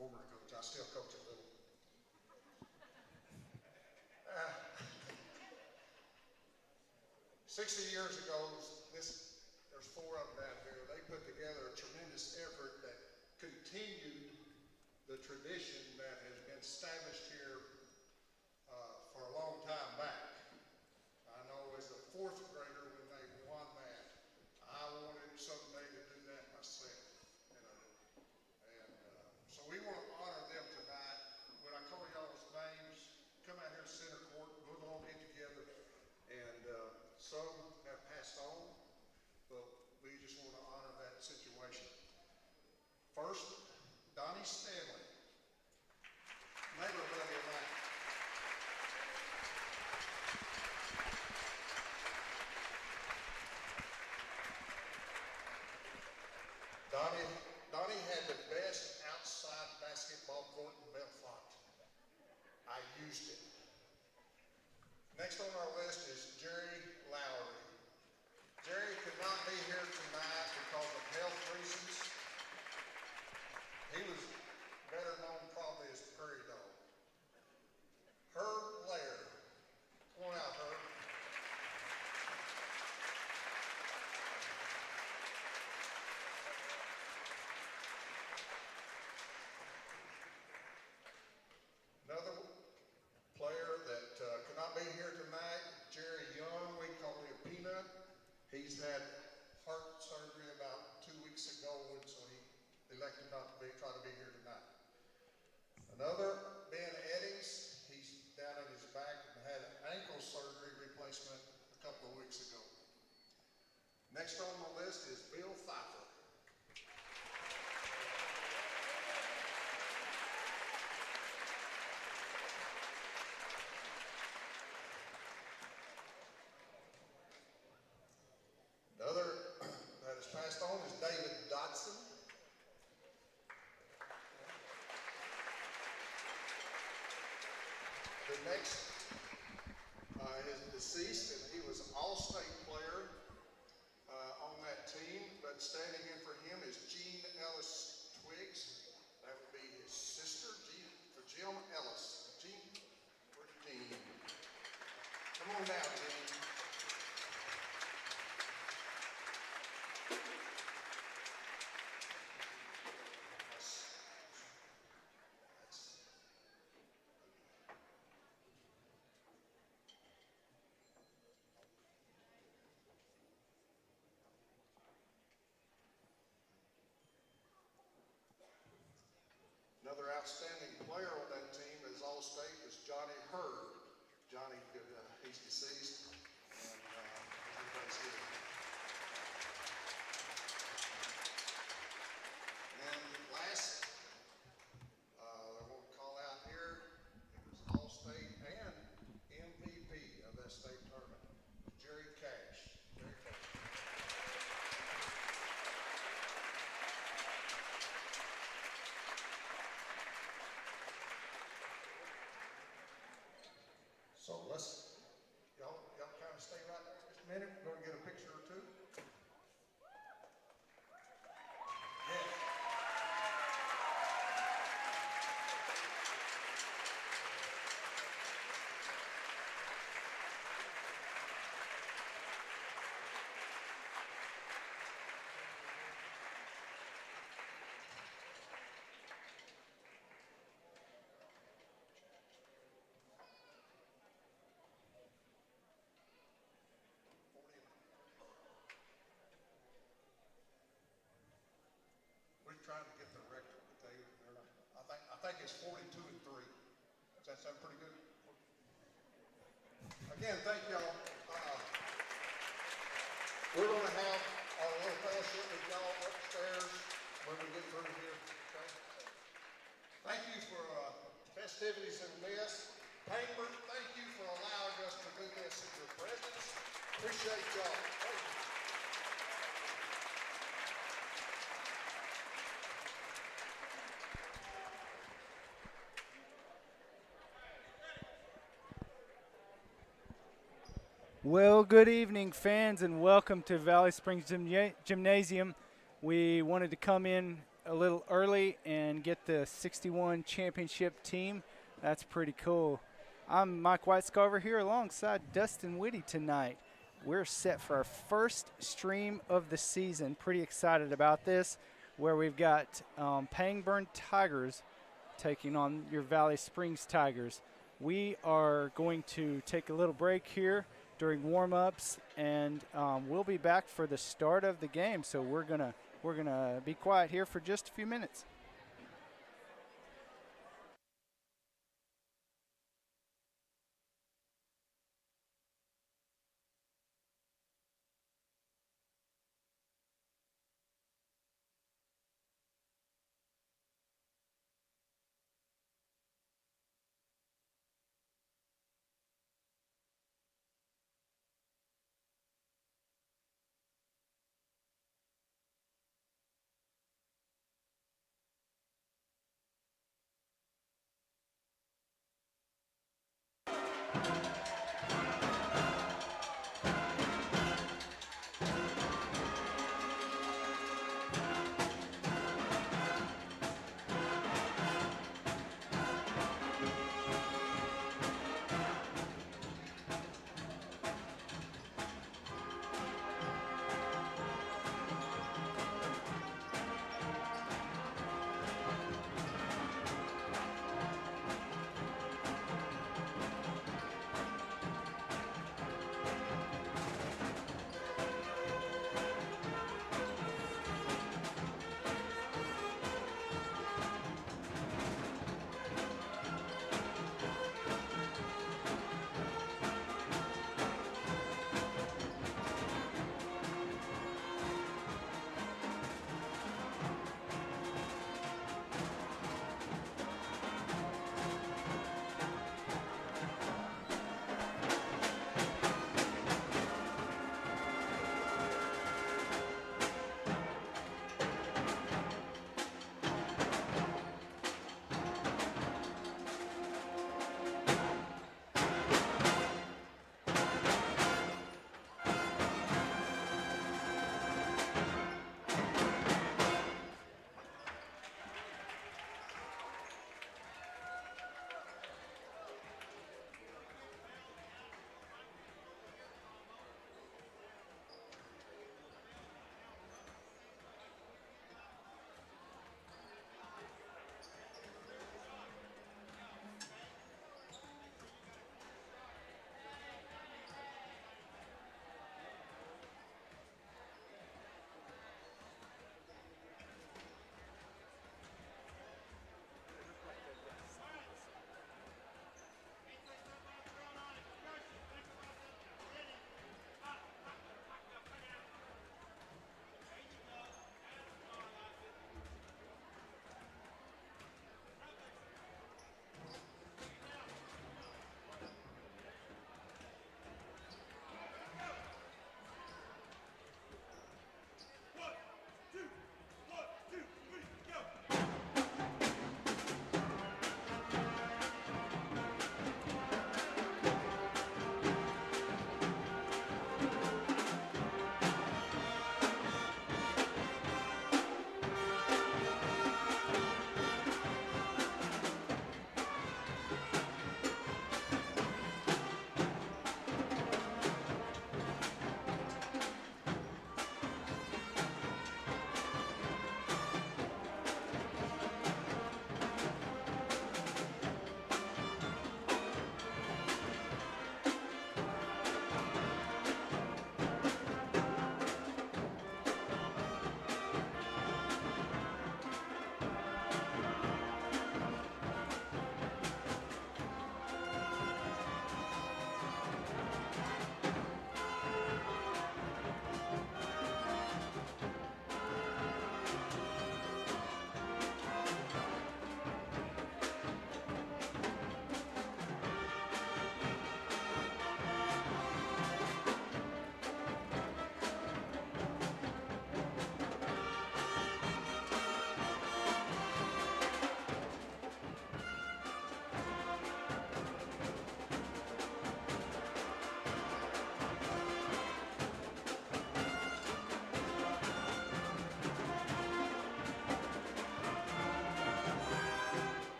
former coach. I still coach a little. Uh, 60 years ago, there's 4 of them down here. They put together a tremendous effort that continued the tradition that has been established here for a long time back. I know as a 4th grader when they won that, I wanted someday to do that myself. So we want to honor them tonight. When I call y'all's names, come out here to center court, we'll all get together. And some have passed on, but we just want to honor that situation. First, Donnie Stanley, neighbor buddy of mine. Donnie had the best outside basketball court in Belfont. I used it. Next on our list is Jerry Lowry. Jerry could not be here tonight because of health reasons. He was better known probably as Prairie Dog. Herb Laird. Come on out, Herb. Another player that could not be here tonight, Jerry Young. We call him Peanut. He's had heart surgery about 2 weeks ago, and so he elected not to try to be here tonight. Another, Ben Eddings. He's down in his back and had ankle surgery replacement a couple of weeks ago. Next on the list is Bill Pfeiffer. Another that has passed on is David Dotson. The next is deceased, and he was an all-state player on that team, but standing in for him is Jean Ellis Twiggs. That would be his sister, Jim Ellis. Jean, where's Jean? Come on down, Jean. Another outstanding player on that team as All-State was Johnny Hurd. Johnny, he's deceased, and everybody's here. And last, I want to call out here, it was All-State and MVP of that state tournament, Jerry Cash. Jerry Cash. So y'all kind of stay right there just a minute. We're going to get a picture or two. Yeah. We're trying to get the record, but they're not. I think it's 42 and 3. Does that sound pretty good? Again, thank y'all. We're going to have our little fellowship with y'all upstairs when we get through here. Okay? Thank you for festivities in this. Pangburn, thank you for allowing us to do this in your presence. Appreciate y'all. Thank you. Well, good evening, fans, and welcome to Valley Springs Gymnasium. We wanted to come in a little early and get the 61 championship team. That's pretty cool. I'm Mike Whitescarver here alongside Dustin Whitty tonight. We're set for our first stream of the season. Pretty excited about this, where we've got Pangburn Tigers taking on your Valley Springs Tigers. We are going to take a little break here during warm-ups, and we'll be back for the start of the game. So we're gonna be quiet here for just a few minutes.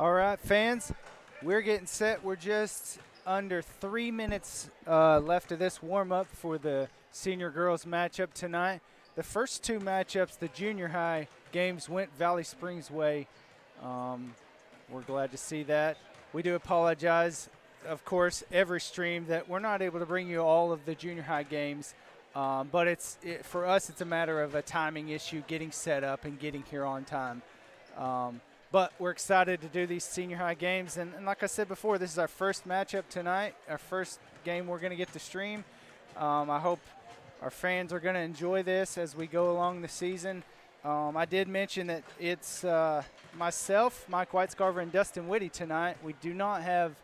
All right, fans, we're getting set. We're just under 3 minutes left of this warm-up for the senior girls matchup tonight. The first two matchups, the junior high games, went Valley Springs way. We're glad to see that. We do apologize, of course, every stream that we're not able to bring you all of the junior high games. But for us, it's a matter of a timing issue, getting set up and getting here on time. But we're excited to do these senior high games. And like I said before, this is our first matchup tonight, our first game we're going to get to stream. I hope our fans are going to enjoy this as we go along the season. I did mention that it's myself, Mike Whitescarver, and Dustin Whitty tonight. We do not have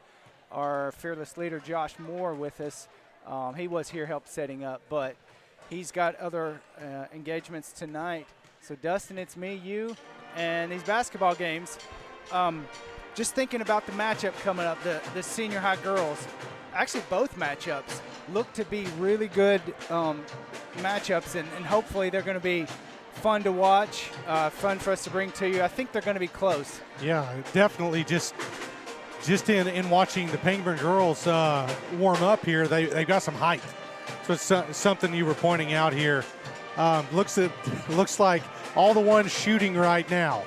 our fearless leader, Josh Moore, with us. He was here help setting up, but he's got other engagements tonight. So, Dustin, it's me, you, and these basketball games. Just thinking about the matchup coming up, the senior high girls. Actually, both matchups look to be really good matchups, and hopefully they're going to be fun to watch, fun for us to bring to you. I think they're going to be close. Yeah, definitely. Just in watching the Pangburn girls warm up here, they've got some height. So it's something you were pointing out here. Looks like all the ones shooting right now,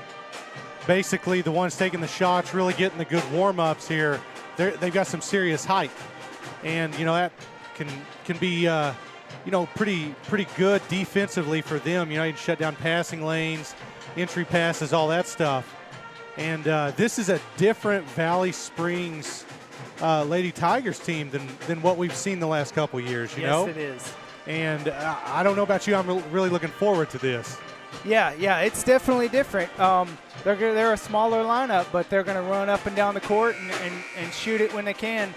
basically the ones taking the shots, really getting the good warm-ups here, they've got some serious height. And, that can be, pretty good defensively for them. You can shut down passing lanes, entry passes, all that stuff. And this is a different Valley Springs Lady Tigers team than what we've seen the last couple years, you know? Yes, it is. And I don't know about you, I'm really looking forward to this. Yeah, it's definitely different. They're a smaller lineup, but they're going to run up and down the court and shoot it when they can.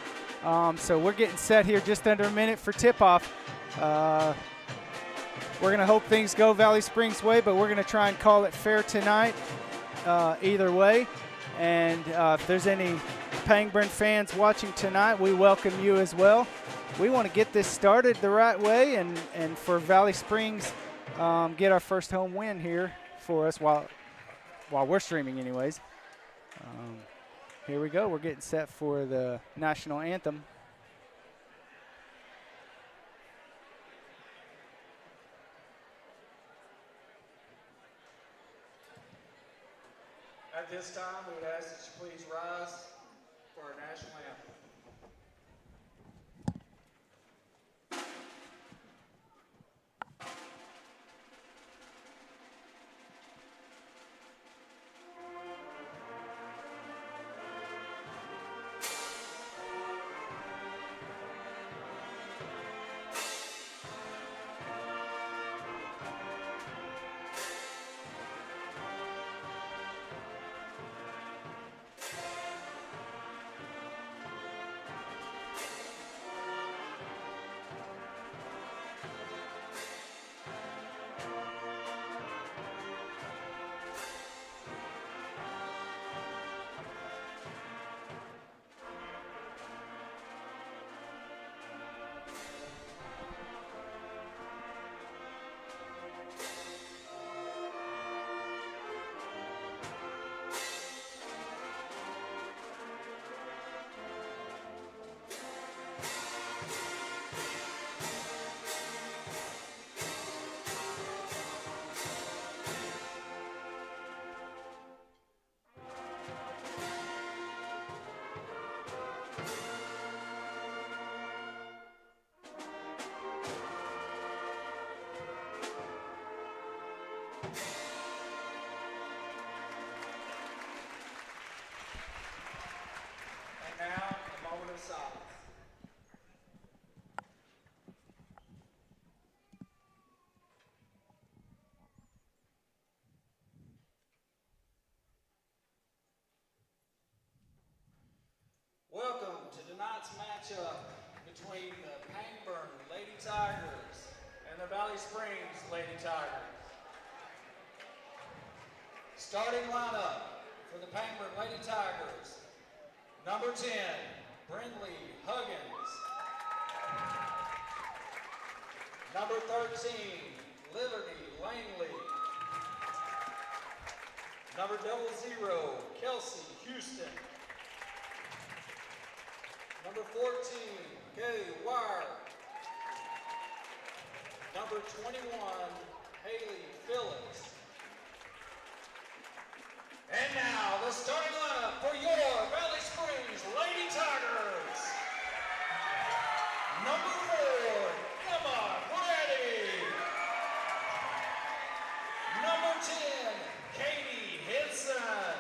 So we're getting set here just under a minute for tip-off. We're going to hope things go Valley Springs' way, but we're going to try and call it fair tonight either way. And if there's any Pangburn fans watching tonight, we welcome you as well. We want to get this started the right way and for Valley Springs get our first home win here for us while we're streaming anyways. Here we go. We're getting set for the national anthem. At this time, we would ask that you please rise for our national anthem. And now, a moment of silence. Welcome to tonight's matchup between the Pangburn Lady Tigers and the Valley Springs Lady Tigers. Starting lineup for the Pangburn Lady Tigers. Number 10, Brindley Huggins. Number 13, Liberty Langley. Number 00, Kelsey Hughes. Houston. Number 14, Kay Wire. Number 21, Haley Phillips. And now, the starting lineup for your Valley Springs Lady Tigers. Number 4, Emma Brady. Number 10, Katie Henson.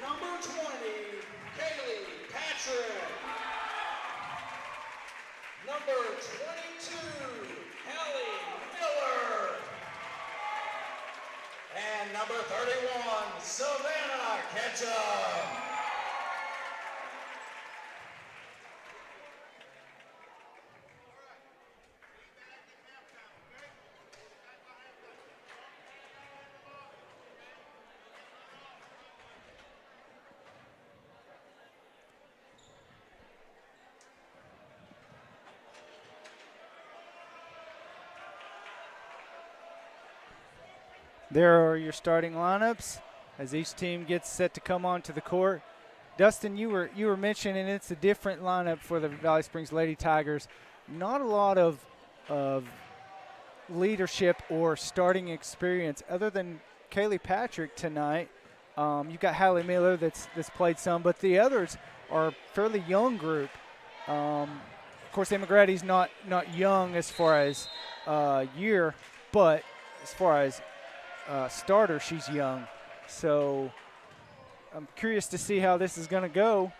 Number 20, Kaylee Patrick. Number 22, Hallie Miller. And number 31, Savannah Ketchum. There are your starting lineups as each team gets set to come onto the court. Dustin, you were mentioning it's a different lineup for the Valley Springs Lady Tigers. Not a lot of leadership or starting experience other than Kaylee Patrick tonight. You've got Hallie Miller that's played some, but the others are a fairly young group. Of course, Emma Grady's not young as far as year, but as far as starter, she's young. So I'm curious to see how this is going to go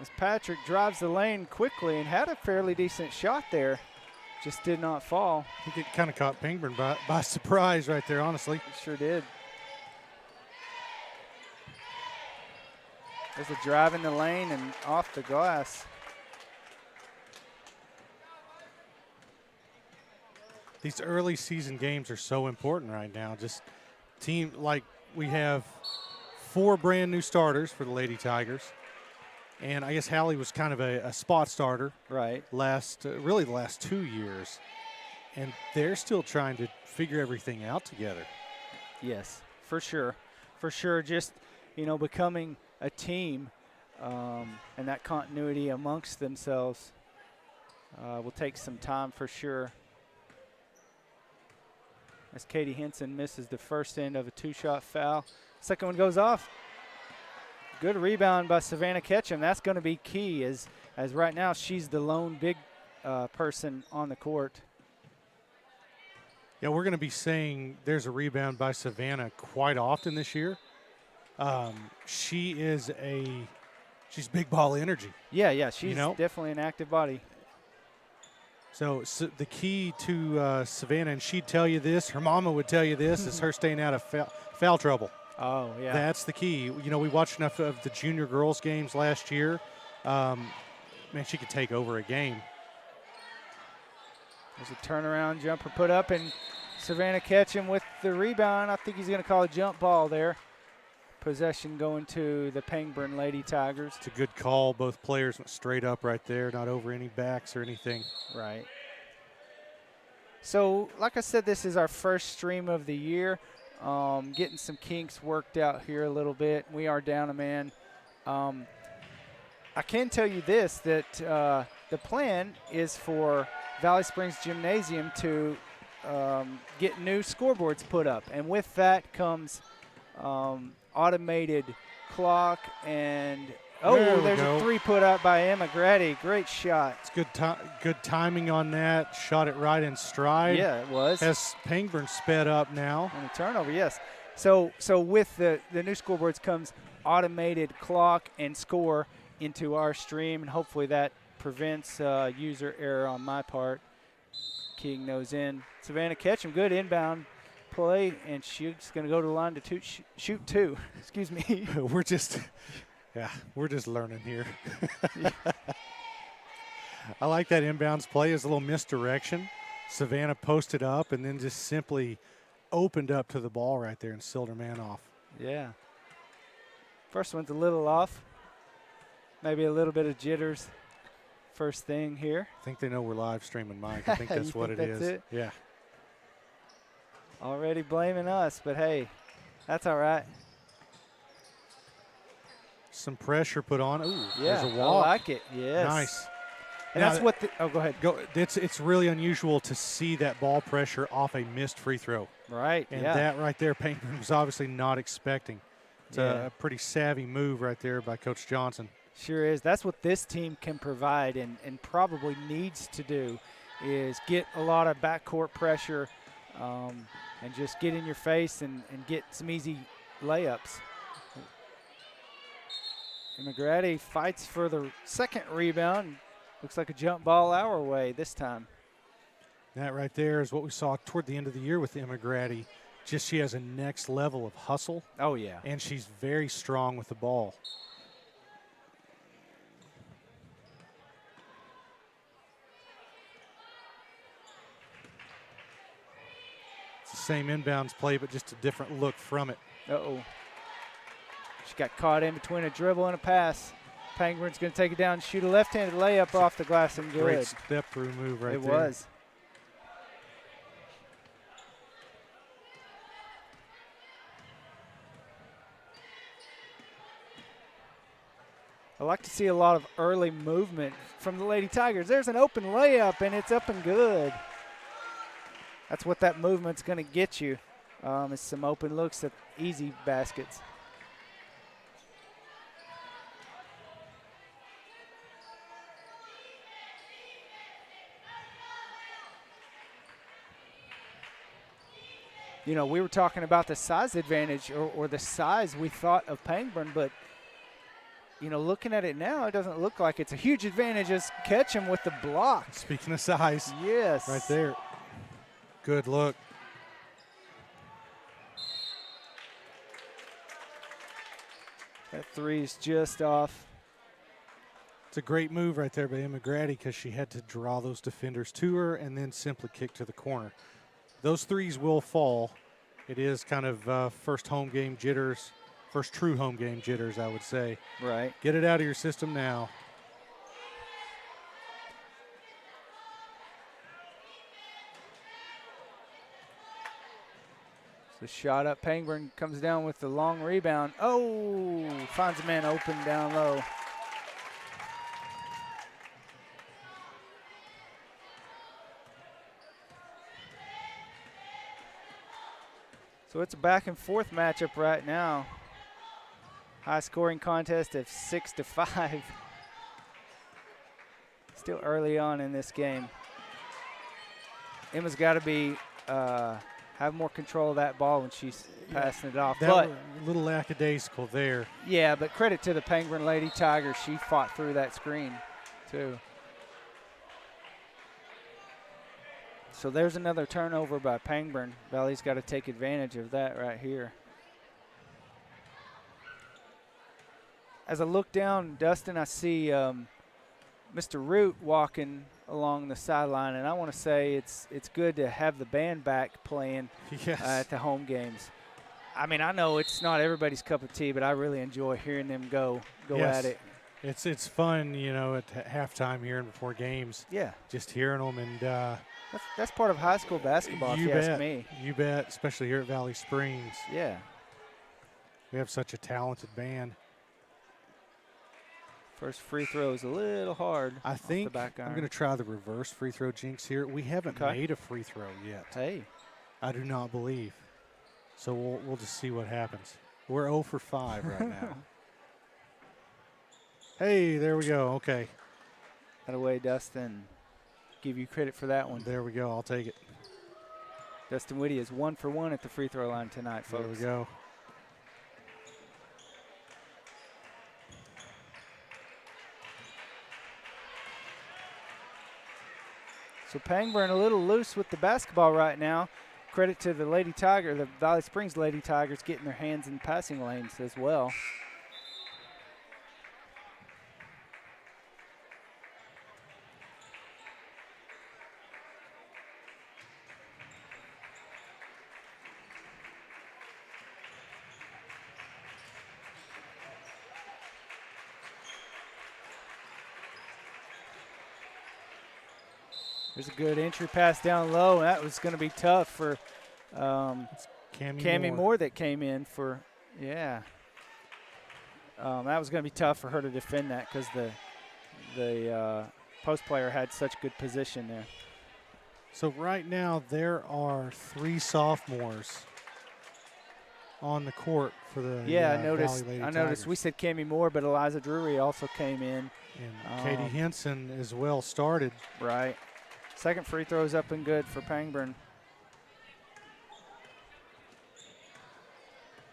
as Patrick drives the lane quickly and had a fairly decent shot there. Just did not fall. I think it kind of caught Pangburn by surprise right there, honestly. It sure did. There's a drive in the lane and off the glass. These early season games are so important right now. Just team, like we have 4 brand new starters for the Lady Tigers. And I guess Hallie was kind of a spot starter. Right. Really the last 2 years. And they're still trying to figure everything out together. Yes, for sure. For sure, just, becoming a team and that continuity amongst themselves will take some time for sure. As Katie Henson misses the first end of a 2-shot foul. Second one goes off. Good rebound by Savannah Ketchum. That's going to be key as right now she's the lone big person on the court. Yeah, we're going to be saying there's a rebound by Savannah quite often this year. She's big ball energy. Yeah, she's definitely an active body. So the key to Savannah, and she'd tell you this, her mama would tell you this, is her staying out of foul trouble. Oh, yeah. That's the key. We watched enough of the junior girls games last year. Man, she could take over a game. There's a turnaround jumper put up, and Savannah Ketchum with the rebound. I think he's going to call a jump ball there. Possession going to the Pangburn Lady Tigers. It's a good call. Both players went straight up right there, not over any backs or anything. Right. So, like I said, this is our first stream of the year. Getting some kinks worked out here a little bit. We are down a man. I can tell you this, that the plan is for Valley Springs Gymnasium to get new scoreboards put up. And with that comes automated clock and there's a 3 put up by Emma Grady. Great shot. It's good timing on that. Shot it right in stride. Yeah, it was. Has Pangburn sped up now. And a turnover, yes. So with the new scoreboards comes automated clock and score into our stream, and hopefully that prevents user error on my part. Keying those in. Savannah Ketchum, good inbound play, and she's going to go to the line to shoot 2. Excuse me. We're just learning here. I like that inbounds play as a little misdirection. Savannah posted up and then just simply opened up to the ball right there and sealed her man off. Yeah. First one's a little off. Maybe a little bit of jitters first thing here. I think they know we're live streaming, Mike. I think that's what it is. It? Yeah. Already blaming us, but hey, that's all right. Some pressure put on. Ooh, Yeah, there's a walk. I like it. Yes. Nice. And Now, that's what oh, go ahead. It's really unusual to see that ball pressure off a missed free throw. Right, And yeah. that right there, Pangburn was obviously not expecting. It's Yeah. a pretty savvy move right there by Coach Johnson. Sure is. That's what this team can provide and probably needs to do is get a lot of backcourt pressure and just get in your face and get some easy layups. And McGrady fights for the second rebound. Looks like a jump ball our way this time. That right there is what we saw toward the end of the year with Emma Grady. Just she has a next level of hustle. Oh, yeah. And she's very strong with the ball. It's the same inbounds play, but just a different look from it. Uh-oh. She got caught in between a dribble and a pass. Pangburn's going to take it down and shoot a left-handed layup off the glass and good. Great step-through move right there. It was. I like to see a lot of early movement from the Lady Tigers. There's an open layup, and it's up and good. That's what that movement's going to get you. Is some open looks at easy baskets. You know, we were talking about the size advantage or the size we thought of Pangburn, but, you know, looking at it now, it doesn't look like it's a huge advantage. Just catch him with the block. Speaking of size. Yes. Right there. Good look. That three is just off. It's a great move right there by Emma Grady because she had to draw those defenders to her and then simply kick to the corner. Those threes will fall. It is kind of first home game jitters, first true home game jitters, I would say. Right. Get it out of your system now. So shot up. Pangburn comes down with the long rebound. Oh, finds a man open down low. So it's a back and forth matchup right now. High scoring contest of 6-5. Still early on in this game. Emma's got to be have more control of that ball when she's passing it off. That but was a little lackadaisical there. yeah, but credit to the Pangburn Lady Tigers. She fought through that screen too. So there's another turnover by Pangburn. Valley's got to take advantage of that right here. As I look down, Dustin, I see Mr. Root walking along the sideline, and I want to say it's good to have the band back playing Yes. at the home games. I mean, I know it's not everybody's cup of tea, but I really enjoy hearing them go Yes. at it. It's fun, you know, at halftime here and before games. Yeah, Just hearing them and that's part of high school basketball, if you ask me. You bet, especially here at Valley Springs. Yeah. We have such a talented band. First free throw is a little hard. I off think the back I'm iron. going to try the reverse free throw jinx here. We haven't Okay. made a free throw yet. Hey, I do not believe. So we'll just see what happens. We're 0 for 5 right now. Hey, there we go. Okay, that away, Dustin. Give you credit for that one. there we go. I'll take it. Dustin Whitty is 1 for 1 at the free throw line tonight, folks. There we go. So Pangburn a little loose with the basketball right now. Credit to the Lady Tiger, the Valley Springs Lady Tigers getting their hands in passing lanes as well. There's a good entry pass down low, and that was going to be tough for Cammie Cammie Moore that came in for, yeah. That was going to be tough for her to defend that because the post player had such good position there. So right now there are 3 sophomores on the court for the Yeah, Valley Lady I noticed Tigers. we said Cami Moore, but Eliza Drury also came in. And Katie Henson as well started. Right. Second free throw's up and good for Pangburn.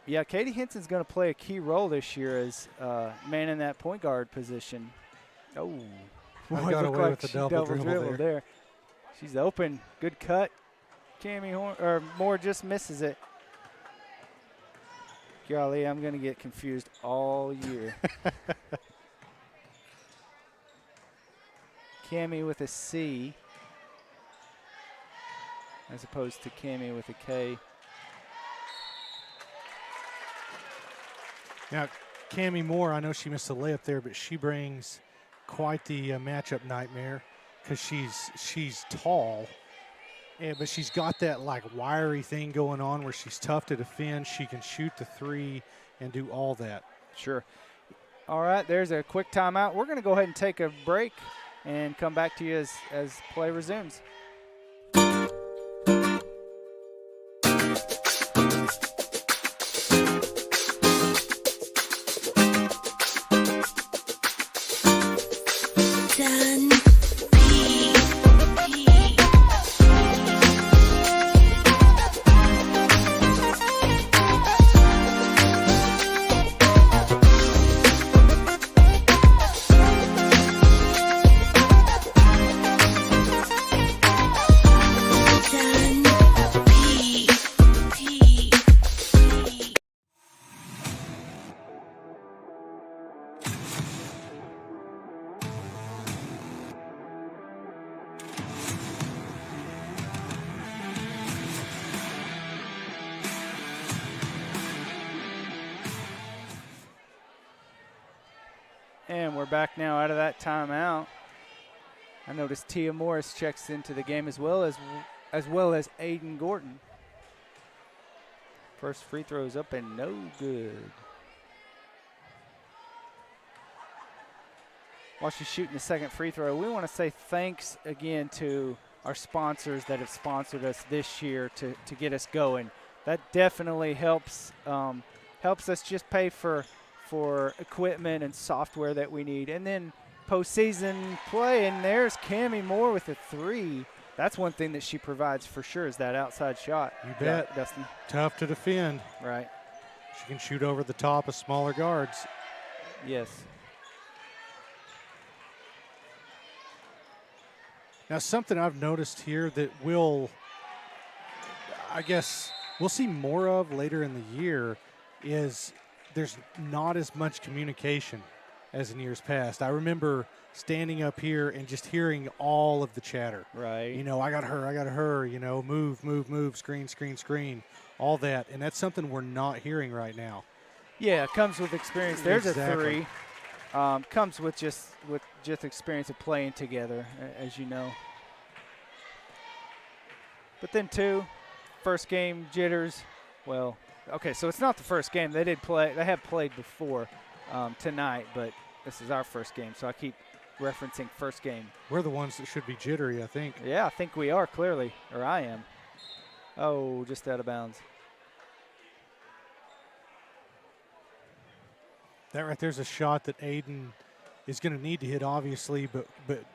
Yeah, Katie Henson's going to play a key role this year as man in that point guard position. Oh, I got away with the double dribble there. She's open. Good cut. Moore just misses it. Golly, I'm going to get confused all year. Cami with a C as opposed to Cami with a K. Now, Cami Moore, I know she missed a layup there, but she brings quite the matchup nightmare because she's tall, but she's got that like wiry thing going on where she's tough to defend. She can shoot the 3 and do all that. Sure. All right, there's a quick timeout. We're going to go ahead and take a break and come back to you as play resumes. And we're back now out of that timeout. I noticed Tia Morris checks into the game as well as Aiden Gordon. First free throw is up and no good. While she's shooting the second free throw, we want to say thanks again to our sponsors that have sponsored us this year to get us going. That definitely helps us just pay for equipment and software that we need. And then postseason play, and there's Cami Moore with a 3. That's one thing that she provides for sure is that outside shot. You bet. Dustin. Tough to defend. Right. She can shoot over the top of smaller guards. Yes. Now, something I've noticed here that we'll see more of later in the year is there's not as much communication as in years past. I remember standing up here and just hearing all of the chatter. Right. You know, I got her, you know, move, screen, all that. And that's something we're not hearing right now. Yeah, it comes with experience. There's Exactly. a 3. Comes with just experience of playing together, as you know. But then 2, first game jitters. Well, okay, so it's not the first game. They did play. They have played before tonight, but this is our first game, so I keep referencing first game. We're the ones that should be jittery, I think. Yeah, I think we are clearly, or I am. Oh, just out of bounds. That right there's a shot that Aiden is going to need to hit, obviously, but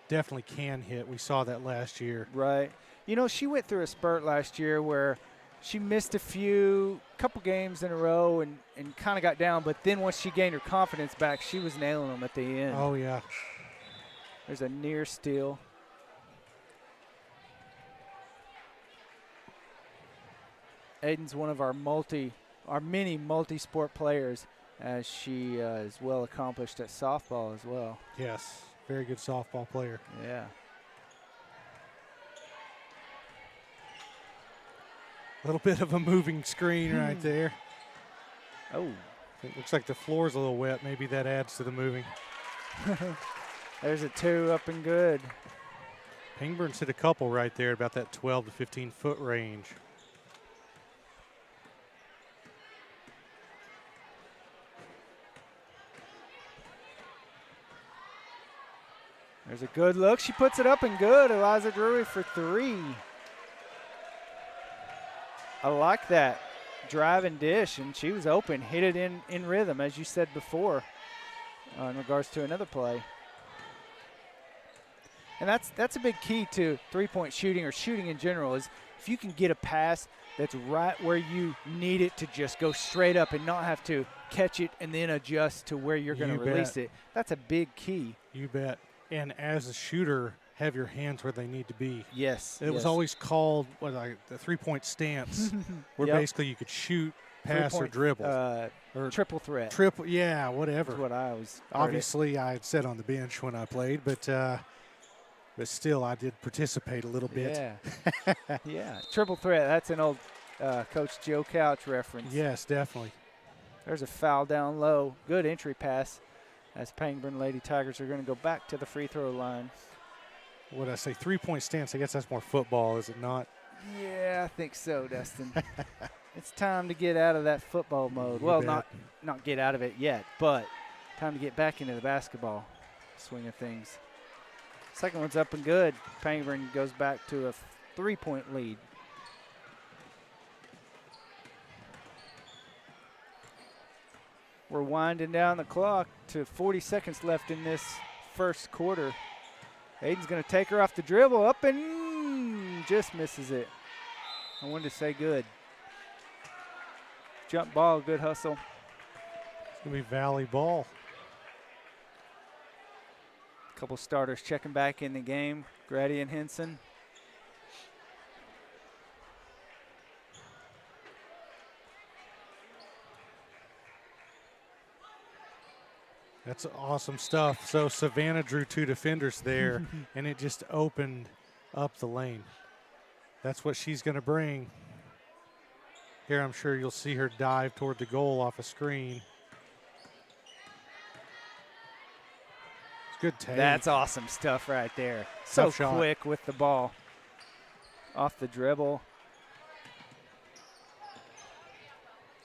definitely can hit. We saw that last year. Right. You know, she went through a spurt last year where she missed a couple games in a row and kind of got down, but then once she gained her confidence back, she was nailing them at the end. Oh, yeah. There's a near steal. Aiden's one of our many multi-sport players, as she is well accomplished at softball as well. Yes, very good softball player. Yeah. A little bit of a moving screen right there. Oh. It looks like the floor's a little wet. Maybe that adds to the moving. There's a 2 up and good. Pangburn's hit a couple right there, about that 12 to 15-foot range. There's a good look. She puts it up and good. Eliza Drury for 3. I like that drive and dish, and she was open. Hit it in rhythm, as you said before, in regards to another play. And that's a big key to three-point shooting or shooting in general, is if you can get a pass that's right where you need it to just go straight up and not have to catch it and then adjust to where you're going to release it. That's a big key. You bet. And as a shooter, have your hands where they need to be. Yes. It was always called the three-point stance, where basically you could shoot, pass, or dribble. Or triple threat. Triple, yeah, whatever. That's what I always Obviously, I had sat on the bench when I played, but still, I did participate a little bit. Yeah. Yeah. Triple threat. That's an old Coach Joe Couch reference. Yes, definitely. There's a foul down low. Good entry pass as Pangburn Lady Tigers are going to go back to the free throw line. What did I say? Three-point stance. I guess that's more football, is it not? Yeah, I think so, Dustin. It's time to get out of that football mode. Well, not get out of it yet, but time to get back into the basketball swing of things. Second one's up and good. Pangburn goes back to a 3-point lead. We're winding down the clock to 40 seconds left in this first quarter. Aiden's going to take her off the dribble, up and just misses it. I wanted to say good. Jump ball, good hustle. It's going to be Valley ball. A couple starters checking back in the game. Grady and Henson. That's awesome stuff. So Savannah drew 2 defenders there, and it just opened up the lane. That's what she's going to bring. Here I'm sure you'll see her dive toward the goal off a screen. It's good take. That's awesome stuff right there. So quick with the ball. Off the dribble.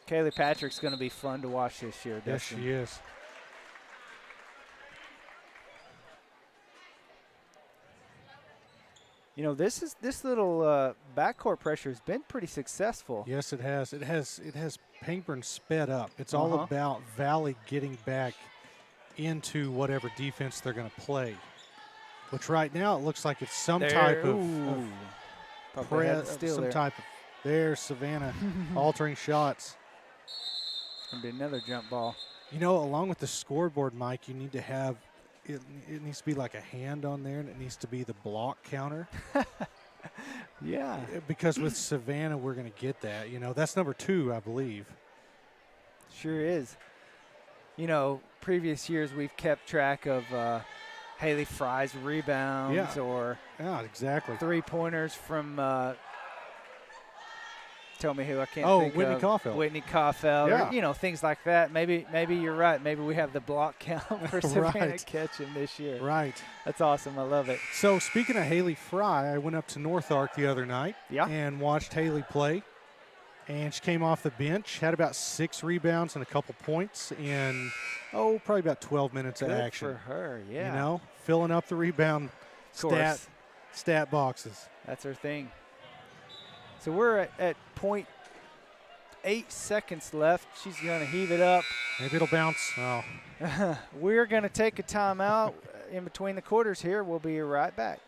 Kaylee Patrick's going to be fun to watch this year. Yes, she is. You know, this little backcourt pressure has been pretty successful. Yes, it has. It has Pangburn sped up. It's all about Valley getting back into whatever defense they're going to play. Which right now it looks like it's some type of there's Savannah altering shots. It's going to be another jump ball. You know, along with the scoreboard, Mike, you need to have it needs to be like a hand on there, and it needs to be the block counter. Yeah. Because with Savannah, we're going to get that. You know, that's number 2, I believe. Sure is. You know, previous years we've kept track of Haley Fry's rebounds or exactly. 3-pointers from tell me who I can't think Whitney of. Caulfield. Whitney Caulfield. Or, you know, things like that. Maybe you're right. Maybe we have the block count for Savannah Ketchum this year. Right. That's awesome. I love it. So speaking of Haley Fry, I went up to North Ark the other night and watched Haley play. And she came off the bench, had about 6 rebounds and a couple points in, probably about 12 minutes of action. Good for her, yeah. You know, filling up the rebound stat boxes. That's her thing. So we're at 0.8 seconds left. She's going to heave it up. Maybe it'll bounce. Oh. We're going to take a timeout in between the quarters here. We'll be right back.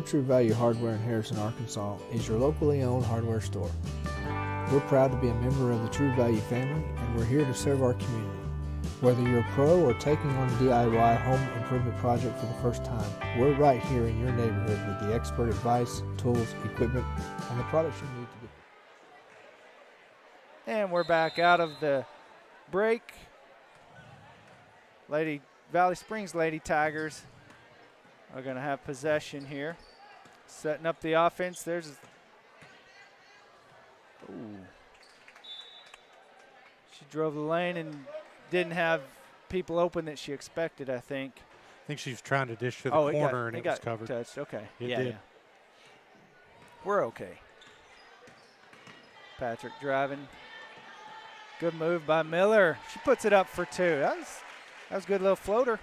True Value Hardware in Harrison, Arkansas is your locally owned hardware store. We're proud to be a member of the True Value family, and we're here to serve our community. Whether you're a pro or taking on a DIY home improvement project for the first time, we're right here in your neighborhood with the expert advice, tools, equipment, and the products you need to get. And we're back out of the break. Valley Springs Lady Tigers are going to have possession here. Setting up the offense. She drove the lane and didn't have people open that she expected, I think. I think she was trying to dish to the corner and it was covered. Touched. Okay. It yeah, did. yeah. We're okay. Patrick driving. Good move by Miller. She puts it up for 2. That was a good little floater.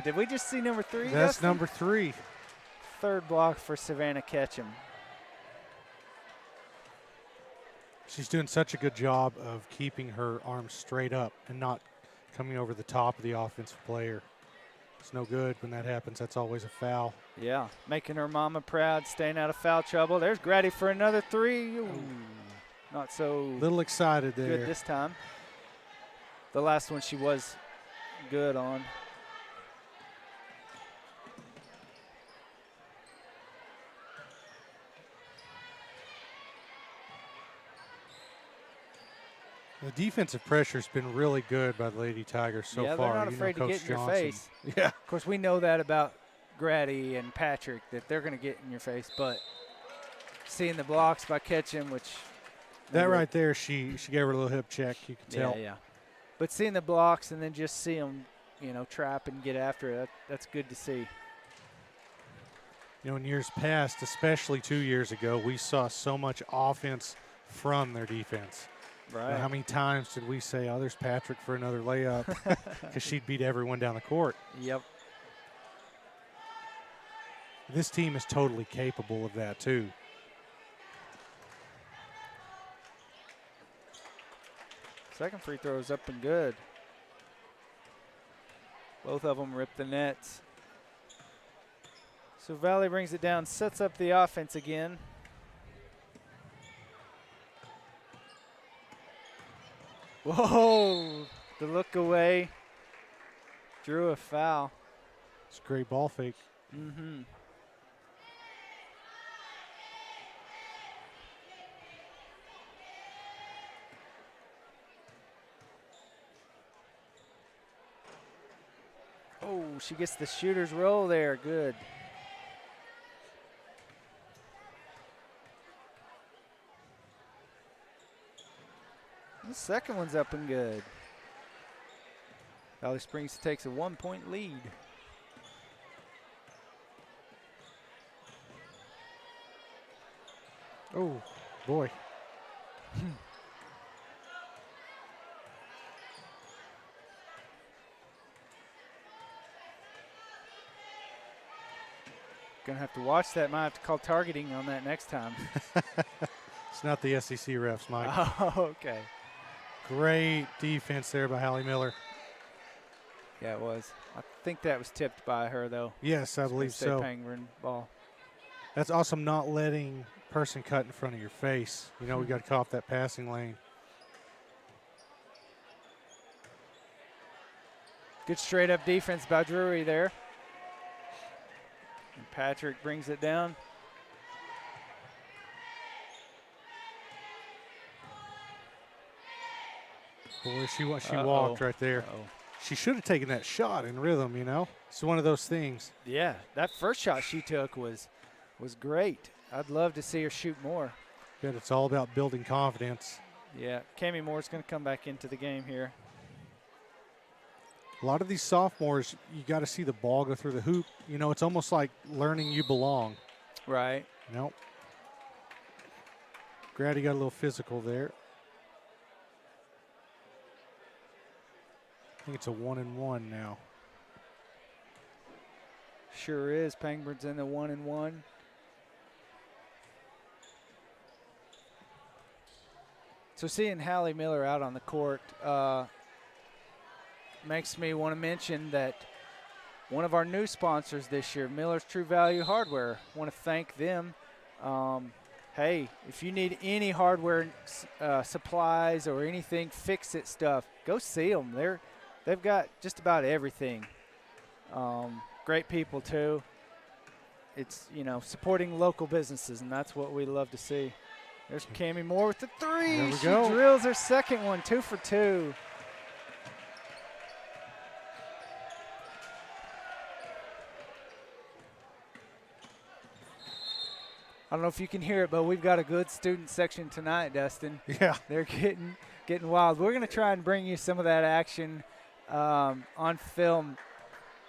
Did we just see number 3? That's Dustin? number 3. Third block for Savannah Ketchum. She's doing such a good job of keeping her arms straight up and not coming over the top of the offensive player. It's no good when that happens. That's always a foul. Yeah, making her mama proud, staying out of foul trouble. There's Grady for another 3. Ooh, not so Little excited there. good this time. The last one she was good on. The defensive pressure has been really good by the Lady Tigers so yeah, far. they're not afraid to Coach get in your Johnson. face. Yeah. Of course, we know that about Grady and Patrick, that they're going to get in your face, but seeing the blocks by Ketchum, which That right there, she gave her a little hip check. You can tell. Yeah. But seeing the blocks and then just see them, trap and get after it, that's good to see. In years past, especially 2 years ago, we saw so much offense from their defense. Right. How many times did we say, "Oh, there's Patrick for another layup," because she'd beat everyone down the court? Yep. This team is totally capable of that too. Second free throw is up and good. Both of them rip the nets. So Valley brings it down, sets up the offense again. Whoa, the look away. Drew a foul. It's a great ball fake. Mm-hmm. Oh, she gets the shooter's roll there. Good. The second one's up and good. Valley Springs takes a 1-point lead. Oh, boy. Gonna have to watch that. Might have to call targeting on that next time. It's not the SEC refs, Mike. Oh, okay. Great defense there by Hallie Miller. Yeah, it was. I think that was tipped by her, though. Yes, I believe so. Pangburn ball. That's awesome, not letting person cut in front of your face. We got to cut off that passing lane. Good straight up defense by Drury there. And Patrick brings it down. Boy, she walked right there. She should have taken that shot in rhythm, It's one of those things. Yeah, that first shot she took was great. I'd love to see her shoot more. But it's all about building confidence. Yeah, Cammie Moore's going to come back into the game here. A lot of these sophomores, you got to see the ball go through the hoop. It's almost like learning you belong. Right. Nope. Grady got a little physical there. I think it's a 1-and-1 now. Sure is. Pangburn's in the 1-and-1. So seeing Hallie Miller out on the court makes me want to mention that one of our new sponsors this year, Miller's True Value Hardware. Want to thank them. Hey, if you need any hardware supplies or anything fix-it stuff, go see them. They've got just about everything. Great people too. It's, supporting local businesses, and that's what we love to see. There's Cammie Moore with the three. There we She go. drills her second one, 2 for 2. I don't know if you can hear it, but we've got a good student section tonight, Dustin. Yeah. They're getting wild. We're going to try and bring you some of that action on film,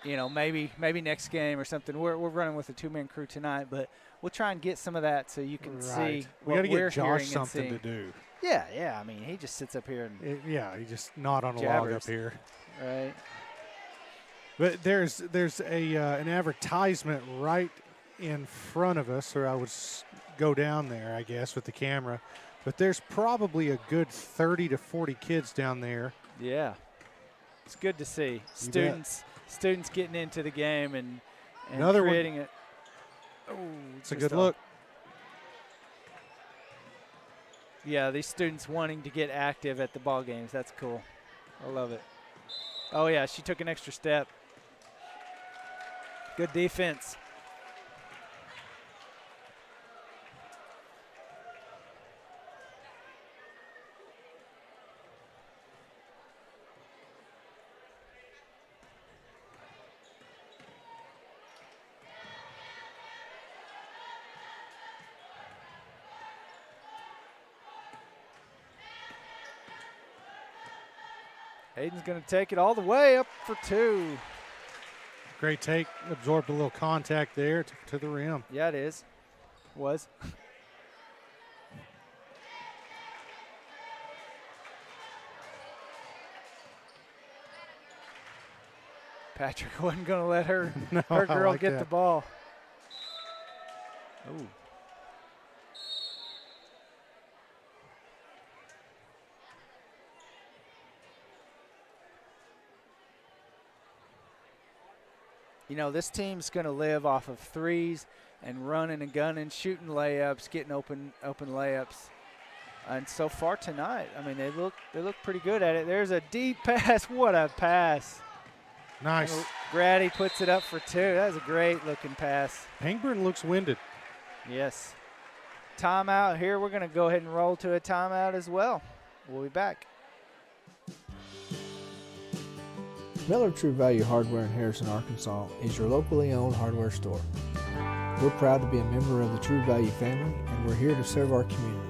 maybe next game or something. We're running with a 2-man crew tonight, but we'll try and get some of that so you can see We what got to we're get hearing Josh and something seeing. to do. Yeah. I mean, he just sits up here and He just not on a log up jabbers. here. right. But there's an advertisement right in front of us, or I would go down there, I guess, with the camera. But there's probably a good 30 to 40 kids down there. Yeah, it's good to see You bet. students getting into the game and Another one. creating it. Oh, It's a just good look. Yeah, these students wanting to get active at the ball games. That's cool. I love it. Oh yeah, she took an extra step. Good defense. Hayden's going to take it all the way up for 2. Great take. Absorbed a little contact there to the rim. Yeah, it is. Was. Patrick wasn't going to let her No, her I girl like get that. the ball. Ooh. This team's going to live off of threes and running and gunning, shooting layups, getting open layups. And so far tonight, I mean, they look pretty good at it. There's a deep pass. What a pass. Nice. And Grady puts it up for 2. That was a great looking pass. Pangburn looks winded. Yes. Timeout here. We're going to go ahead and roll to a timeout as well. We'll be back. Miller True Value Hardware in Harrison, Arkansas is your locally owned hardware store. We're proud to be a member of the True Value family, and we're here to serve our community.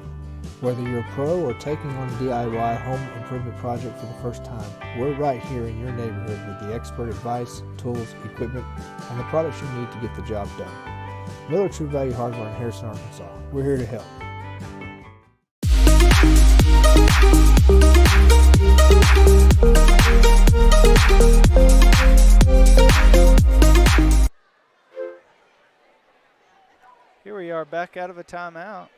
Whether you're a pro or taking on a DIY home improvement project for the first time, we're right here in your neighborhood with the expert advice, tools, equipment, and the products you need to get the job done. Miller True Value Hardware in Harrison, Arkansas. We're here to help. Here we are back out of a timeout.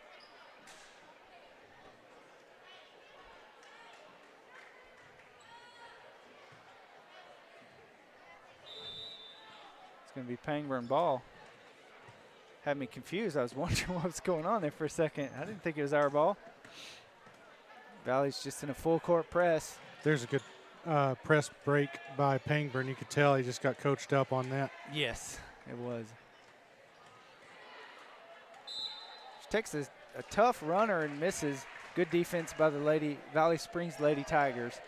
It's going to be Pangburn ball. Had me confused. I was wondering what was going on there for a second. I didn't think it was our ball. Valley's just in a full court press. There's a good press break by Pangburn. You could tell he just got coached up on that. Yes, it was. She takes a tough runner and misses. Good defense by the Valley Springs Lady Tigers.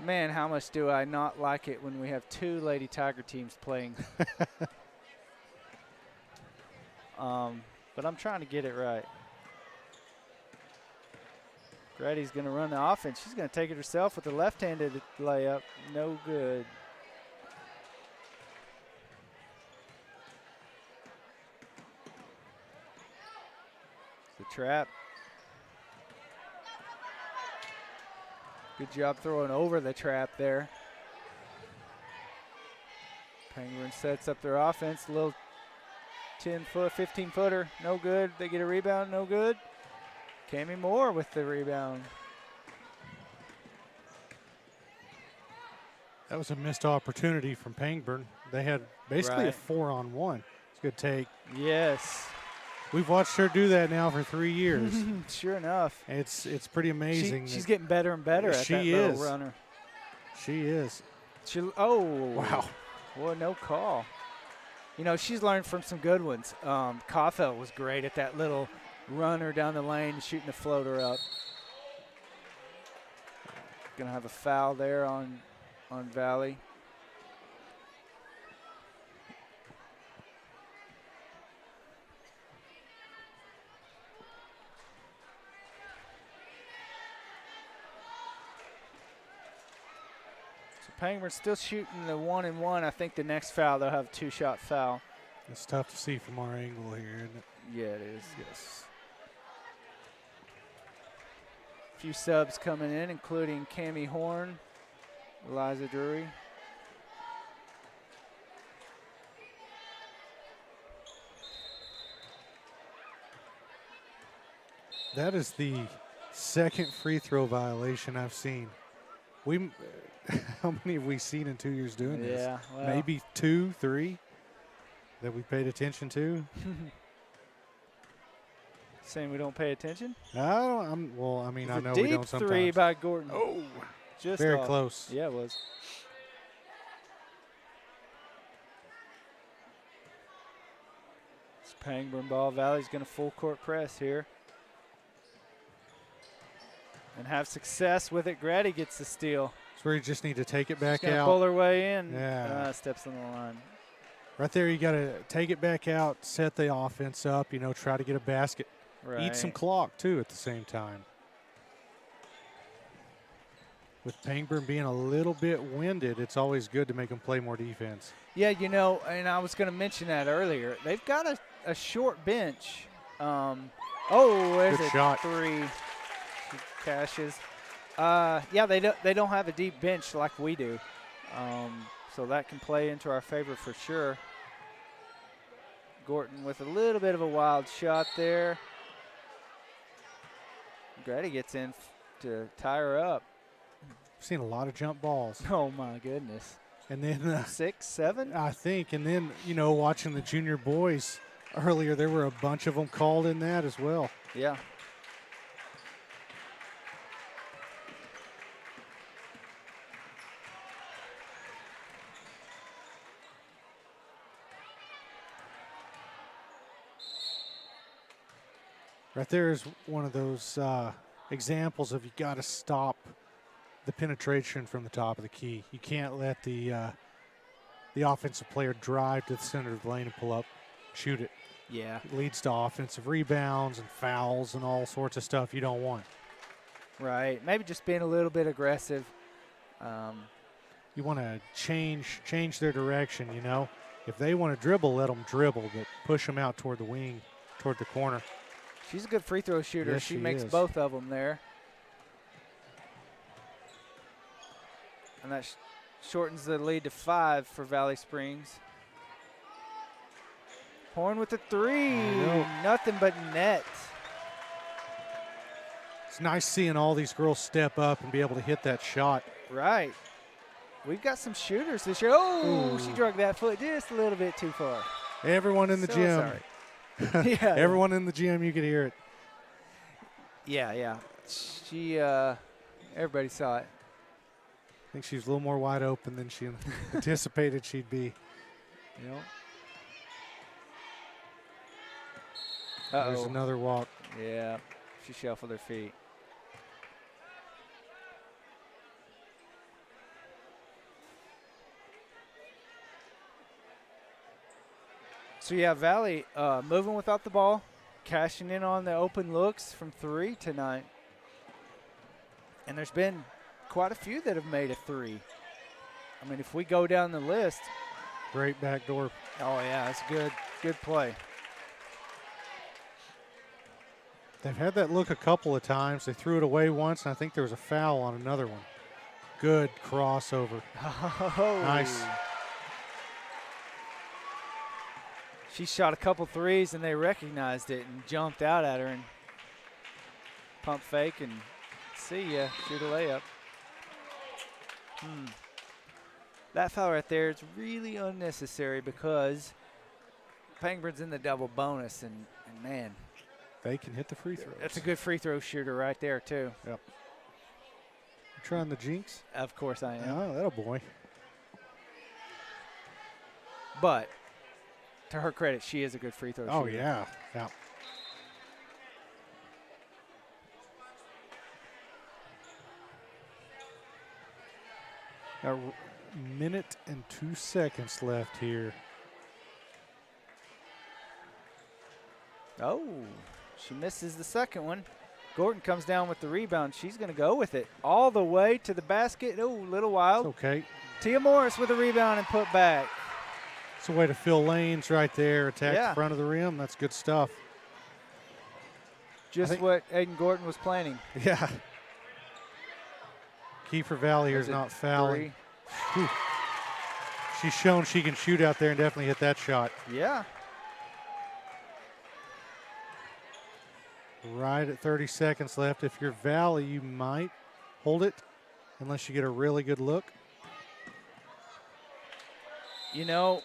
Man, how much do I not like it when we have 2 Lady Tiger teams playing. But I'm trying to get it right. Grady's going to run the offense. She's going to take it herself with a left-handed layup. No good. The trap. Good job throwing over the trap there. Pangburn sets up their offense. A little 10-foot, 15-footer. No good. They get a rebound. No good. Cammie Moore with the rebound. That was a missed opportunity from Pangburn. They had basically Right. a 4-on-1. It's a good take. Yes. We've watched her do that now for 3 years. Sure enough. It's pretty amazing. She's getting better and better at that little runner. She is. Oh. Wow. Well, no call. You know, she's learned from some good ones. Kaufeld was great at that little runner down the lane, shooting the floater up. Gonna have a foul there on Valley. Pangburn still shooting the 1-and-1. I think the next foul they'll have a 2-shot foul. It's tough to see from our angle here, isn't it? Yeah, it is. Yes. A few subs coming in, including Cammie Horn, Eliza Drury. That is the second free throw violation I've seen. How many have we seen in 2 years doing this? Yeah, well. Maybe 2, 3 that we paid attention to. Saying we don't pay attention? I mean, I know we don't sometimes. Deep three by Gordon. Oh, just very off. close. Yeah, it was. It's Pangburn ball. Valley's going to full court press here. And have success with it. Grady gets the steal. It's where you just need to take it back She's gonna out. pull her way in. Yeah. Steps on the line. Right there, you got to take it back out, set the offense up, try to get a basket. Right. Eat some clock, too, at the same time. With Pangburn being a little bit winded, it's always good to make them play more defense. Yeah, and I was going to mention that earlier. They've got a short bench. There's Good a shot. three. She cashes. They don't have a deep bench like we do. So that can play into our favor for sure. Gorton with a little bit of a wild shot there. Grady gets in to tie her up. I've seen a lot of jump balls. Oh, my goodness. And then 6, 7? I think, and then, watching the junior boys earlier, there were a bunch of them called in that as well. Yeah. Right there is one of those examples of you got to stop the penetration from the top of the key. You can't let the offensive player drive to the center of the lane and pull up, shoot it. Yeah. It leads to offensive rebounds and fouls and all sorts of stuff you don't want. Right. Maybe just being a little bit aggressive. You want to change their direction, If they want to dribble, let them dribble, but push them out toward the wing, toward the corner. She's a good free throw shooter. Yes, she she makes is. both of them there. And that shortens the lead to 5 for Valley Springs. Horn with the 3. Nothing but net. It's nice seeing all these girls step up and be able to hit that shot. Right. We've got some shooters this year. Oh, Ooh. she drug that foot just a little bit too far. Everyone in the So gym. sorry. Yeah. Everyone in the gym, you could hear it. Yeah. She, everybody saw it. I think she was a little more wide open than she anticipated she'd be. Yep. There's another walk. Yeah, she shuffled her feet. So yeah, Valley moving without the ball, cashing in on the open looks from 3 tonight. And there's been quite a few that have made a 3. I mean, if we go down the list. Great backdoor. Oh yeah, that's good play. They've had that look a couple of times. They threw it away once, and I think there was a foul on another one. Good crossover. Oh. Nice. She shot a couple threes, and they recognized it and jumped out at her and pump fake and see ya, shoot a layup. That foul right there is really unnecessary because Pangburn's in the double bonus, and man, They can hit the free throws. that's a good free throw shooter right there, too. Yep. You trying the jinx? Of course I am. Oh, that boy. But to her credit, she is a good free throw shooter. Oh, yeah. Yeah. A minute and 2 seconds left here. Oh, she misses the second one. Gordon comes down with the rebound. She's going to go with it all the way to the basket. Oh, little wild. It's okay. Tia Morris with a rebound and put back. It's a way to fill lanes right there, attack Yeah. the front of the rim. That's good stuff. Just what Aiden Gordon was planning. Yeah. Kiefer Valley here is Was it not fouling. 3? Whew. She's shown she can shoot out there and definitely hit that shot. Yeah. Right at 30 seconds left. If you're Valley, you might hold it unless you get a really good look. You know,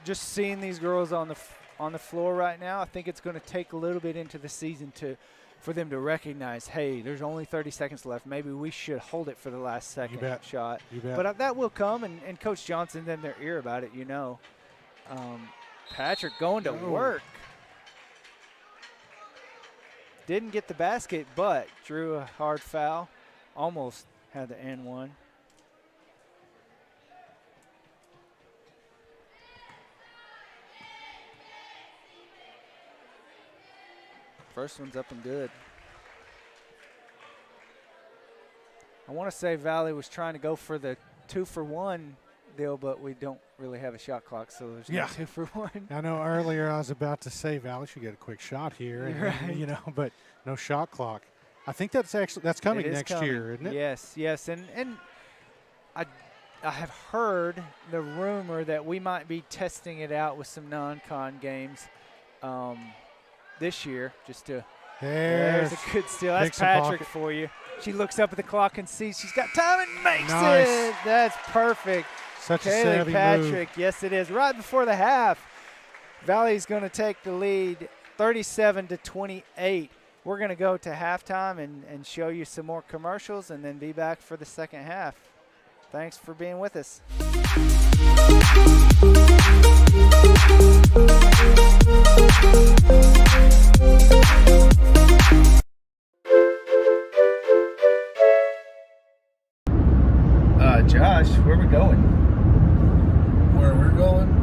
just seeing these girls on the floor right now, I think it's going to take a little bit into the season for them to recognize, hey, there's only 30 seconds left. Maybe we should hold it for the last second bet. shot. You bet. But that will come, and Coach Johnson's in their ear about it, you know. Patrick going to work. Didn't get the basket, but drew a hard foul. Almost had the N1. First one's up and good. I want to say Valley was trying to go for the 2-for-1 deal, but we don't really have a shot clock, so there's no 2-for-1. I know earlier I was about to say Valley should get a quick shot here, and, Right. you know, but no shot clock. I think that's coming It is next coming. year, isn't it? Yes, and I have heard the rumor that we might be testing it out with some non-con games this year, just to. There's a good steal. That's Takes some Patrick pocket. for you. She looks up at the clock and sees she's got time and makes Nice. it. That's perfect. Such a Kaylee savvy Patrick, move. yes it is. Right before the half, Valley's going to take the lead 37-28. We're going to go to halftime and show you some more commercials and then be back for the second half. Thanks for being with us. Josh, where are we going? Where we're going?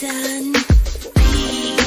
Done. P.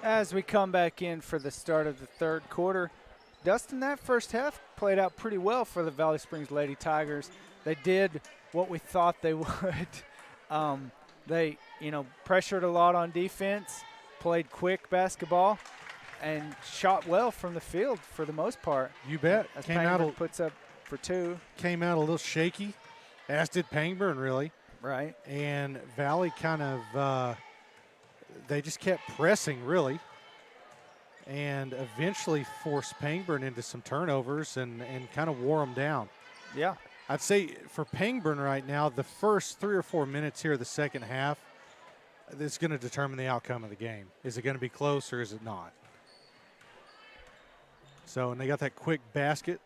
As we come back in for the start of the third quarter, Dustin, that first half played out pretty well for the Valley Springs Lady Tigers. They did what we thought they would. They, pressured a lot on defense, played quick basketball, and shot well from the field for the most part. You bet. As Pangburn puts up for two. Came out a little shaky, as did Pangburn, really. Right. And Valley kind of they just kept pressing, really, and eventually forced Pangburn into some turnovers and kind of wore them down. Yeah. I'd say for Pangburn right now, the first 3 or 4 minutes here of the second half is going to determine the outcome of the game. Is it going to be close or is it not? So, and they got that quick basket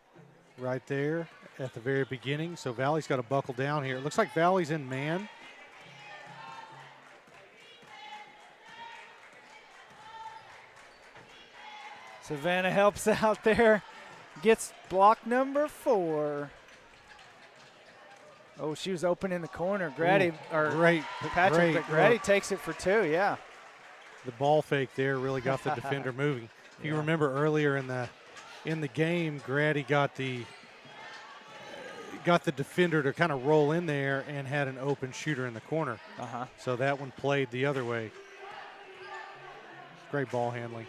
right there at the very beginning. So Valley's got to buckle down here. It looks like Valley's in man. Savannah helps out there, gets block number 4. Oh, she was open in the corner. Grady, Patrick, but Grady takes it for 2, yeah. The ball fake there really got the defender moving. If you remember earlier in the game, Grady got the defender to kind of roll in there and had an open shooter in the corner. So that one played the other way. Great ball handling.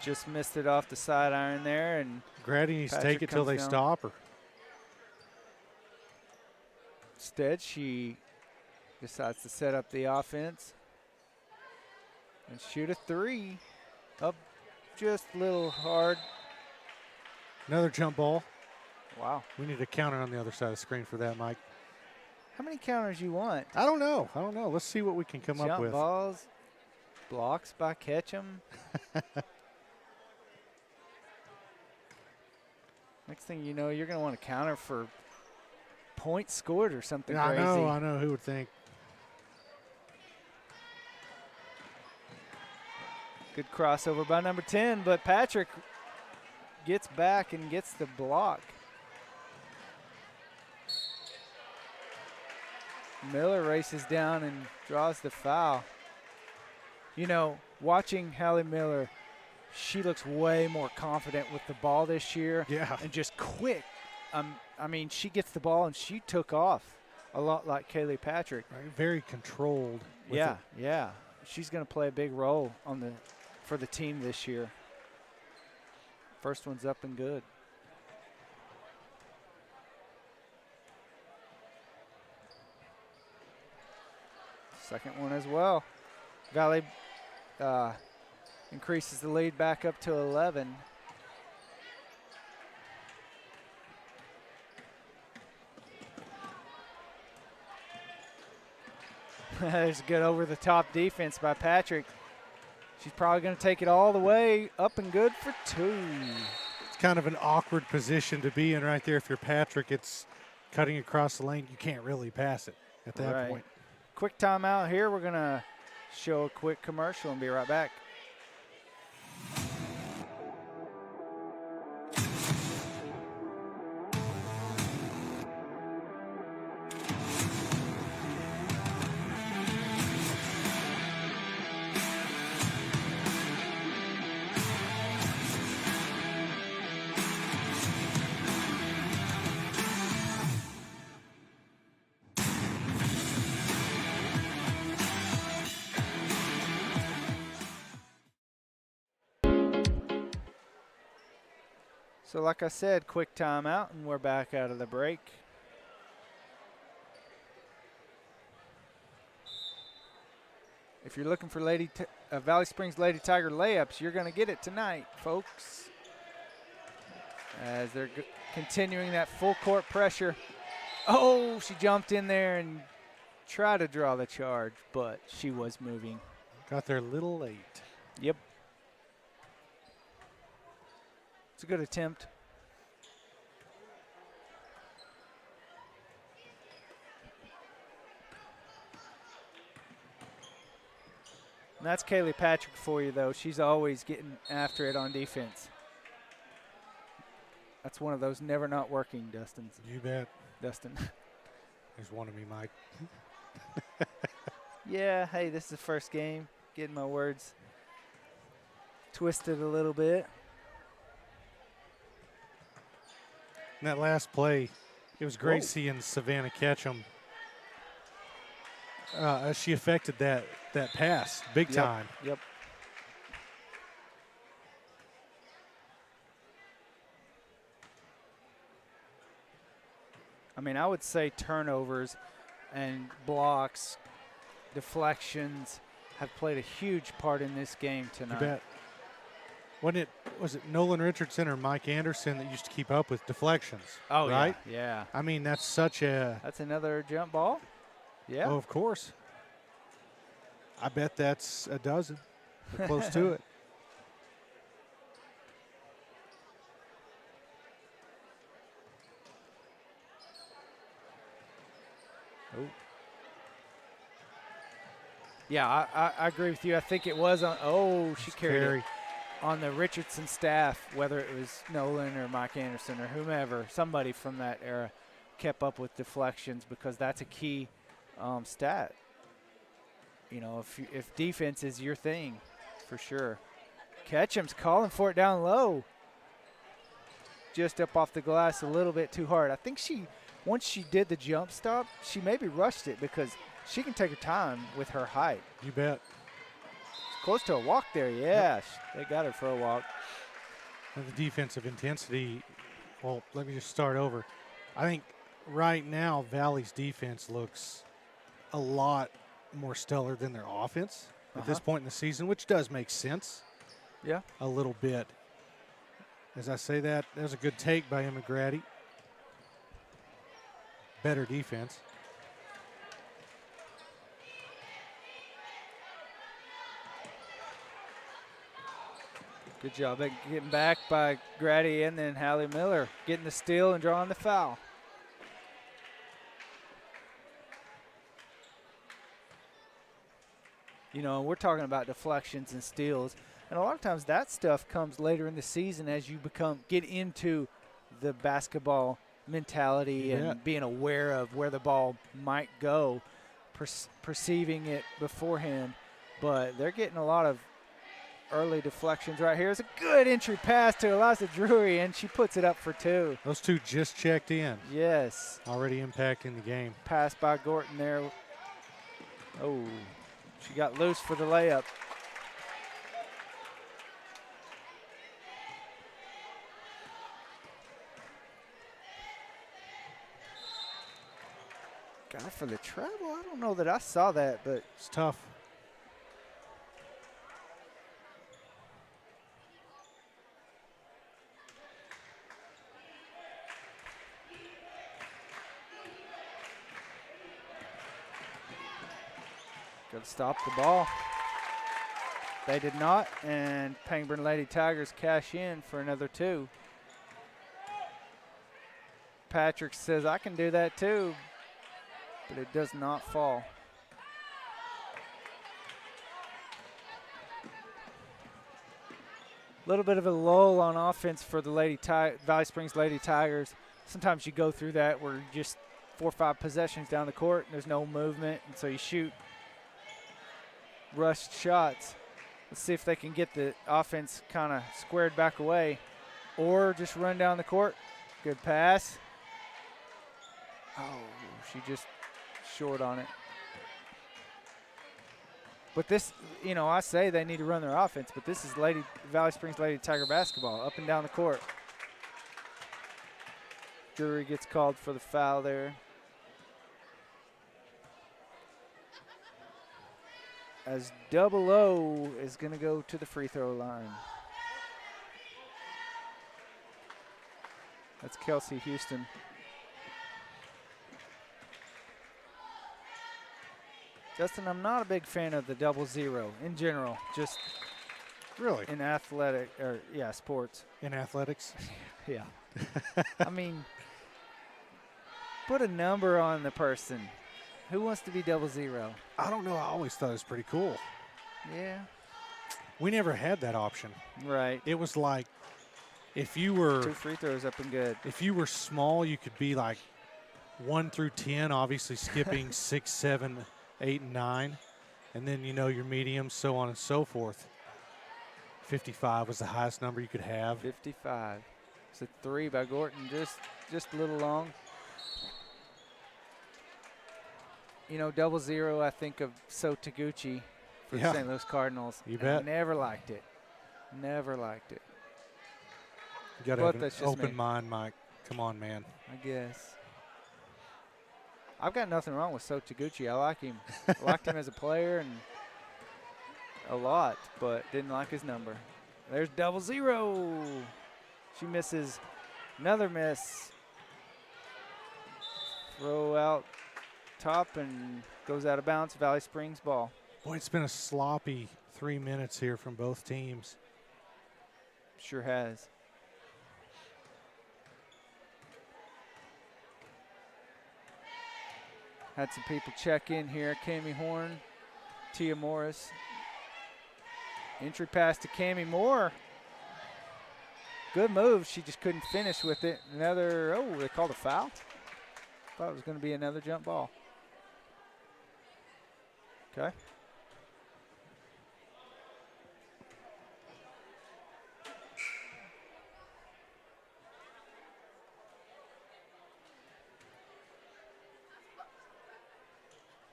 Just missed it off the side iron there, and Grady needs to take it till they stop her. Instead, she decides to set up the offense and shoot a 3. Up just a little hard. Another jump ball. Wow. We need a counter on the other side of the screen for that, Mike. How many counters you want? I don't know. Let's see what we can come up with. Jump balls, blocks by Ketchum. Next thing you know, you're going to want to counter for points scored or something crazy. I know. Who would think? Good crossover by number 10, but Patrick gets back and gets the block. Miller races down and draws the foul. You know, watching Hallie Miller, she looks way more confident with the ball this year. Yeah. And just quick. I mean, she gets the ball and she took off a lot like Kaylee Patrick. Right, very controlled. With Yeah, it. yeah. She's going to play a big role for the team this year. First one's up and good. Second one as well. Valley increases the lead back up to 11. There's a good over-the-top defense by Patrick. She's probably going to take it all the way up and good for 2. It's kind of an awkward position to be in right there. If you're Patrick, it's cutting across the lane. You can't really pass it at that point. Quick timeout here. We're going to show a quick commercial and be right back. So like I said, quick timeout, and we're back out of the break. If you're looking for Valley Springs Lady Tiger layups, you're going to get it tonight, folks. As they're continuing that full court pressure. Oh, she jumped in there and tried to draw the charge, but she was moving. Got there a little late. Yep. It's a good attempt. And that's Kaylee Patrick for you, though. She's always getting after it on defense. That's one of those never not working, Dustin. You bet. Dustin. There's one of me, Mike. Yeah, hey, this is the first game. Getting my words twisted a little bit. In that last play, it was great seeing Savannah Ketchum. She affected that pass big time. Yep. I mean, I would say turnovers and blocks, deflections have played a huge part in this game tonight. You bet. Was it Nolan Richardson or Mike Anderson that used to keep up with deflections? Oh, right? Yeah. I mean, that's another jump ball? Yeah. Oh, of course. I bet that's a dozen. We're close to it. Oh. Yeah, I agree with you. I think it was on. She carried it on the Richardson staff, whether it was Nolan or Mike Anderson or whomever, somebody from that era kept up with deflections because that's a key stat. You know, if defense is your thing, for sure. Ketchum's calling for it down low. Just up off the glass a little bit too hard. I think once she did the jump stop, she maybe rushed it because she can take her time with her height. You bet. It's close to a walk there, yeah. Yep. They got her for a walk. And the defensive intensity, well, let me just start over. I think right now Valley's defense looks a lot more stellar than their offense at this point in the season, which does make sense. Yeah. A little bit. As I say that, there's a good take by Emma Grady. Better defense. Good job at getting back by Grady and then Hallie Miller getting the steal and drawing the foul. You know, we're talking about deflections and steals. And a lot of times that stuff comes later in the season as you get into the basketball mentality and being aware of where the ball might go, perceiving it beforehand. But they're getting a lot of early deflections right here. It's a good entry pass to Eliza Drury, and she puts it up for 2. Those two just checked in. Yes. Already impacting the game. Pass by Gorton there. Oh, she got loose for the layup. Got for the treble? I don't know that I saw that, but it's tough. Got to stop the ball. They did not, and Pangburn Lady Tigers cash in for another 2. Patrick says, I can do that too, but it does not fall. A little bit of a lull on offense for the Valley Springs Lady Tigers. Sometimes you go through that where just 4 or 5 possessions down the court and there's no movement, and so you shoot rushed shots. Let's see if they can get the offense kind of squared back away or just run down the court. Good pass. Oh, she just short on it. But this, you know, I say they need to run their offense, but this is Valley Springs Lady Tiger basketball, up and down the court. Drury gets called for the foul there. As Double O is going to go to the free throw line. That's Kelsey Houston. Justin, I'm not a big fan of the 0-0 in general, just really in sports. In athletics? Yeah. I mean, put a number on the person. Who wants to be 0-0? I don't know. I always thought it was pretty cool. Yeah. We never had that option. Right. It was like if you were 2 free throws up and good. If you were small, you could be like 1 through 10, obviously skipping 6, 7, 8, and 9. And then, you know, your mediums, so on and so forth. 55 was the highest number you could have. 55. It's a 3 by Gorton, just a little long. You know, 0-0, I think of So Taguchi for the St. Louis Cardinals. You bet. I never liked it. Never liked it. You got to have an open mind, Mike. Come on, man. I guess. I've got nothing wrong with So Taguchi. I like him. I liked him as a player and a lot, but didn't like his number. There's 0-0. She misses. Another miss. Throw out top and goes out of bounds. Valley Springs ball. Boy, it's been a sloppy 3 minutes here from both teams. Sure has. Had some people check in here. Cami Horn, Tia Morris. Entry pass to Cami Moore. Good move. She just couldn't finish with it. Another, oh, they called a foul? Thought it was going to be another jump ball. Okay.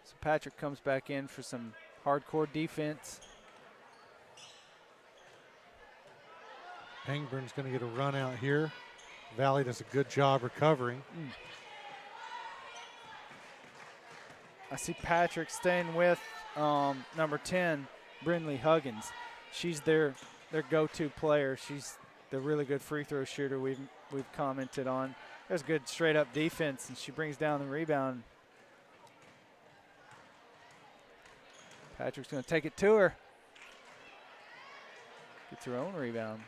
So Patrick comes back in for some hardcore defense. Pangburn's going to get a run out here. Valley does a good job recovering. I see Patrick staying with number 10, Brindley Huggins. She's their go-to player. She's the really good free throw shooter we've commented on. There's good straight-up defense, and she brings down the rebound. Patrick's going to take it to her. Gets her own rebound.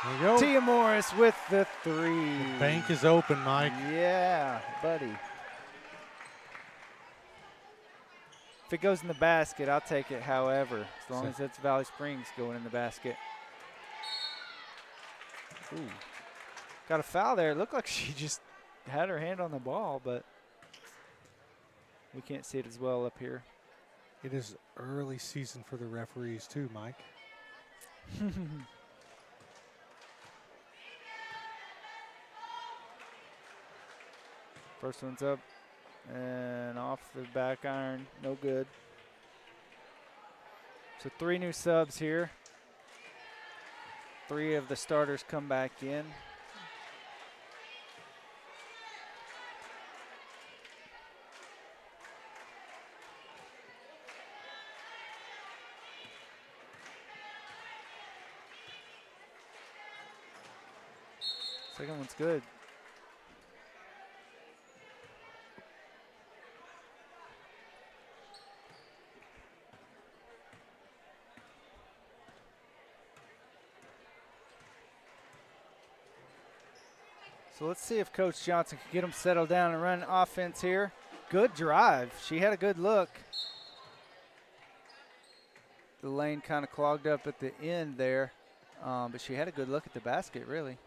There you go. Tia Morris with the 3. The bank is open, Mike. Yeah, buddy. If it goes in the basket, I'll take it however, as long as it's Valley Springs going in the basket. Ooh. Got a foul there. It looked like she just had her hand on the ball, but we can't see it as well up here. It is early season for the referees too, Mike. First one's up and off the back iron. No good. So 3 new subs here. 3 of the starters come back in. Second one's good. So let's see if Coach Johnson can get them settled down and run offense here. Good drive. She had a good look. The lane kind of clogged up at the end there, but she had a good look at the basket, really.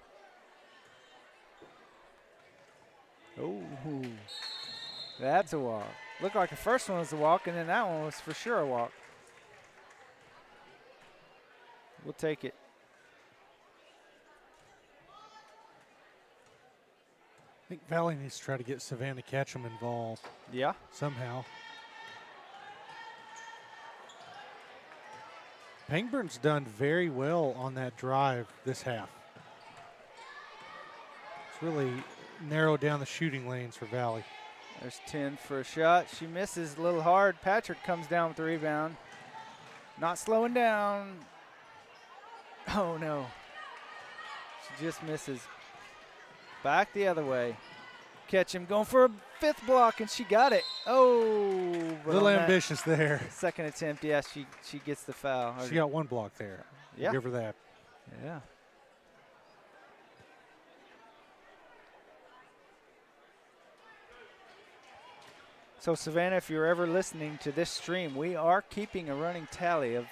Oh, that's a walk. Looked like the first one was a walk, and then that one was for sure a walk. We'll take it. I think Valley needs to try to get Savannah Ketchum involved. Yeah. Somehow. Pangburn's done very well on that drive this half. It's really narrowed down the shooting lanes for Valley. There's 10 for a shot. She misses a little hard. Patrick comes down with the rebound. Not slowing down. Oh, no. She just misses. Back the other way. Ketchum going for a 5th block, and she got it. Oh. A little ambitious there. Second attempt, yeah, she gets the foul. She got 1 block there. Yeah. Give her that. Yeah. So, Savannah, if you're ever listening to this stream, we are keeping a running tally of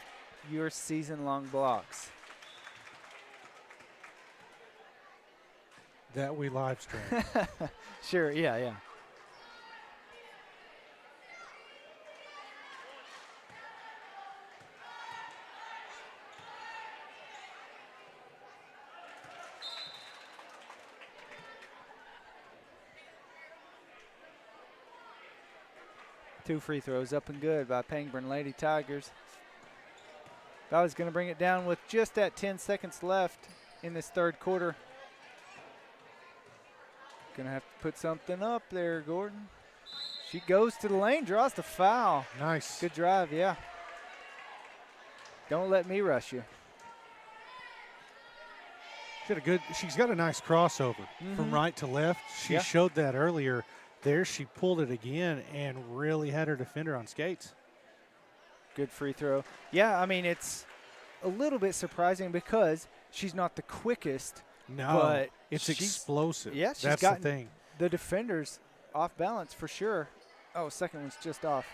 your season-long blocks. That we live stream. Sure, yeah. Two free throws up and good by Pangburn Lady Tigers. Valley's going to bring it down with just at 10 seconds left in this third quarter. Going to have to put something up there, Gordon. She goes to the lane, draws the foul. Nice. Good drive, yeah. Don't let me rush you. She's got a nice crossover from right to left. She showed that earlier. There she pulled it again and really had her defender on skates. Good free throw. Yeah, I mean, it's a little bit surprising because she's not the quickest. No, but it's explosive. Yeah, she's That's got the thing. The defenders off balance for sure. Oh, second one's just off.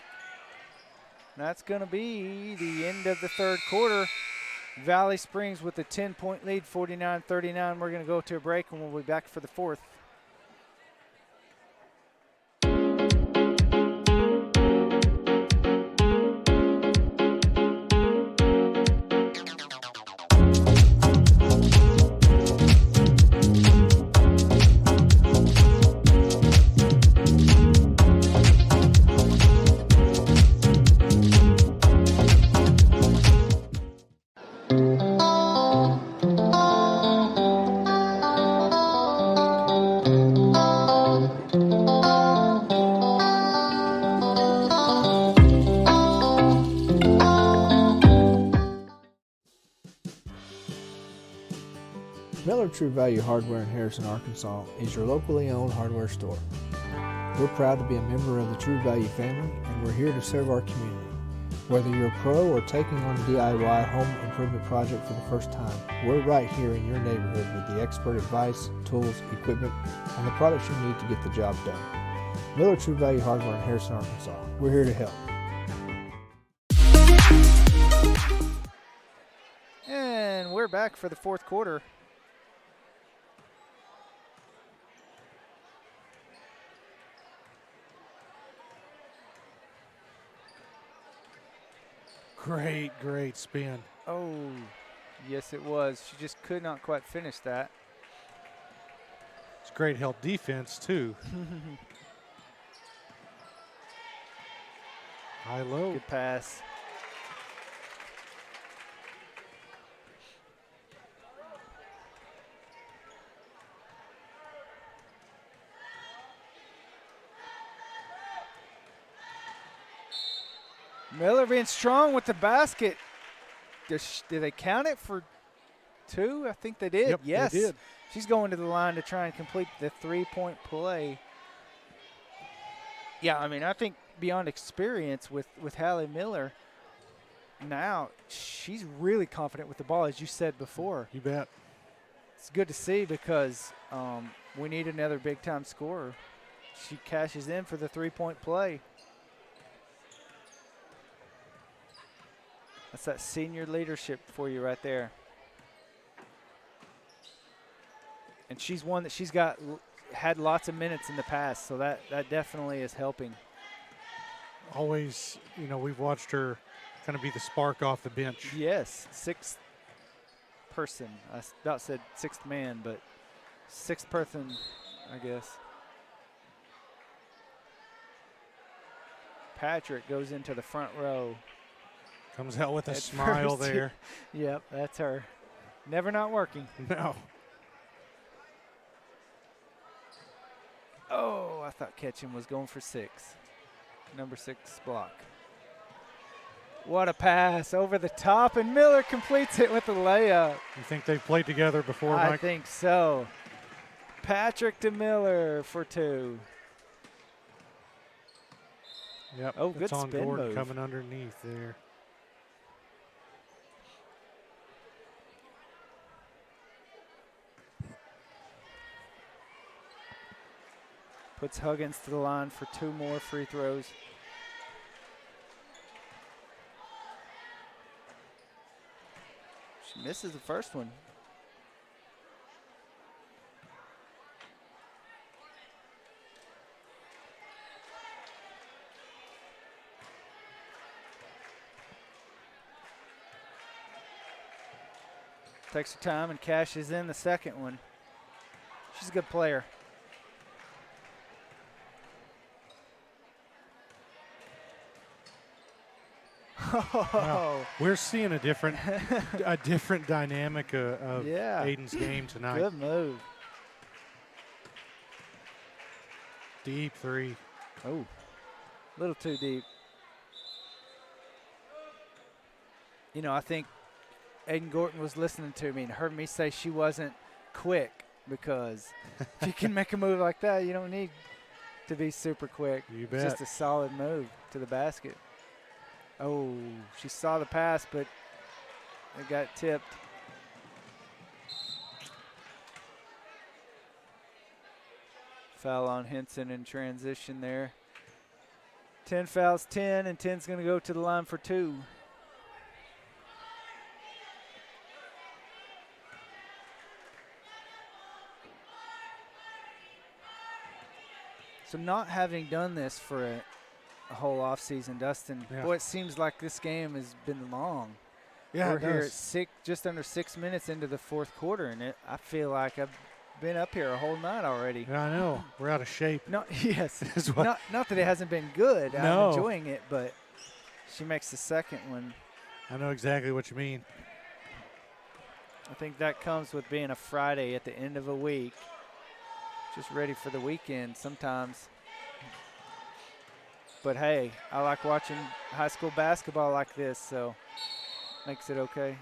That's going to be the end of the third quarter. Valley Springs with a 10-point lead, 49-39. We're going to go to a break, and we'll be back for the fourth. True Value Hardware in Harrison, Arkansas is your locally owned hardware store. We're proud to be a member of the True Value family, and we're here to serve our community. Whether you're a pro or taking on a DIY home improvement project for the first time, we're right here in your neighborhood with the expert advice, tools, equipment, and the products you need to get the job done. Miller True Value Hardware in Harrison, Arkansas. We're here to help. back for the fourth quarter. Great spin. Oh, yes, it was. She just could not quite finish that. It's great help defense, too. High low. Good pass. Miller being strong with the basket. Did they count it for 2? I think they did. Yep, yes. they did. She's going to the line to try and complete the 3-point play. Yeah, I mean, I think beyond experience with Hallie Miller, now she's really confident with the ball, as you said before. You bet. It's good to see because we need another big-time scorer. She cashes in for the 3-point play. That's that senior leadership for you right there. And she's one that she's had lots of minutes in the past, so that definitely is helping. Always, you know, we've watched her kind of be the spark off the bench. Yes, 6th person. I about said 6th man, but 6th person, I guess. Patrick goes into the front row. Comes out with a At smile first. there. Yep, that's her. Never not working. No. Oh, I thought Ketchum was going for 6. Number 6 block. What a pass over the top, and Miller completes it with a layup. You think they've played together before, I Mike? think so. Patrick to Miller for 2. Yep. Oh, good it's on spin Gordon move. coming underneath there. Puts Huggins to the line for 2 more free throws. She misses the first one. Takes her time and cashes in the second one. She's a good player. Wow. We're seeing a different dynamic of Yeah. Aiden's game tonight. Good move. Deep 3. Oh, a little too deep. You know, I think Aiden Gorton was listening to me and heard me say she wasn't quick, because if you can make a move like that, you don't need to be super quick. You It's bet. just a solid move to the basket. Oh, she saw the pass, but it got tipped. Foul on Henson in transition there. 10 fouls, 10, and 10's going to go to the line for 2. So not having done this for a whole offseason, Dustin, Yeah. boy, it seems like this game has been long. Yeah, We're it here at does. just under 6 minutes into the fourth quarter, and I feel like I've been up here a whole night already. Yeah, I know. We're out of shape. No, yes. Is what- Not that it hasn't been good. No. I'm enjoying it, but she makes the second one. I know exactly what you mean. I think that comes with being a Friday at the end of a week. Just ready for the weekend sometimes. But hey, I like watching high school basketball like this, so makes it okay.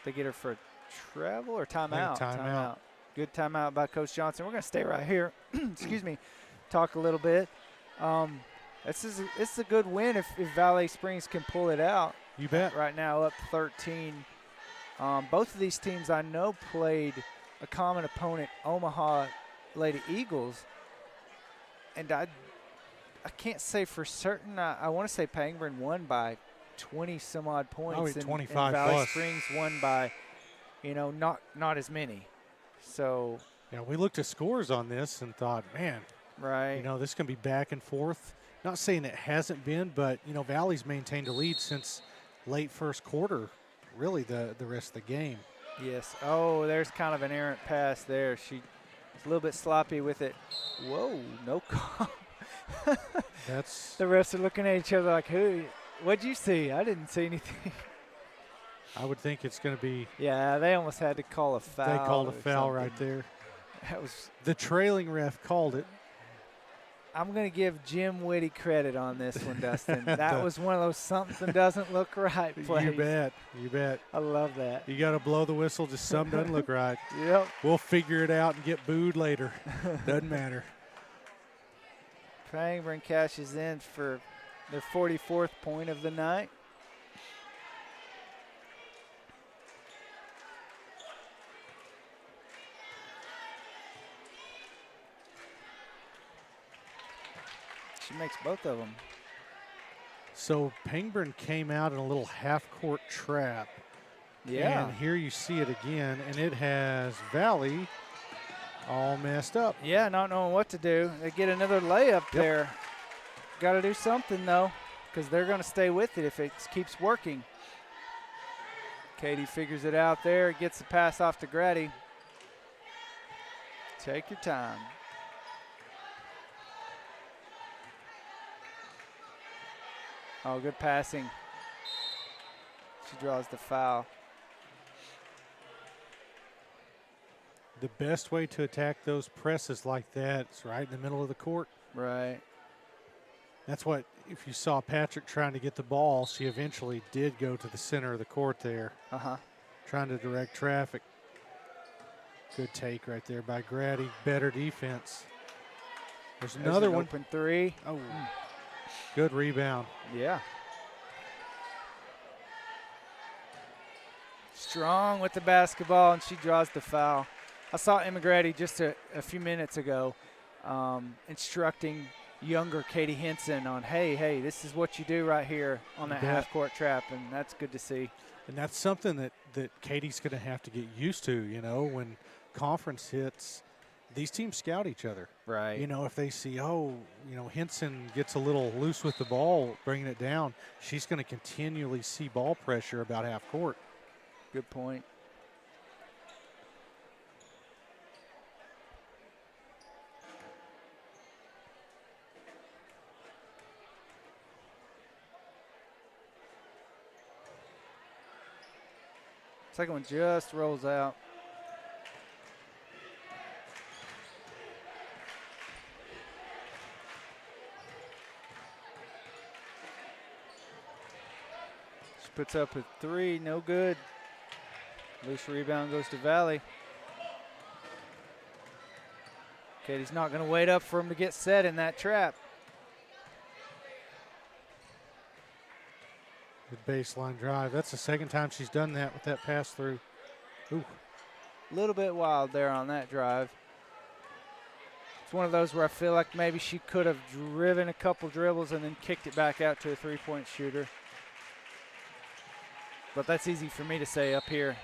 They get her for a travel or timeout? timeout. Good timeout by Coach Johnson. We're going to stay right here. Excuse me. Talk a little bit. It's a good win if Valley Springs can pull it out. You bet. Right now up 13. Both of these teams I know played a common opponent, Omaha Lady Eagles. And I can't say for certain. I want to say Pangburn won by 20 some odd points. Oh, and 25 Valley plus. Springs won by, not as many. So, Yeah, we looked at scores on this and thought, man, right. this can be back and forth. Not saying it hasn't been, but, Valley's maintained a lead since late first quarter, really the rest of the game. Yes. Oh, there's kind of an errant pass there. She's a little bit sloppy with it. Whoa, no call. That's The refs are looking at each other like, what'd you see? I didn't see anything. I would think it's going to be. Yeah, they almost had to call a foul. They called a or foul right something. there. That was. The trailing ref called it. I'm going to give Jim Whitty credit on this one, Dustin. That was one of those something doesn't look right plays. You bet. You bet. I love that. You got to blow the whistle, just something doesn't look right. Yep. We'll figure it out and get booed later. Doesn't matter. Pangburn cashes in for their 44th point of the night. She makes both of them. So Pangburn came out in a little half-court trap. Yeah. And here you see it again, and it has Valley all messed up. Yeah, not knowing what to do. They get another layup there. Got to do something, though, because they're going to stay with it if it keeps working. Katie figures it out there, gets the pass off to Grady. Take your time. Oh, good passing. She draws the foul. The best way to attack those presses like that is right in the middle of the court. Right. That's what, if you saw Patrick trying to get the ball, she eventually did go to the center of the court there. Trying to direct traffic. Good take right there by Grady. Better defense. There's another one. Open three. Oh, good rebound. Yeah. Strong with the basketball, and she draws the foul. I saw Emma Grady just a few minutes ago instructing younger Katie Henson on, hey, this is what you do right here on that half-court trap, and that's good to see. And that's something that Katie's going to have to get used to, when conference hits. These teams scout each other. Right. If they see, Henson gets a little loose with the ball, bringing it down, she's going to continually see ball pressure about half court. Good point. Second one just rolls out. She puts up a three, no good. Loose rebound goes to Valley. Katie's not going to wait up for him to get set in that trap. Good baseline drive. That's the second time she's done that with that pass through. Ooh. A little bit wild there on that drive. It's one of those where I feel like maybe she could have driven a couple dribbles and then kicked it back out to a three-point shooter. But that's easy for me to say up here.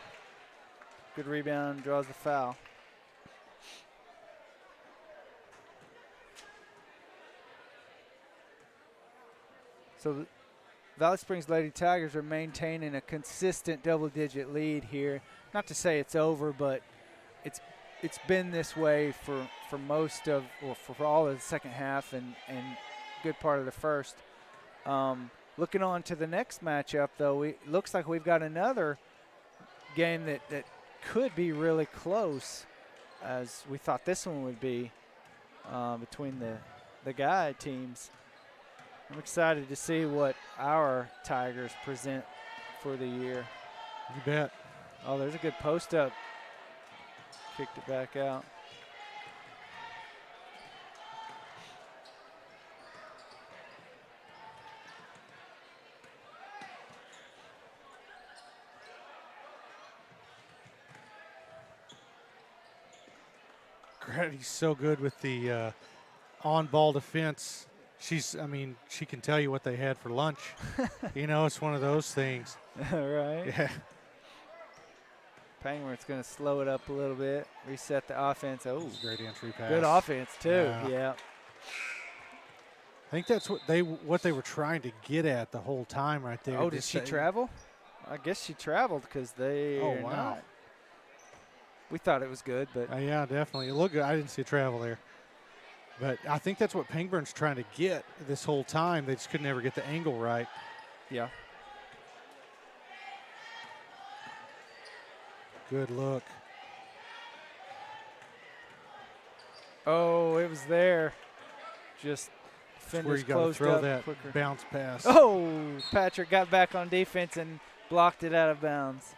Good rebound, draws the foul. So the Valley Springs Lady Tigers are maintaining a consistent double-digit lead here. Not to say it's over, but it's been this way for most of, or for all of the second half and good part of the first. Looking on to the next matchup, though, it looks like we've got another game that could be really close, as we thought this one would be, between the guy teams. I'm excited to see what our Tigers present for the year. You bet. Oh, there's a good post up. Kicked it back out. Grady's so good with the on-ball defense. I mean, she can tell you what they had for lunch. You know, it's one of those things. Right. Yeah. Pangburn going to slow it up a little bit, reset the offense. Oh, Great entry pass. good offense too. Yeah. I think that's what they were trying to get at the whole time right there. Oh, did she travel? I guess she traveled because they. Oh, are wow. not. We thought it was good, but Yeah, definitely. It looked good. I didn't see a travel there. But I think that's what Pangburn's trying to get this whole time. They just could never get the angle right. yeah. Good look. Oh, it was there. Just Where fenders you got to closed throw up that quicker. bounce pass. Oh, Patrick got back on defense and blocked it out of bounds.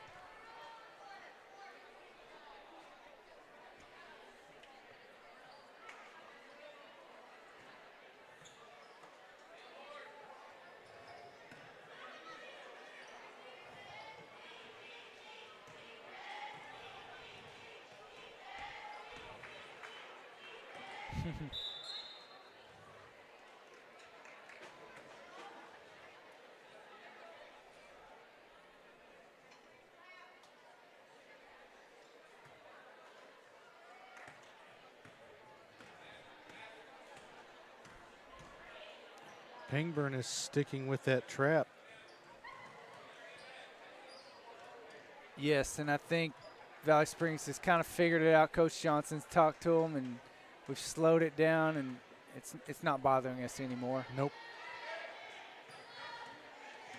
Pangburn is sticking with that trap. Yes, and I think Valley Springs has kind of figured it out. Coach Johnson's talked to them, and we've slowed it down, and it's not bothering us anymore. Nope.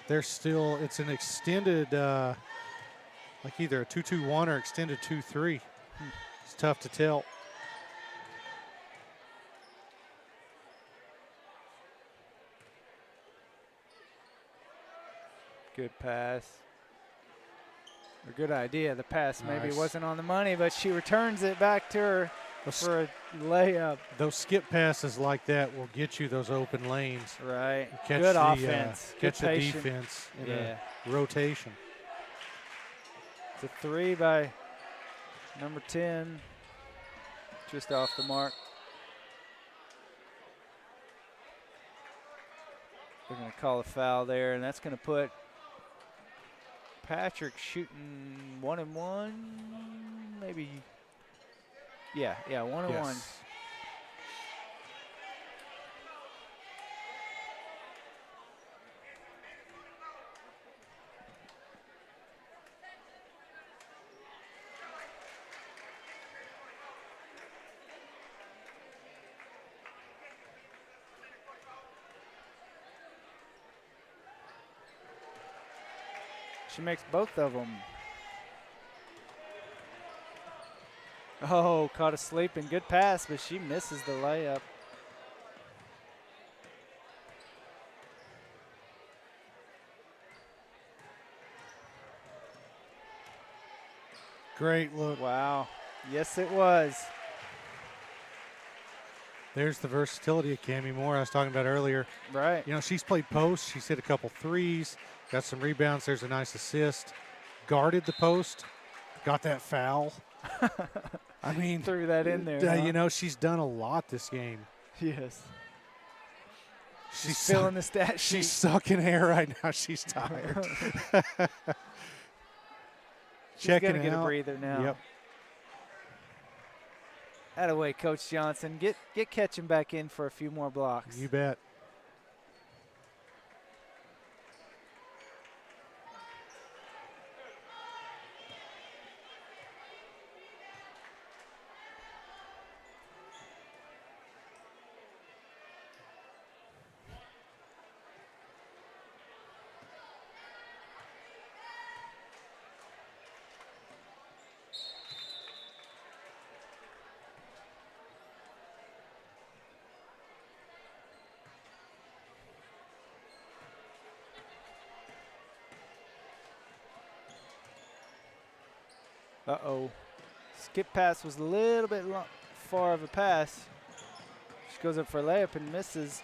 They're still, it's an extended, like either a 2-2-1 or extended 2-3. It's tough to tell. Good pass. A good idea. The pass maybe Nice. wasn't on the money, but she returns it back to her for a layup. Those skip passes like that will get you those open lanes. Right. Catch Good the, offense. Good catch the patient. defense in Yeah. a rotation. It's a 3 by number 10. Just off the mark. They're going to call a foul there, and that's going to put Patrick shooting 1 and 1, maybe. Yeah, 1 and 1. Yes. She makes both of them. Oh, caught asleep and good pass, but she misses the layup. Great look. Wow. Yes, it was. There's the versatility of Cammie Moore I was talking about earlier. Right. You know, she's played post. She's hit a couple threes, got some rebounds. There's a nice assist. Guarded the post, got that foul. I mean, Threw that in there. you know, she's done a lot this game. Yes. She's Filling the stat sheet. She's sucking air right now. She's tired. She's Checking gonna get out. a breather now. Yep. Attaway, Coach Johnson. Get Ketchum back in for a few more blocks. You bet. Uh-oh. Skip pass was a little bit far of a pass. She goes up for a layup and misses.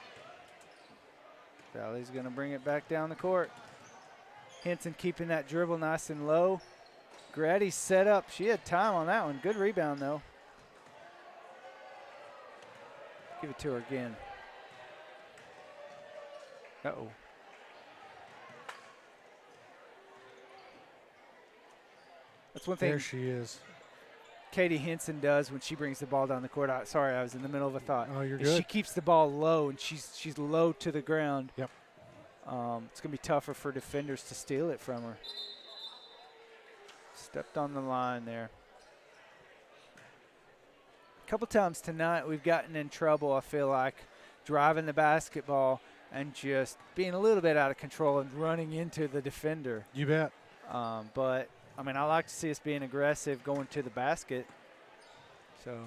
Valley's going to bring it back down the court. Henson keeping that dribble nice and low. Grady set up. She had time on that one. Good rebound, though. Give it to her again. Uh-oh. That's one thing There she is. Katie Henson does when she brings the ball down the court. Sorry, I was in the middle of a thought. Oh, you're Is good. She keeps the ball low, and she's low to the ground. Yep. It's going to be tougher for defenders to steal it from her. Stepped on the line there. A couple times tonight we've gotten in trouble, I feel like, driving the basketball and just being a little bit out of control and running into the defender. You bet. But, I mean, I like to see us being aggressive going to the basket. So,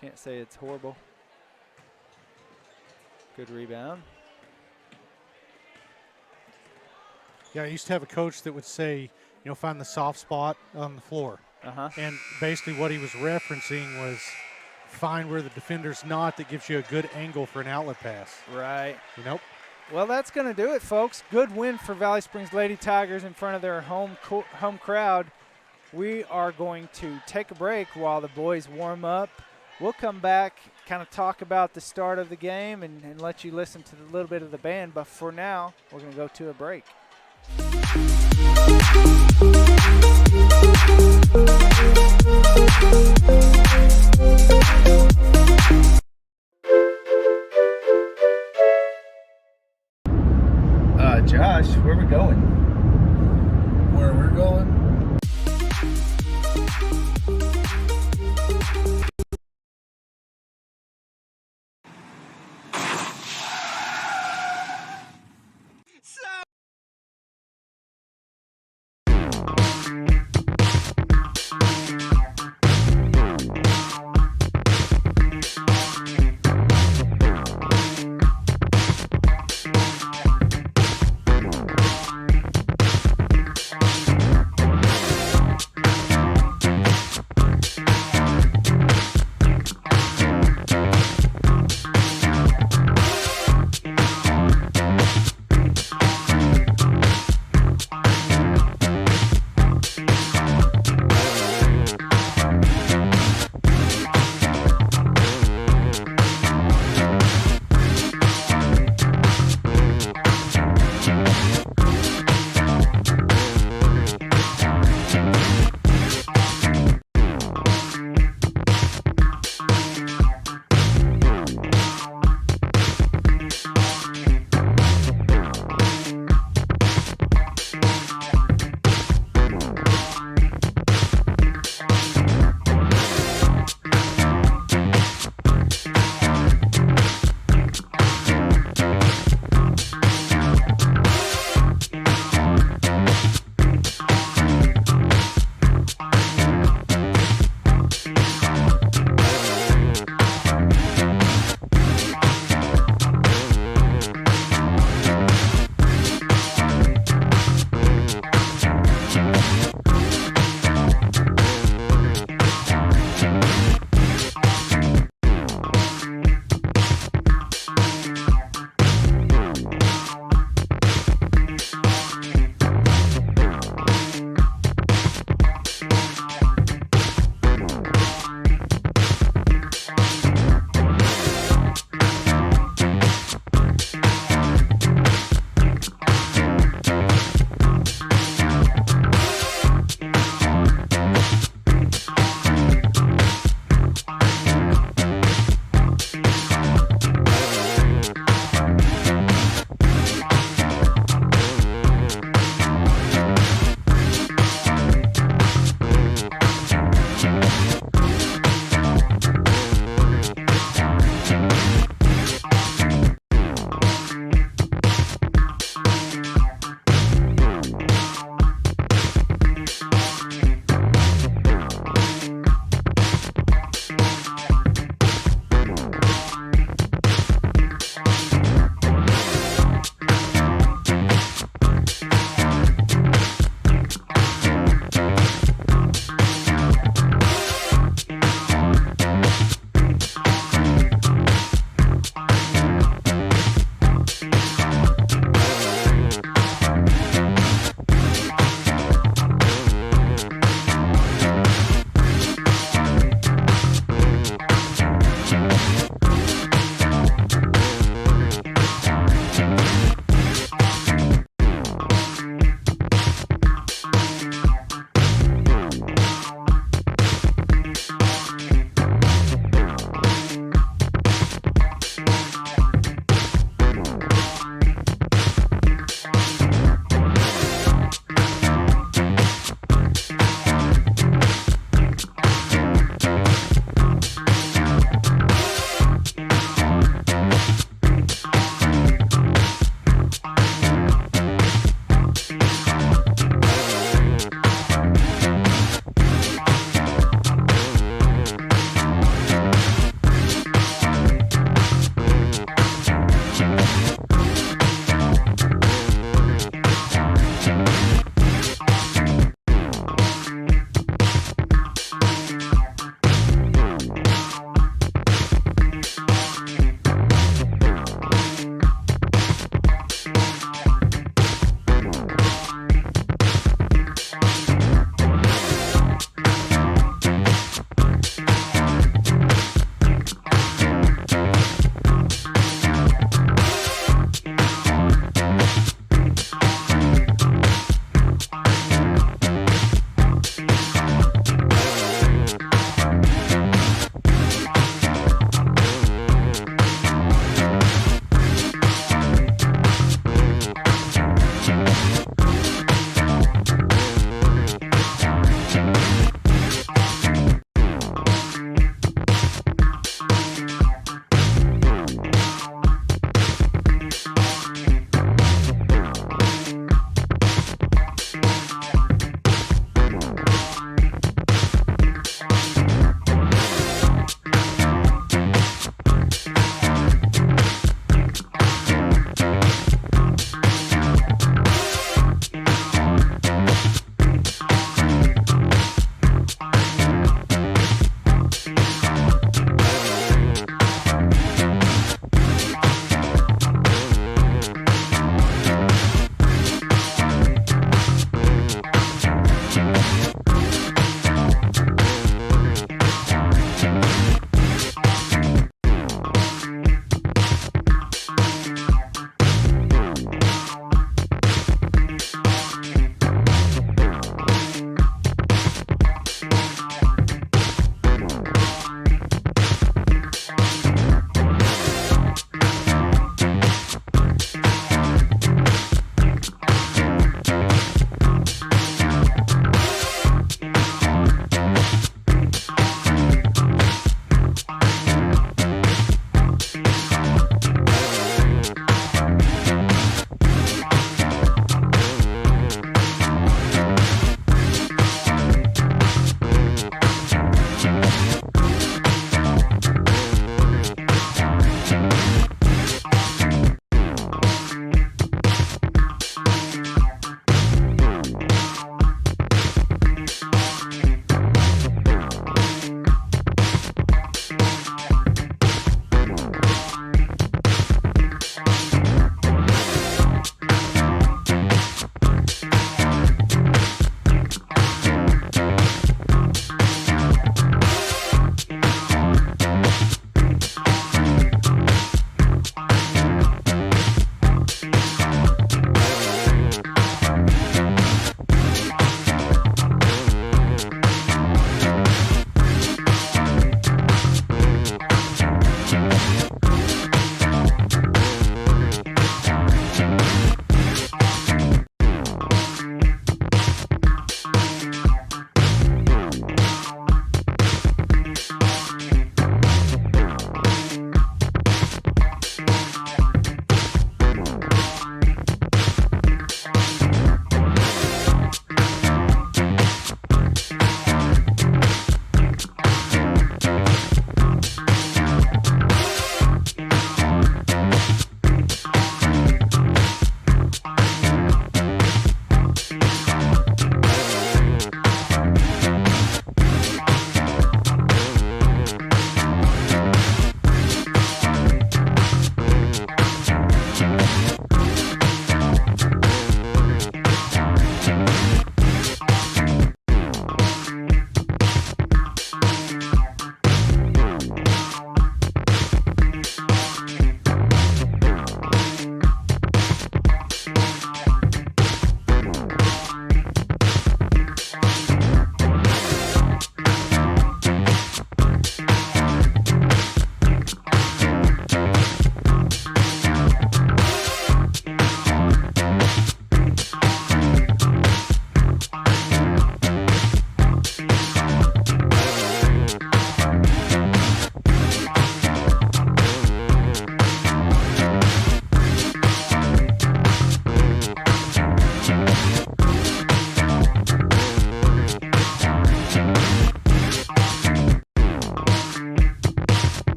can't say it's horrible. Good rebound. Yeah, I used to have a coach that would say, find the soft spot on the floor. Uh-huh. And basically what he was referencing was find where the defender's not, that gives you a good angle for an outlet pass. Right. Well, that's going to do it, folks. Good win for Valley Springs Lady Tigers in front of their home crowd. We are going to take a break while the boys warm up. We'll come back, kind of talk about the start of the game and let you listen to a little bit of the band. But for now, we're going to go to a break. Josh, where are we going? Where we're going?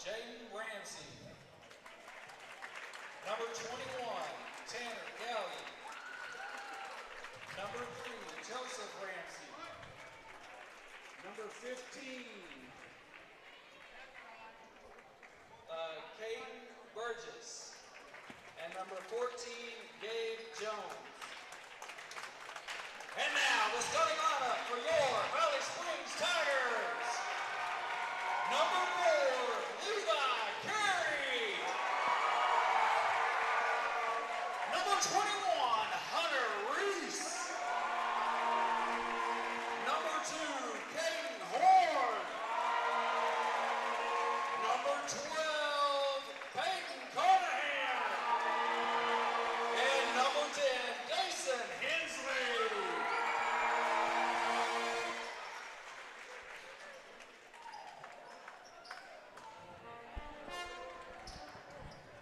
Jaden Ramsey. Number 21, Tanner Gallion. Number 3, Joseph Ramsey. Number 15, Caden Burgess. And number 14, Gabe Jones. And now, the starting lineup for your Valley Springs Tigers. Number 4, Levi Carey. Number 21, Hunter Reese. Number 2, Caden Horn. Number 12, Peyton Carnahan. And number 10, Jason Hensley.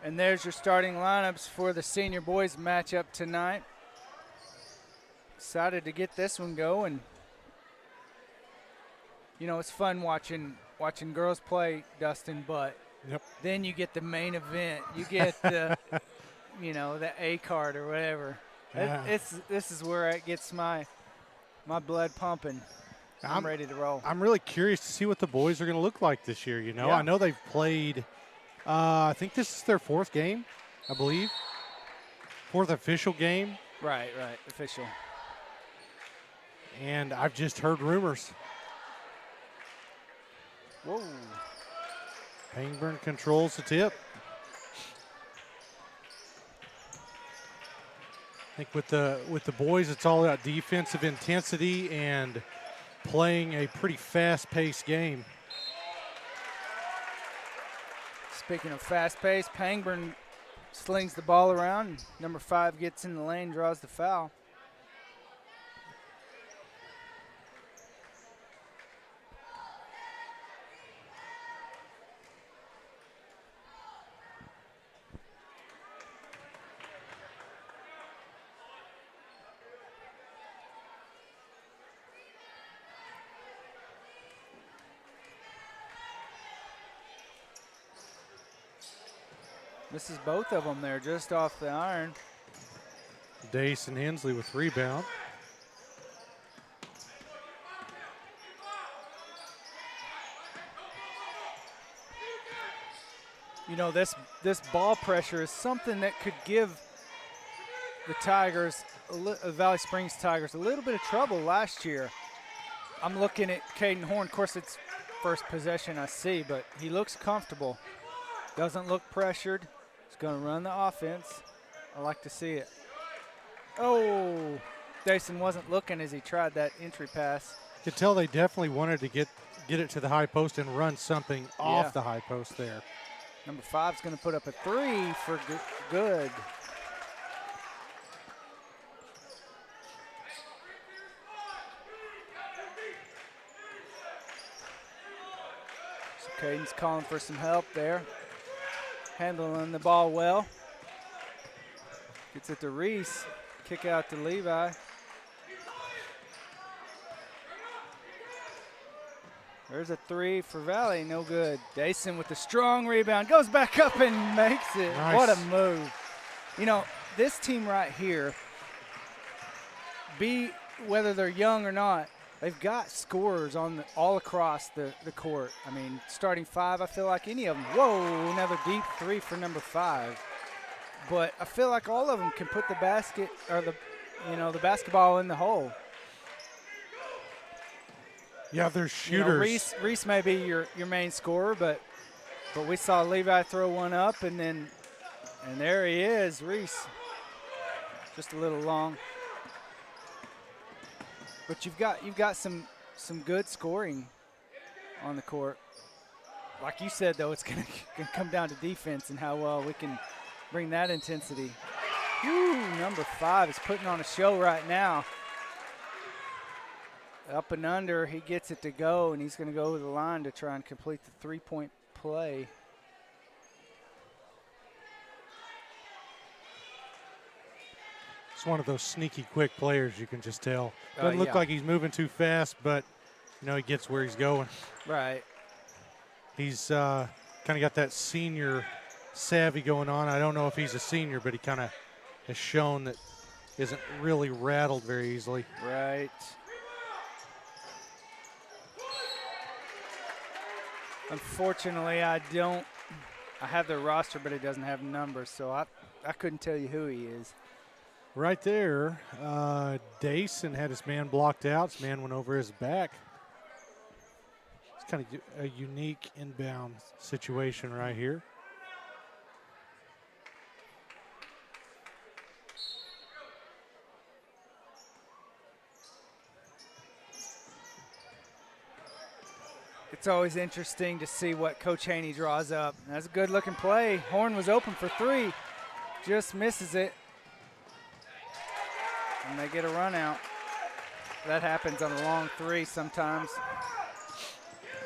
And there's your starting lineups for the senior boys matchup tonight. Excited to get this one going. You know, it's fun watching girls play, Dustin, but then you get the main event. You get the, you know, the A card or whatever. Yeah. This is where it gets my blood pumping. I'm ready to roll. I'm really curious to see what the boys are going to look like this year. You know, Yeah. I know they've played. I think this is their 4th game, I believe. 4th official game. Right, official. And I've just heard rumors. Whoa. Pangburn controls the tip. I think with the boys, it's all about defensive intensity and playing a pretty fast-paced game. Speaking of fast pace, Pangburn slings the ball around. Number 5 gets in the lane, draws the foul. Misses both of them there, just off the iron. Dace and Hensley with rebound. You know, this ball pressure is something that could give the Tigers, Valley Springs Tigers, a little bit of trouble last year. I'm looking at Caden Horn. Of course, it's first possession I see, but he looks comfortable. Doesn't look pressured. He's going to run the offense. I like to see it. Oh, Dason wasn't looking as he tried that entry pass. You could tell they definitely wanted to get it to the high post and run something off the high post there. Number 5's going to put up a 3 for good. So Caden's calling for some help there. Handling the ball well. Gets it to Reese. Kick out to Levi. There's a 3 for Valley, no good. Dason with the strong rebound, goes back up and makes it. Nice. What a move. You know, this team right here, whether they're young or not, they've got scorers all across the court. I mean, starting 5, I feel like any of them. Whoa, another deep 3 for number 5. But I feel like all of them can put the basket or the basketball in the hole. Yeah, they're shooters. You know, Reese may be your main scorer, but we saw Levi throw one up, and there he is, Reese. Just a little long. But you've got some good scoring on the court. Like you said, though, it's gonna come down to defense and how well we can bring that intensity. Woo, number 5 is putting on a show right now. Up and under, he gets it to go, and he's going to go to the line to try and complete the 3-point play. It's one of those sneaky, quick players, you can just tell. Doesn't look like he's moving too fast, but, you know, he gets where he's going. Right. He's kind of got that senior savvy going on. I don't know if he's a senior, but he kind of has shown that isn't really rattled very easily. Right. Unfortunately, I have their roster, but it doesn't have numbers, so I couldn't tell you who he is. Right there, Dason had his man blocked out. His man went over his back. It's kind of a unique inbound situation right here. It's always interesting to see what Coach Haney draws up. That's a good-looking play. Horn was open for three, just misses it. And they get a run out. That happens on a long three sometimes.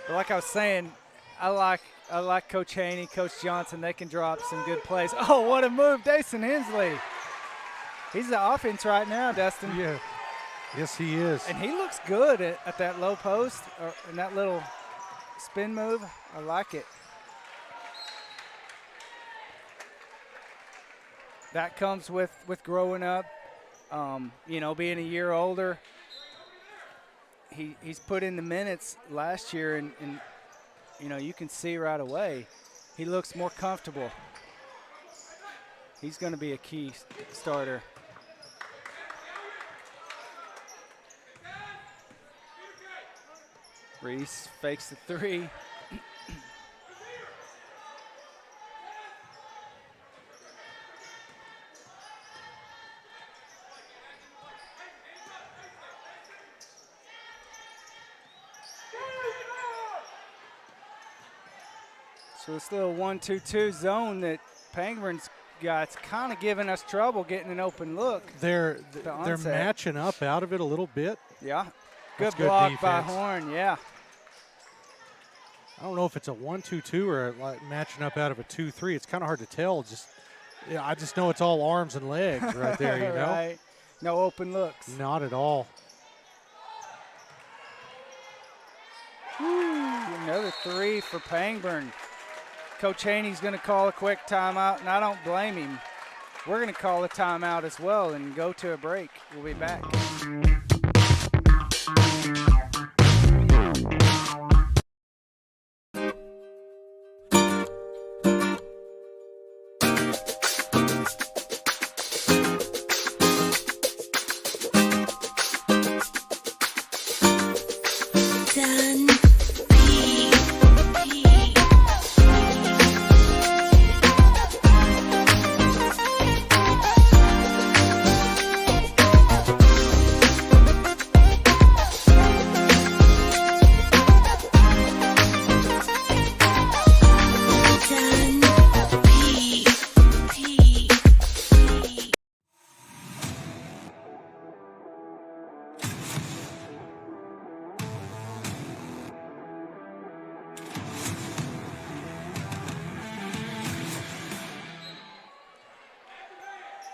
But like I was saying, I like Coach Haney, Coach Johnson. They can draw up some good plays. Oh, what a move, Dason Hensley. He's the offense right now, Dustin. Yeah, yes he is. And he looks good at that low post or in that little spin move. I like it. That comes with growing up. You know, being a year older. He's put in the minutes last year, and you know, you can see right away he looks more comfortable. He's going to be a key starter. Reese fakes the three. So this little 1-2-2 zone that Pangburn's got's kind of giving us trouble getting an open look. They're matching up out of it a little bit. Yeah, That's good block defense by Horn, yeah. I don't know if it's a 1-2-2 or like matching up out of a 2-3. It's kind of hard to tell. I just know it's all arms and legs right there, you know? Right. No open looks. Not at all. Another three for Pangburn. Coach Haney's going to call a quick timeout, and I don't blame him. We're going to call a timeout as well and go to a break. We'll be back.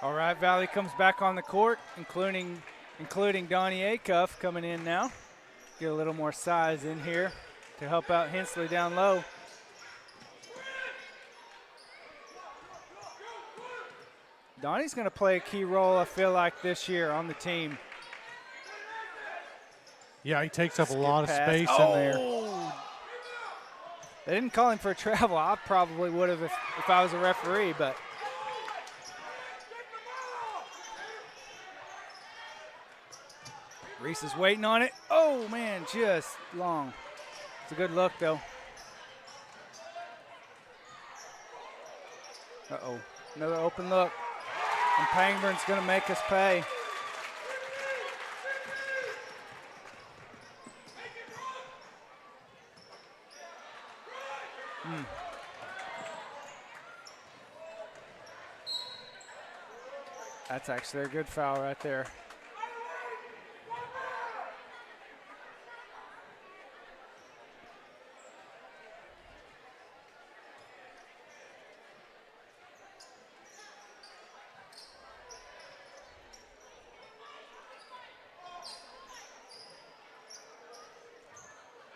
All right, Valley comes back on the court, including Donnie Acuff coming in now. Get a little more size in here to help out Hensley down low. Donnie's going to play a key role, I feel like, this year on the team. Yeah, he takes up a lot of space in there. They didn't call him for a travel. I probably would have if I was a referee, but. Reese is waiting on it. Oh, man, just long. It's a good look, though. Uh-oh, another open look. And Pangburn's going to make us pay. That's actually a good foul right there.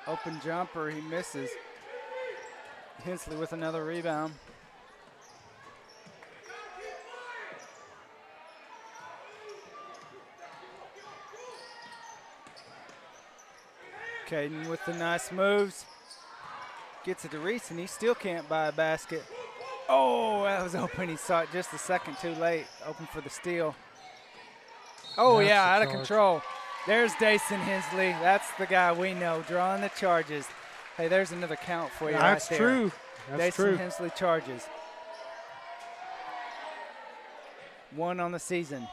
Open jumper, he misses. Hensley with another rebound. Caden with the nice moves. Gets it to Reese, and he still can't buy a basket. Oh, that was open. He saw it just a second too late. Open for the steal. Oh, That's yeah, the out of charge. control. There's Dason Hensley. That's the guy we know, drawing the charges. Hey, there's another count for you That's right there. true. That's Dason true. Hensley charges. 1 on the season.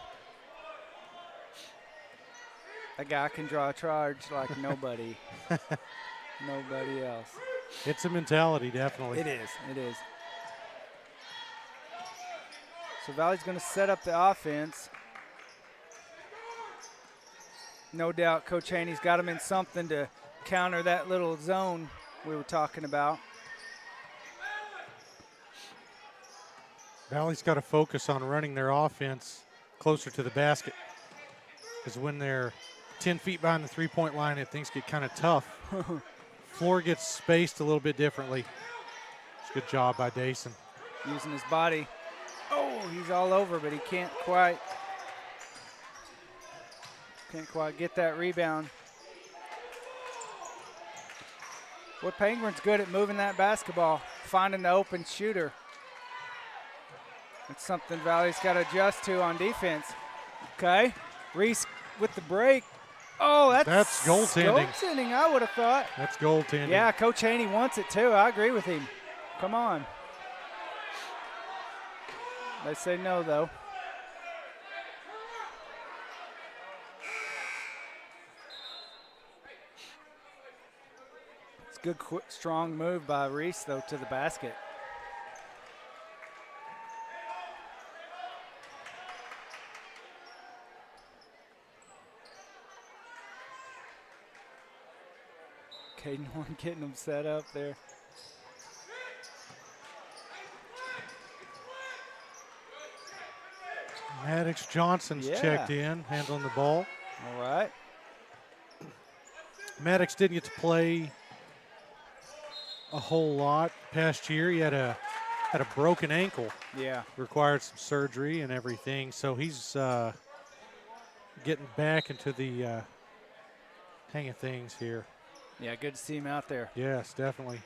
That guy can draw a charge like nobody. Nobody else. It's a mentality, definitely. It is. It is. So Valley's going to set up the offense. No doubt Coach Haney's got him in something to counter that little zone we were talking about. Valley's got to focus on running their offense closer to the basket, because when they're 10 feet behind the three-point line, things get kind of tough. Floor gets spaced a little bit differently. It's a good job by Dason. Using his body. Oh, he's all over, but he can't quite get that rebound. What Pangburn's good at moving that basketball, finding the open shooter. It's something Valley's got to adjust to on defense. Okay, Reese with the break. Oh, that's goaltending. Goaltending, I would have thought. That's goaltending. Yeah, Coach Haney wants it too. I agree with him. Come on. They say no, though. It's a good, strong move by Reese, though, to the basket. Caden Horn getting them set up there. Maddox Johnson's checked in, handling the ball. All right. Maddox didn't get to play a whole lot past year. He had a broken ankle. Yeah. Required some surgery and everything, so he's getting back into the hang of things here. Yeah, good to see him out there. Yes, definitely.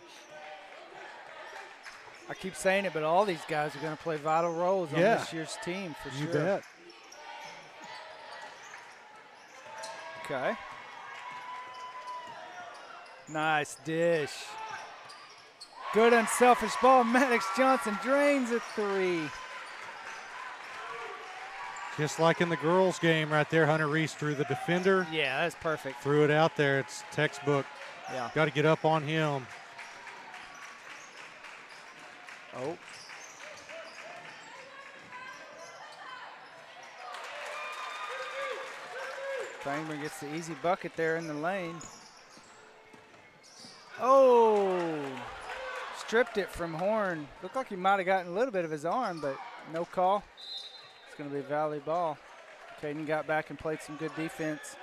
I keep saying it, but all these guys are going to play vital roles on this year's team for You sure. bet. Okay. Nice dish. Good unselfish ball. Maddox Johnson drains a 3. Just like in the girls' game right there, Hunter Reese threw the defender. Yeah, that's perfect. Threw it out there. It's textbook. Yeah. Got to get up on him. Oh. Pangburn gets the easy bucket there in the lane. Oh, stripped it from Horn. Looked like he might have gotten a little bit of his arm, but no call. It's going to be a Valley ball. Caden got back and played some good defense.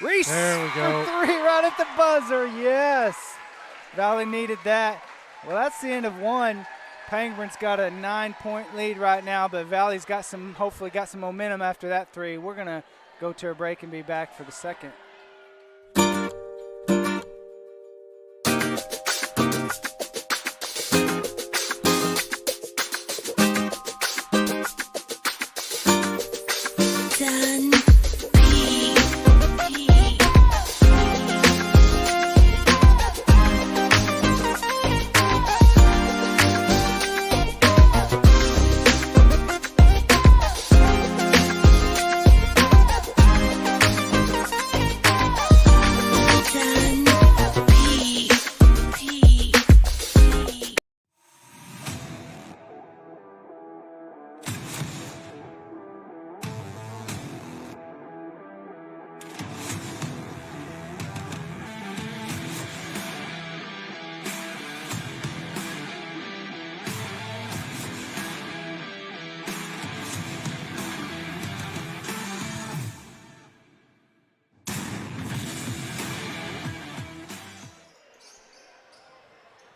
Reese There we go. for 3 right at the buzzer. Yes. Valley needed that. Well, that's the end of 1. Pangburn's got a 9-point lead right now, but Valley's got hopefully got some momentum after that 3. We're going to go to a break and be back for the second. Done.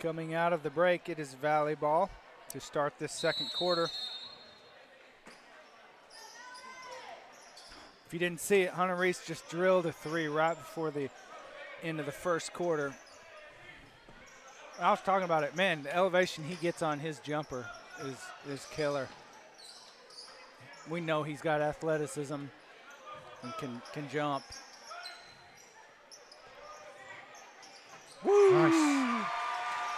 Coming out of the break, it is Valley ball to start this second quarter. If you didn't see it, Hunter Reese just drilled a 3 right before the end of the first quarter. I was talking about it, man, the elevation he gets on his jumper is killer. We know he's got athleticism and can jump. Woo! Nice.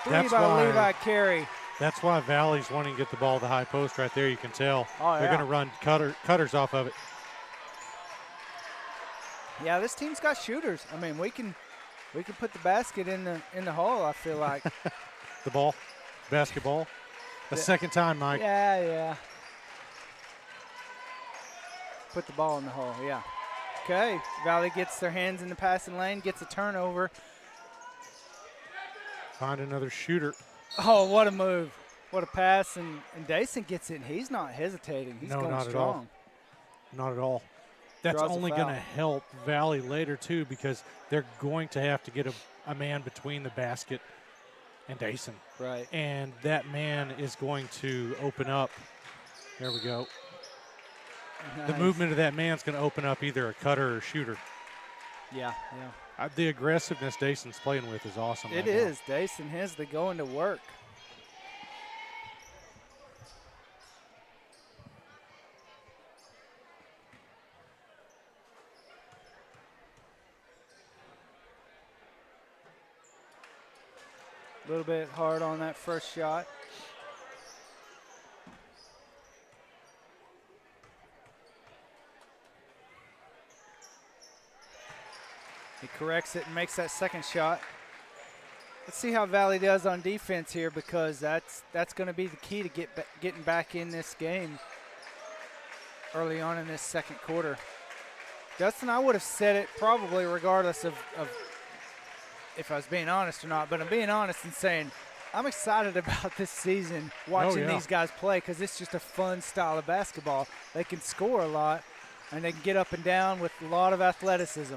Three That's by why- Levi Carey. That's why Valley's wanting to get the ball to the high post right there. You can tell. Oh, They're yeah. going to run cutters off of it. Yeah, this team's got shooters. I mean, we can put the basket in the hole, I feel like. The ball, basketball. A second time, Mike. Yeah. Put the ball in the hole, yeah. Okay, Valley gets their hands in the passing lane, gets a turnover. Find another shooter. Oh, what a move. What a pass, and Dason gets it, and he's not hesitating. He's No, going not at strong. all. Not at all. That's Draws a only going to foul. help Valley later, too, because they're going to have to get a man between the basket and Dason. Right. And that man is going to open up. There we go. The Nice. movement of that man's going to open up either a cutter or a shooter. Yeah. The aggressiveness Dason's playing with is awesome. It right now. is. Dason Hensley going to work. A little bit hard on that first shot. He corrects it and makes that second shot. Let's see how Valley does on defense here, because that's going to be the key to getting back in this game early on in this second quarter. Dustin, I would have said it probably regardless of if I was being honest or not, but I'm being honest and saying I'm excited about this season watching these guys play, because it's just a fun style of basketball. They can score a lot, and they can get up and down with a lot of athleticism.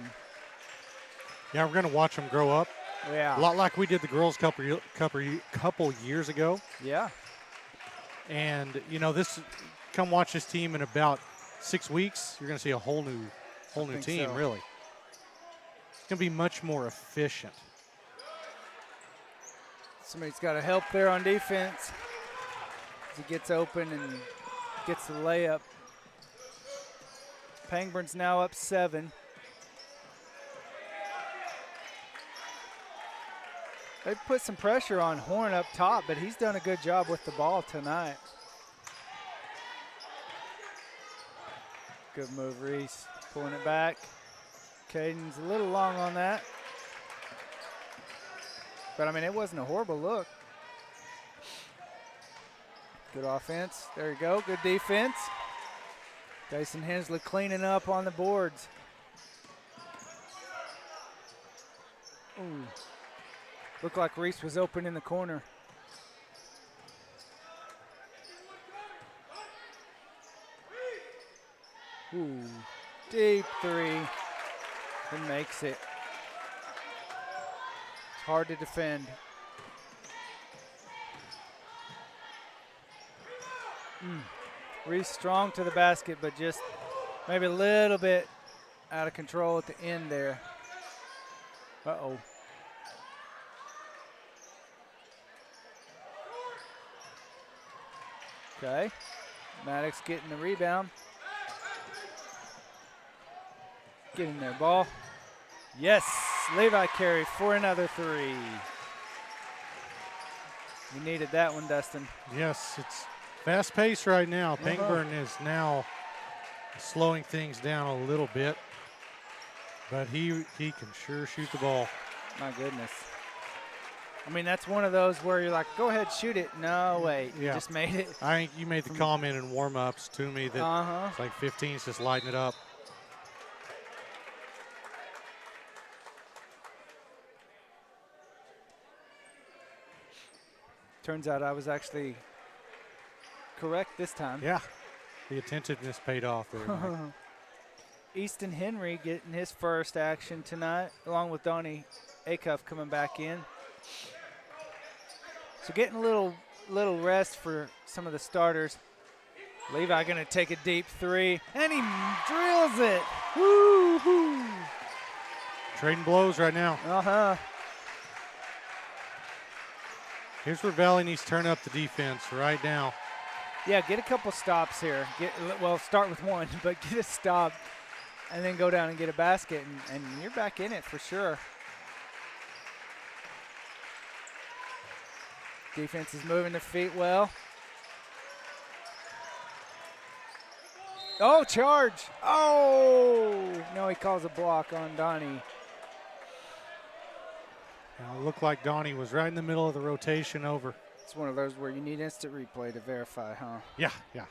Yeah, we're going to watch them grow up. Yeah. A lot like we did the girls couple years ago. Yeah. And, come watch this team in about 6 weeks. You're going to see a whole new think team, so. really. It's going to be much more efficient. Somebody's got to help there on defense. As he gets open and gets the layup. Pangburn's now up 7. They put some pressure on Horn up top, but he's done a good job with the ball tonight. Good move, Reese. Pulling it back. Caden's a little long on that. But, I mean, it wasn't a horrible look. Good offense. There you go. Good defense. Dason Hensley cleaning up on the boards. Ooh. Looked like Reese was open in the corner. Ooh, deep 3. And makes it. It's hard to defend. Reese strong to the basket, but just maybe a little bit out of control at the end there. Uh-oh. Okay, Maddox getting the rebound. Getting their ball. Yes, Levi Carey for another 3. We needed that one, Dustin. Yes, it's fast pace right now. Pangburn is now slowing things down a little bit, but he can sure shoot the ball. My goodness. I mean, that's one of those where you're like, go ahead, shoot it. No, wait, you Yeah. just made it. I think you made the comment in warm-ups to me that it's like 15's just lighting it up. Turns out I was actually correct this time. Yeah, the attentiveness paid off there, Mike. Easton Henry getting his first action tonight, along with Donnie Acuff coming back in. So getting a little rest for some of the starters. Levi going to take a deep three, and he drills it. Woo-hoo. Trading blows right now. Uh-huh. Here's where Valley needs to turn up the defense right now. Yeah, get a couple stops here. Well, start with one, but get a stop and then go down and get a basket, and you're back in it for sure. Defense is moving their feet well. Oh, charge. Oh, no, he calls a block on Donnie. Now, it looked like Donnie was right in the middle of the rotation over. It's one of those where you need instant replay to verify, huh? Yeah, yeah.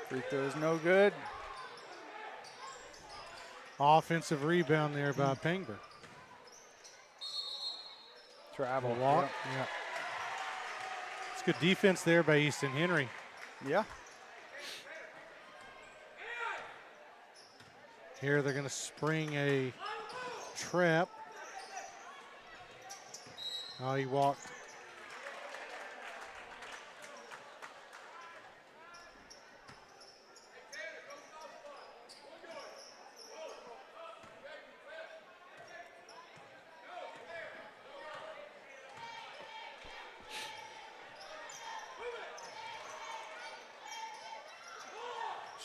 Free throw is no good. Offensive rebound there by Pangburn. Travel. Walk. Yeah. It's good defense there by Easton Henry. Yeah. Here they're going to spring a trap. Oh, he walked.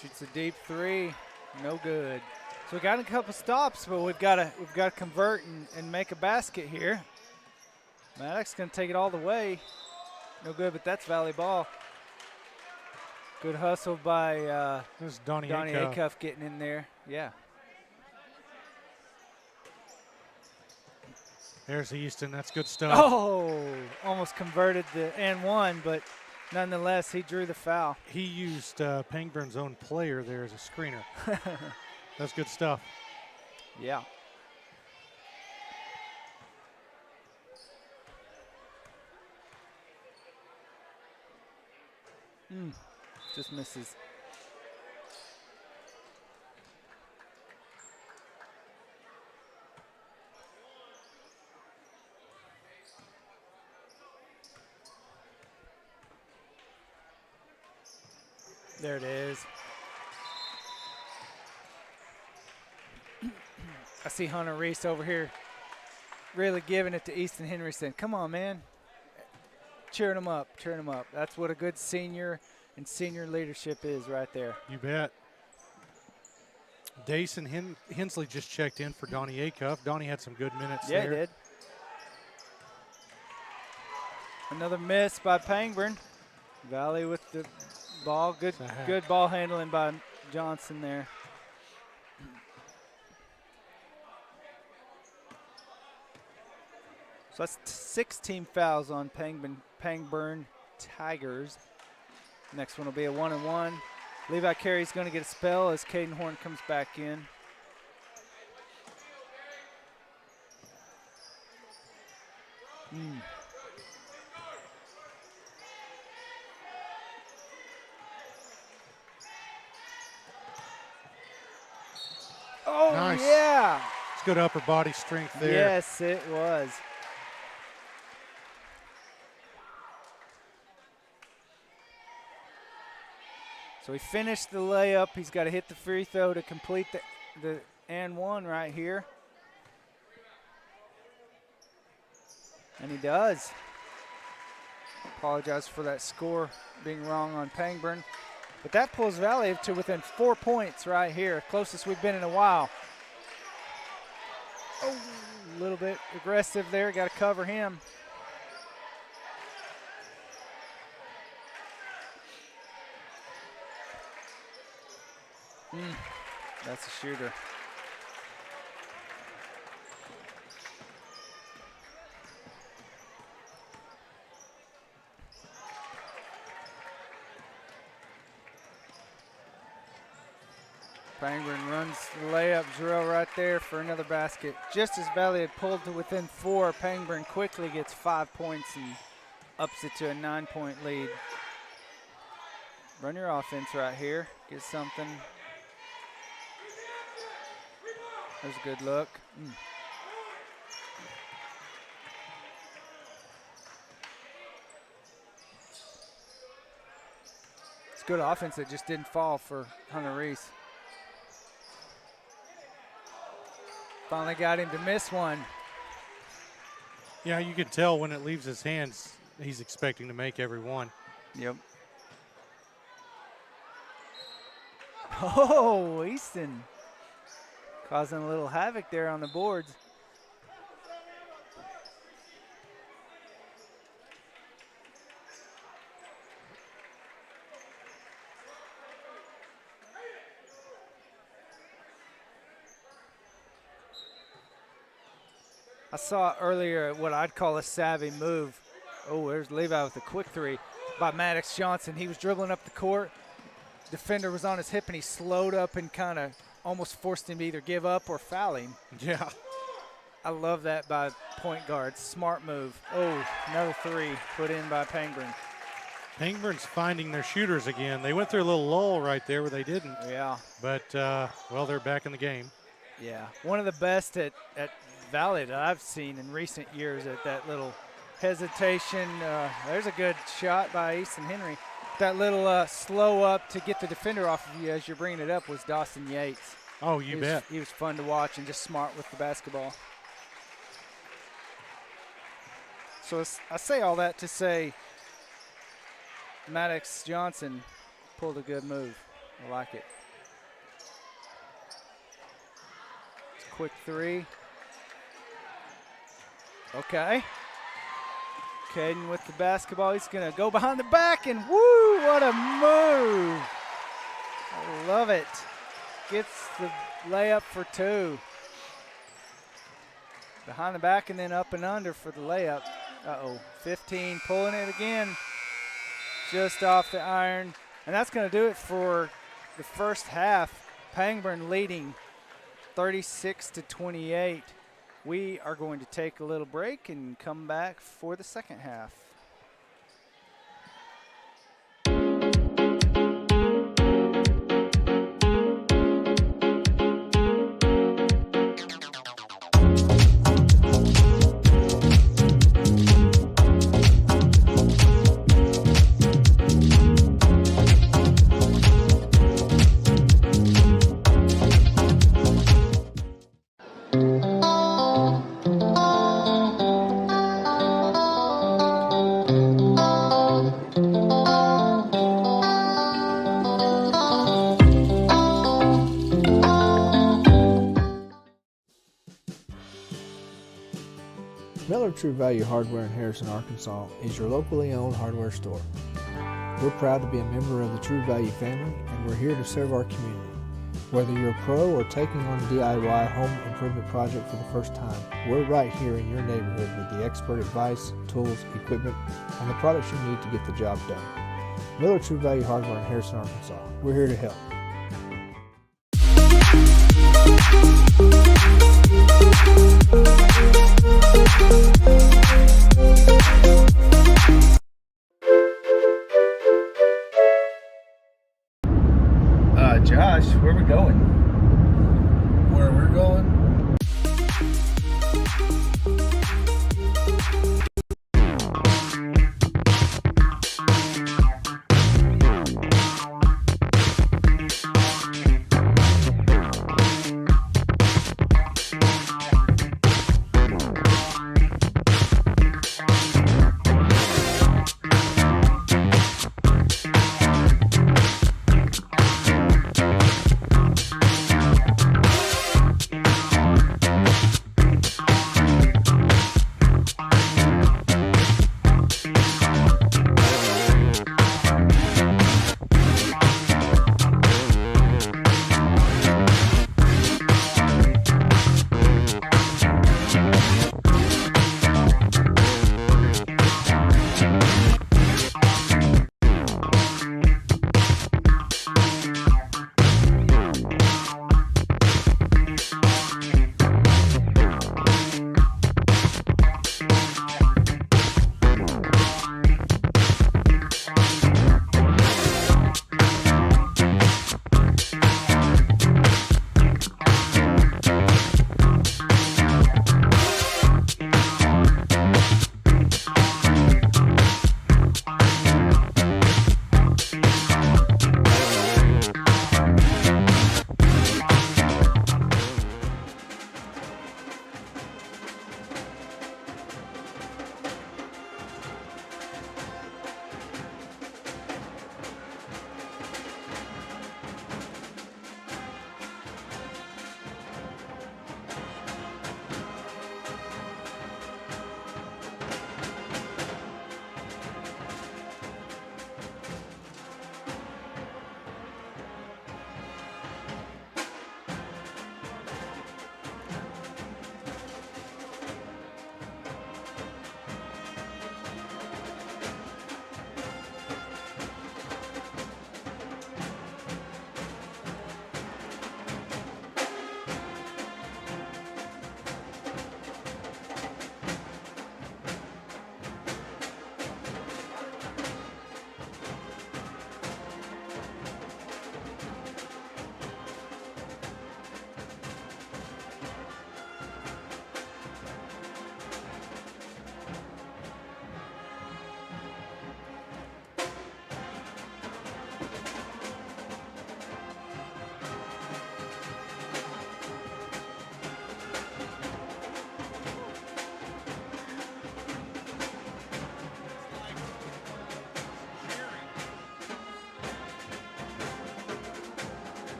Shoots a deep three, no good. So we got a couple stops, but we've got to convert and make a basket here. Maddox gonna take it all the way, no good. But that's Valley ball. Good hustle by This is Donnie Acuff Acuff. getting in there. Yeah. There's Easton. That's good stuff. Oh, almost converted the and one, but nonetheless he drew the foul. He used Pangburn's own player there as a screener. That's good stuff. Yeah. Just misses. There it is. I see Hunter Reese over here really giving it to Easton Henderson. Come on, man. Cheering him up, cheering him up. That's what a good senior and senior leadership is right there. You bet. Dason Hensley just checked in for Donnie Acuff. Donnie had some good minutes Yeah, there. he did. Another miss by Pangburn. Valley with the ball. Good ball handling by Johnson there. So that's 16 fouls on Pangburn Tigers. Next one will be a 1-and-1. Levi Carey's going to get a spell as Caden Horn comes back in. Oh, Nice. yeah. It's good upper body strength there. Yes, it was. So he finished the layup. He's got to hit the free throw to complete the and one right here. And he does. Apologize for that score being wrong on Pangburn. But that pulls Valley to within 4 points right here. Closest we've been in a while. Oh, a little bit aggressive there. Got to cover him. That's a shooter. Pangburn runs the layup drill right there for another basket. Just as Valley had pulled to within 4, Pangburn quickly gets 5 points and ups it to a 9-point lead. Run your offense right here. Get something. There's a good look. It's good offense that just didn't fall for Hunter Reese. Finally got him to miss one. Yeah, you can tell when it leaves his hands, he's expecting to make every one. Yep. Oh, Easton causing a little havoc there on the boards. I saw earlier what I'd call a savvy move. Oh, there's Levi with a quick 3 by Maddox Johnson. He was dribbling up the court. Defender was on his hip, and he slowed up and kind of almost forced him to either give up or foul him. Yeah. I love that by point guard. Smart move. Oh, another 3 put in by Pangburn. Pangburn's finding their shooters again. They went through a little lull right there where they didn't. Yeah. But, well, they're back in the game. Yeah. One of the best at Valley that I've seen in recent years at that little hesitation. There's a good shot by Easton Henry. That little slow up to get the defender off of you as you're bringing it up was Dawson Yates. Oh, you bet. He was fun to watch and just smart with the basketball. So I say all that to say Maddox Johnson pulled a good move. I like it. It's a quick 3. Okay. Caden with the basketball. He's going to go behind the back, and woo, what a move. I love it. Gets the layup for 2. Behind the back and then up and under for the layup. 15, pulling it again. Just off the iron. And that's going to do it for the first half. Pangburn leading 36-28. We are going to take a little break and come back for the second half. True Value Hardware in Harrison, Arkansas is your locally owned hardware store. We're proud to be a member of the True Value family, and we're here to serve our community. Whether you're a pro or taking on a DIY home improvement project for the first time, we're right here in your neighborhood with the expert advice, tools, equipment, and the products you need to get the job done. Miller True Value Hardware in Harrison, Arkansas. We're here to help. Josh, where are we going? Where we're going?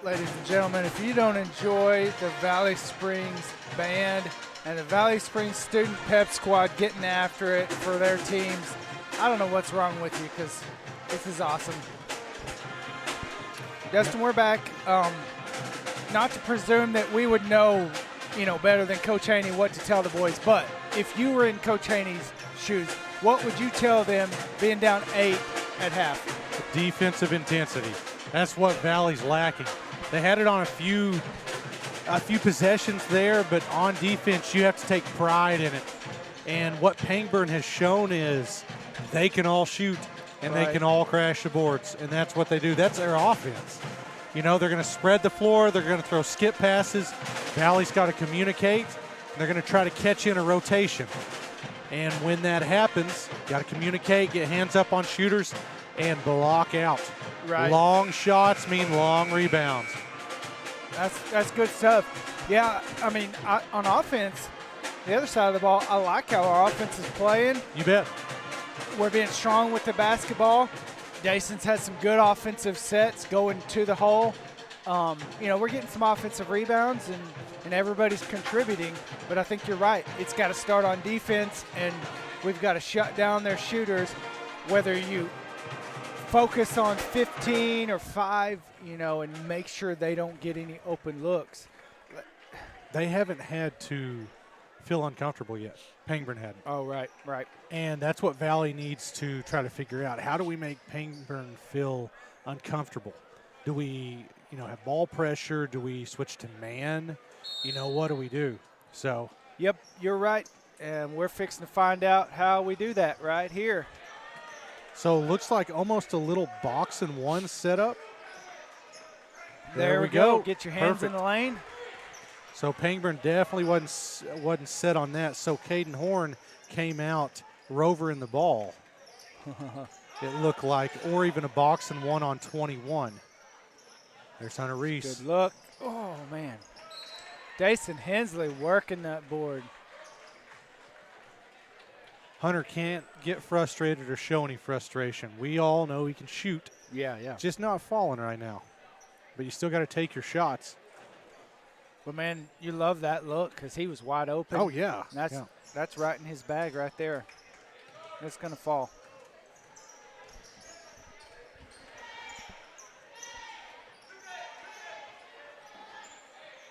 Ladies and gentlemen, if you don't enjoy the Valley Springs band and the Valley Springs Student Pep Squad getting after it for their teams, I don't know what's wrong with you, because this is awesome. Dustin, we're back. Not to presume that we would know, better than Coach Haney what to tell the boys, but if you were in Coach Haney's shoes, what would you tell them being down 8 at half? Defensive intensity. That's what Valley's lacking. They had it on a few possessions there, but on defense, you have to take pride in it. And what Pangburn has shown is they can all shoot and they can all crash the boards, and that's what they do. That's their offense. They're going to spread the floor. They're going to throw skip passes. Valley's got to communicate. And they're going to try to catch in a rotation. And when that happens, got to communicate, get hands up on shooters, and block out. Right. Long shots mean long rebounds. That's good stuff. Yeah, on offense, the other side of the ball, I like how our offense is playing. You bet. We're being strong with the basketball. Jason's had some good offensive sets going to the hole. We're getting some offensive rebounds, and everybody's contributing. But I think you're right. It's got to start on defense, and we've got to shut down their shooters, whether you focus on 15 or 5, and make sure they don't get any open looks. They haven't had to feel uncomfortable yet. Pangburn hadn't. Oh, right. And that's what Valley needs to try to figure out. How do we make Pangburn feel uncomfortable? Do we, have ball pressure? Do we switch to man? What do we do? So. Yep, you're right. And we're fixing to find out how we do that right here. So looks like almost a little box and one setup. There we go. Get your hands in the lane. So Pangburn definitely wasn't set on that. So Caden Horn came out rovering the ball. It looked like, or even a box and one on 21. There's Hunter Reese. Good look. Oh, man. Jason Hensley working that board. Hunter can't get frustrated or show any frustration. We all know he can shoot. Yeah. Just not falling right now. But you still got to take your shots. But, man, you love that look because he was wide open. Oh, yeah. That's right in his bag right there. It's going to fall.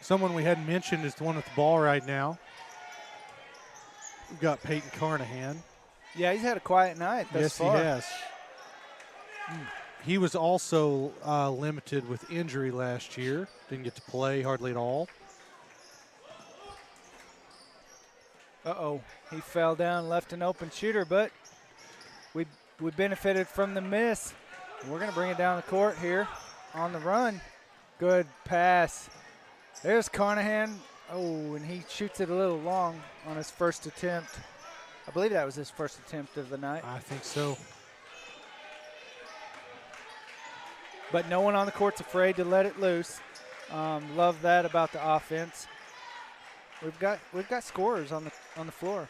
Someone we hadn't mentioned is the one with the ball right now. We've got Peyton Carnahan. Yeah, he's had a quiet night thus far. Yes, he has. He was also limited with injury last year. Didn't get to play hardly at all. Uh-oh, he fell down, left an open shooter, but we benefited from the miss. We're going to bring it down the court here on the run. Good pass. There's Carnahan. Oh, and he shoots it a little long on his first attempt. I believe that was his first attempt of the night. I think so. But no one on the court's afraid to let it loose. Love that about the offense. We've got scorers on the floor.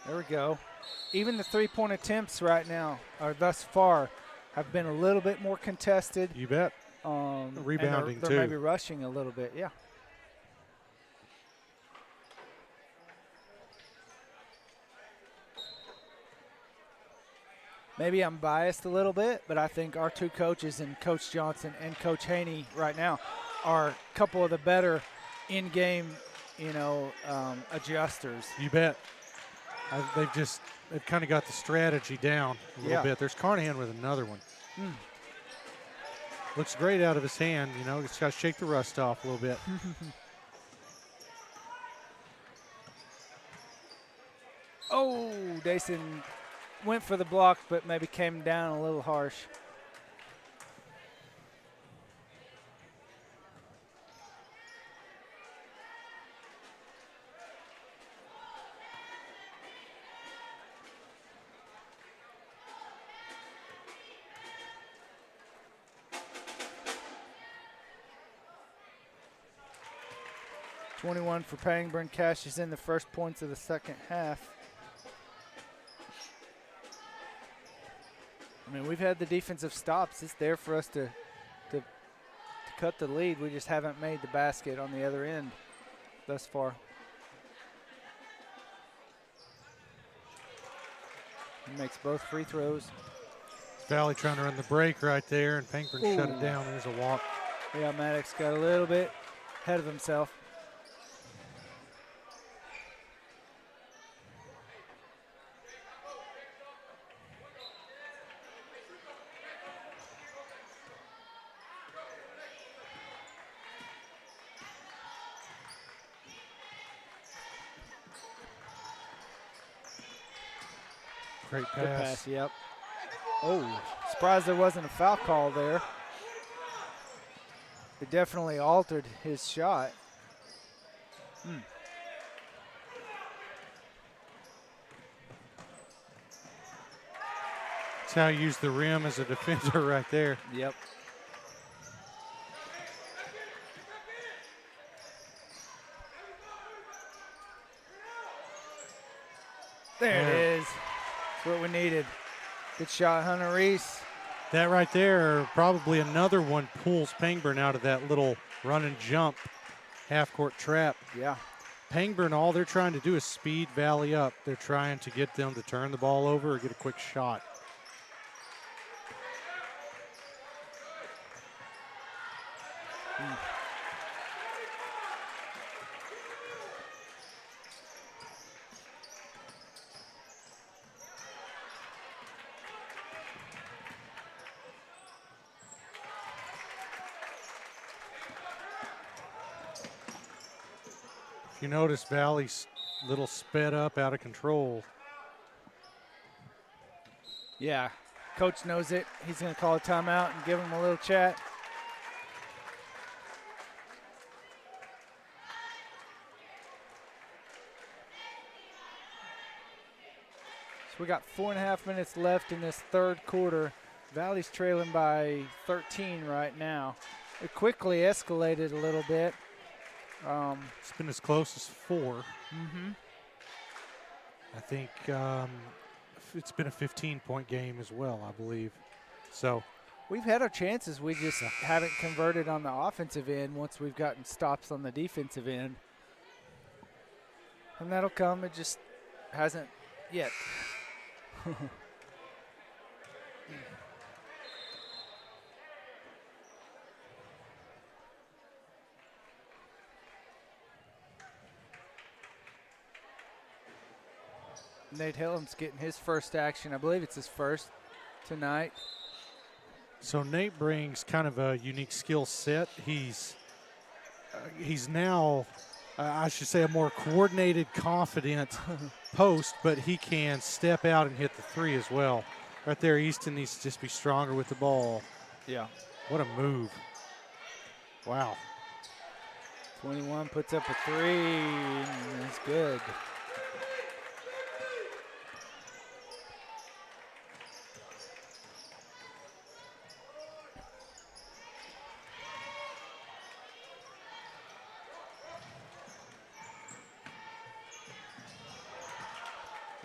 There we go. Even the three-point attempts right now, or thus far, have been a little bit more contested. You bet. Rebounding, they're too. Maybe rushing a little bit, yeah. Maybe I'm biased a little bit, but I think our two coaches, and Coach Johnson and Coach Haney right now, are a couple of the better in-game, adjusters. You bet. They've kind of got the strategy down a little bit. There's Carnahan with another one. Looks great out of his hand. Just got to shake the rust off a little bit. Oh, Dason went for the block, but maybe came down a little harsh. 21 for Pangburn cashes in the first points of the second half. I mean, we've had the defensive stops. It's there for us to cut the lead. We just haven't made the basket on the other end thus far. He makes both free throws. Valley trying to run the break right there, and Pangburn shut it Ooh. down. There's a walk. Yeah, Maddox got a little bit ahead of himself. Great Good pass. pass, yep. Oh, surprised there wasn't a foul call there. It definitely altered his shot. That's how you use the rim as a defender right there. Yep. There it is. That's what we needed. Good shot, Hunter Reese. That right there, probably another one pulls Pangburn out of that little run and jump half-court trap. Yeah. Pangburn, all they're trying to do is speed Valley up. They're trying to get them to turn the ball over or get a quick shot. You notice Valley's little sped up, out of control. Yeah. Coach knows it. He's going to call a timeout and give him a little chat. So we got 4.5 minutes left in this third quarter. Valley's trailing by 13 right now. It quickly escalated a little bit. It's been as close as 4. I think it's been a 15-point game as well, I believe. So We've had our chances. We just haven't converted on the offensive end once we've gotten stops on the defensive end. And that'll come. It just hasn't yet. Nate Hillam's getting his first action. I believe it's his first tonight. So Nate brings kind of a unique skill set. He's now, I should say, a more coordinated, confident post, but he can step out and hit the three as well. Right there, Easton needs to just be stronger with the ball. Yeah. What a move. Wow. 21 puts up a three, and it's good.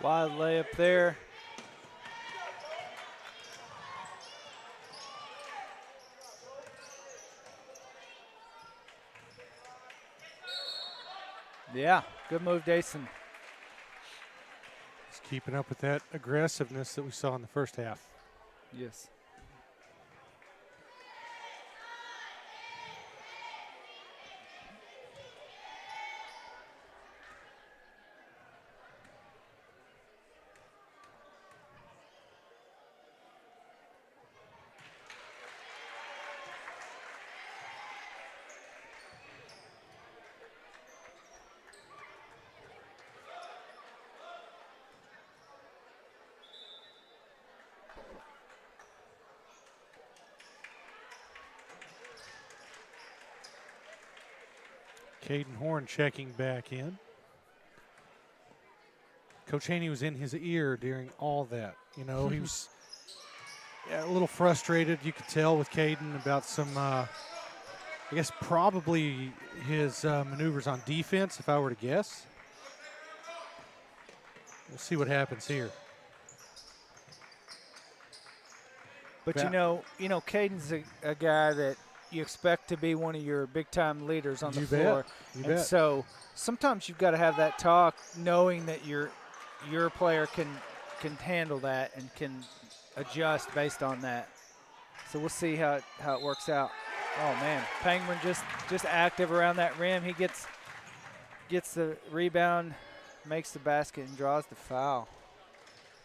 Wild layup there. Yeah, good move, Dason. He's keeping up with that aggressiveness that we saw in the first half. Yes. Caden Horn checking back in. Coach Haney was in his ear during all that. You know, he was a little frustrated, you could tell, with Caden about some I guess probably his maneuvers on defense, if I were to guess. We'll see what happens here. But you know, Caden's a guy that you expect to be one of your big-time leaders on the floor. You and bet. so sometimes you've got to have that talk, knowing that your player can handle that and can adjust based on that. So we'll see how it works out. Oh man, Pangburn just active around that rim. He gets the rebound, makes the basket, and draws the foul.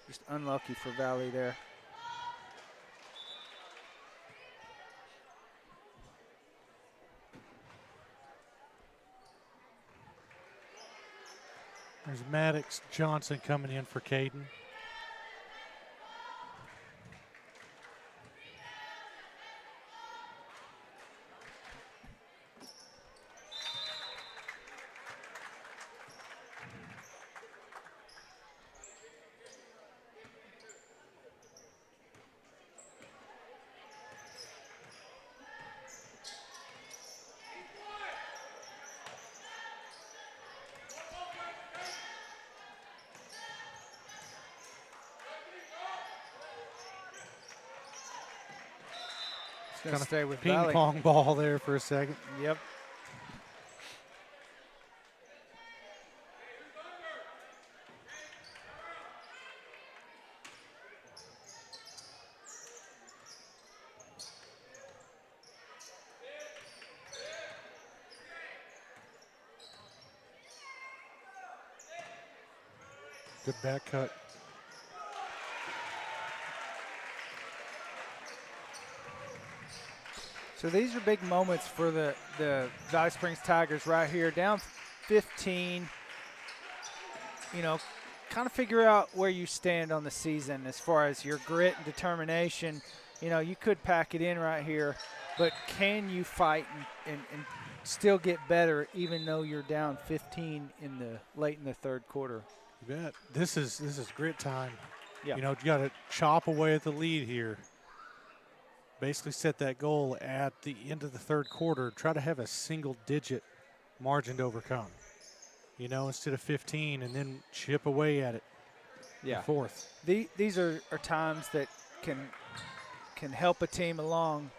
Just unlucky for Valley there. There's Maddox Johnson coming in for Caden. Gonna stay with Ping Valley. pong ball there for a second. Yep. Good back cut. So these are big moments for the Valley Springs Tigers right here, down 15. You know, kind of figure out where you stand on the season as far as your grit and determination. You know, you could pack it in right here, but can you fight and still get better even though you're down 15 late in the third quarter? You bet. This is grit time. Yeah. You know, you got to chop away at the lead here. Basically set that goal at the end of the third quarter. Try to have a single-digit margin to overcome. You know, instead of 15, and then chip away at it. Yeah. Fourth. These are times that can help a team along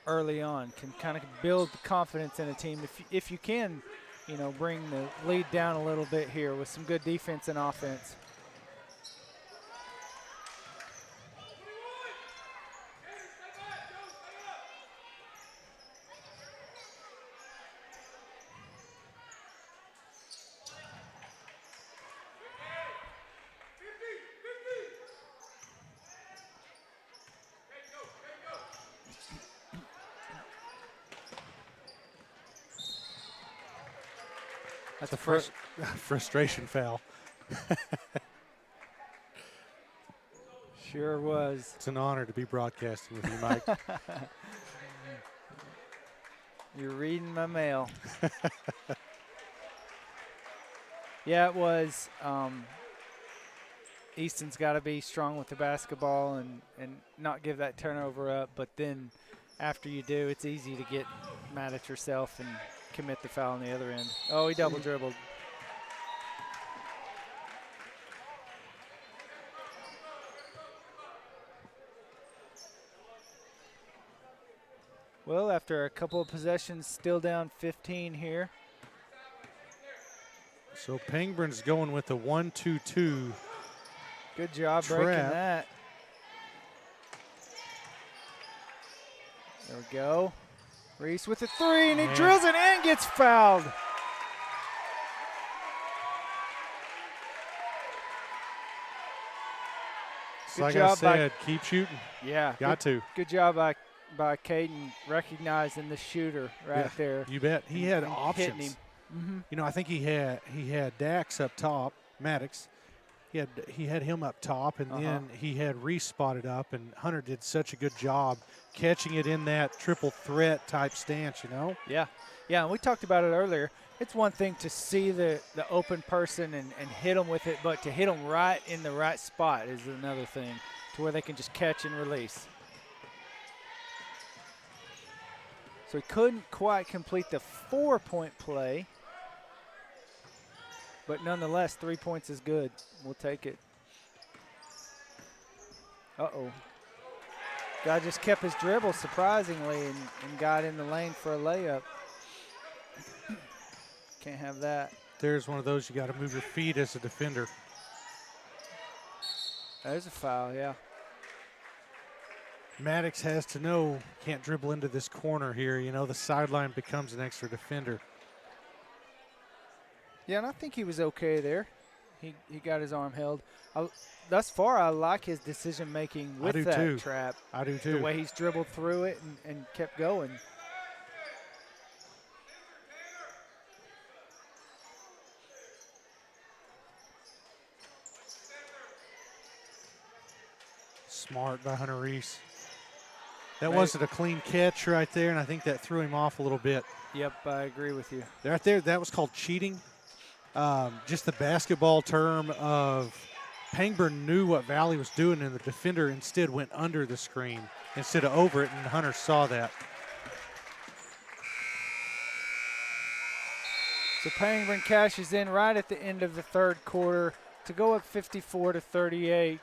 early on, can kind of build the confidence in a team. If you can, you know, bring the lead down a little bit here with some good defense and offense. That's a frustration foul. Sure was. It's an honor to be broadcasting with you, Mike. You're reading my mail. Yeah, it was. Easton's got to be strong with the basketball and not give that turnover up. But then after you do, it's easy to get mad at yourself and commit the foul on the other end. Oh, he double dribbled. Well, after a couple of possessions, still down 15 here. So Pangburn's going with the 1-2-2. Good job trap. breaking that. There we go. Reese with a three, and he drills it and gets fouled. So like I said, keep shooting. Yeah. Got to. Good job by Caden recognizing the shooter right there. You bet. He had and options. hitting him. Mm-hmm. You know, I think he had Dax up top, Maddox. He had him up top, and then he had Reese spotted up, and Hunter did such a good job catching it in that triple threat type stance, you know? Yeah. Yeah, and we talked about it earlier. It's one thing to see the open person and hit them with it, but to hit them right in the right spot is another thing, to where they can just catch and release. So he couldn't quite complete the 4-point play. But nonetheless, 3 points is good. We'll take it. Uh-oh. Guy just kept his dribble, surprisingly, and got in the lane for a layup. Can't have that. There's one of those you got to move your feet as a defender. There's a foul, yeah. Maddox has to know, can't dribble into this corner here. You know, the sideline becomes an extra defender. Yeah, and I think he was okay there. He got his arm held. Thus far, I like his decision-making with that trap. I do too. The way he's dribbled through it and kept going. Smart by Hunter Reese. That wasn't a clean catch right there, and I think that threw him off a little bit. Yep, I agree with you. Right there, that was called cheating. Just the basketball term of Pangburn knew what Valley was doing, and the defender instead went under the screen instead of over it, and Hunter saw that. So Pangburn cashes in right at the end of the third quarter to go up 54-38. At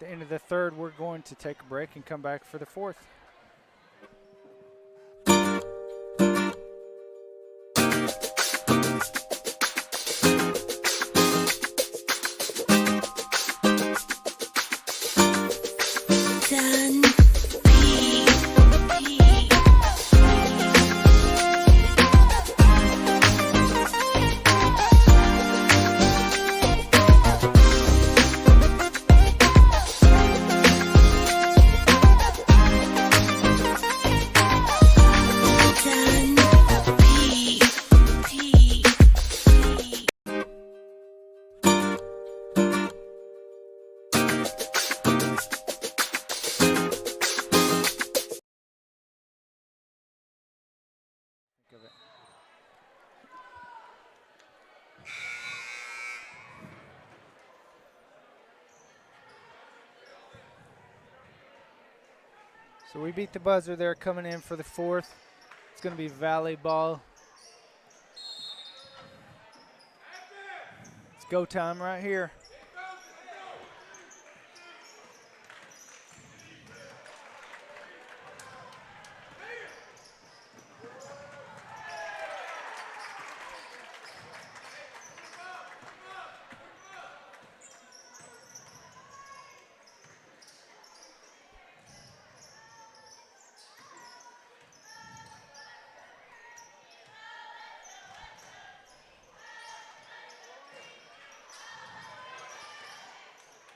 the end of the third, we're going to take a break and come back for the fourth. So we beat the buzzer there coming in for the fourth. It's going to be Valley ball. It's go time right here.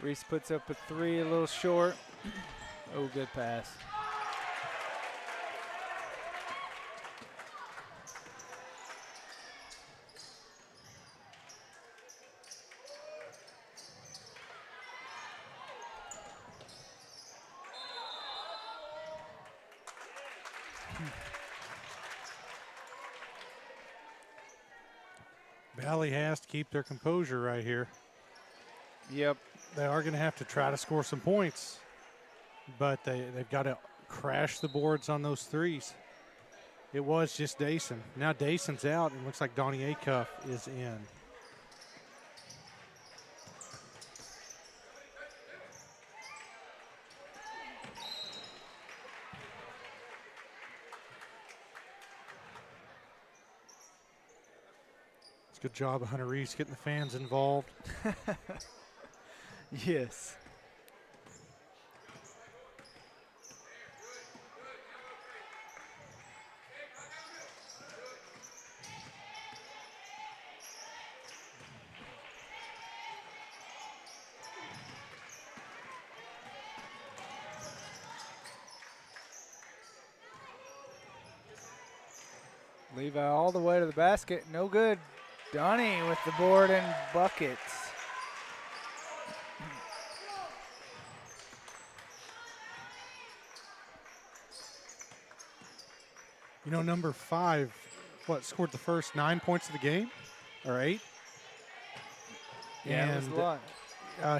Reese puts up a three, a little short. Oh, good pass. Valley has to keep their composure right here. Yep. They are going to have to try to score some points, but they've got to crash the boards on those threes. It was just Dayson. Now Dayson's out, and it looks like Donnie Acuff is in. It's a good job of Hunter Reese getting the fans involved. Yes. Levi all the way to the basket. No good. Donnie with the board and buckets. You know, number 5, scored the first 9 points of the game? Or 8? Yeah, it was a lot.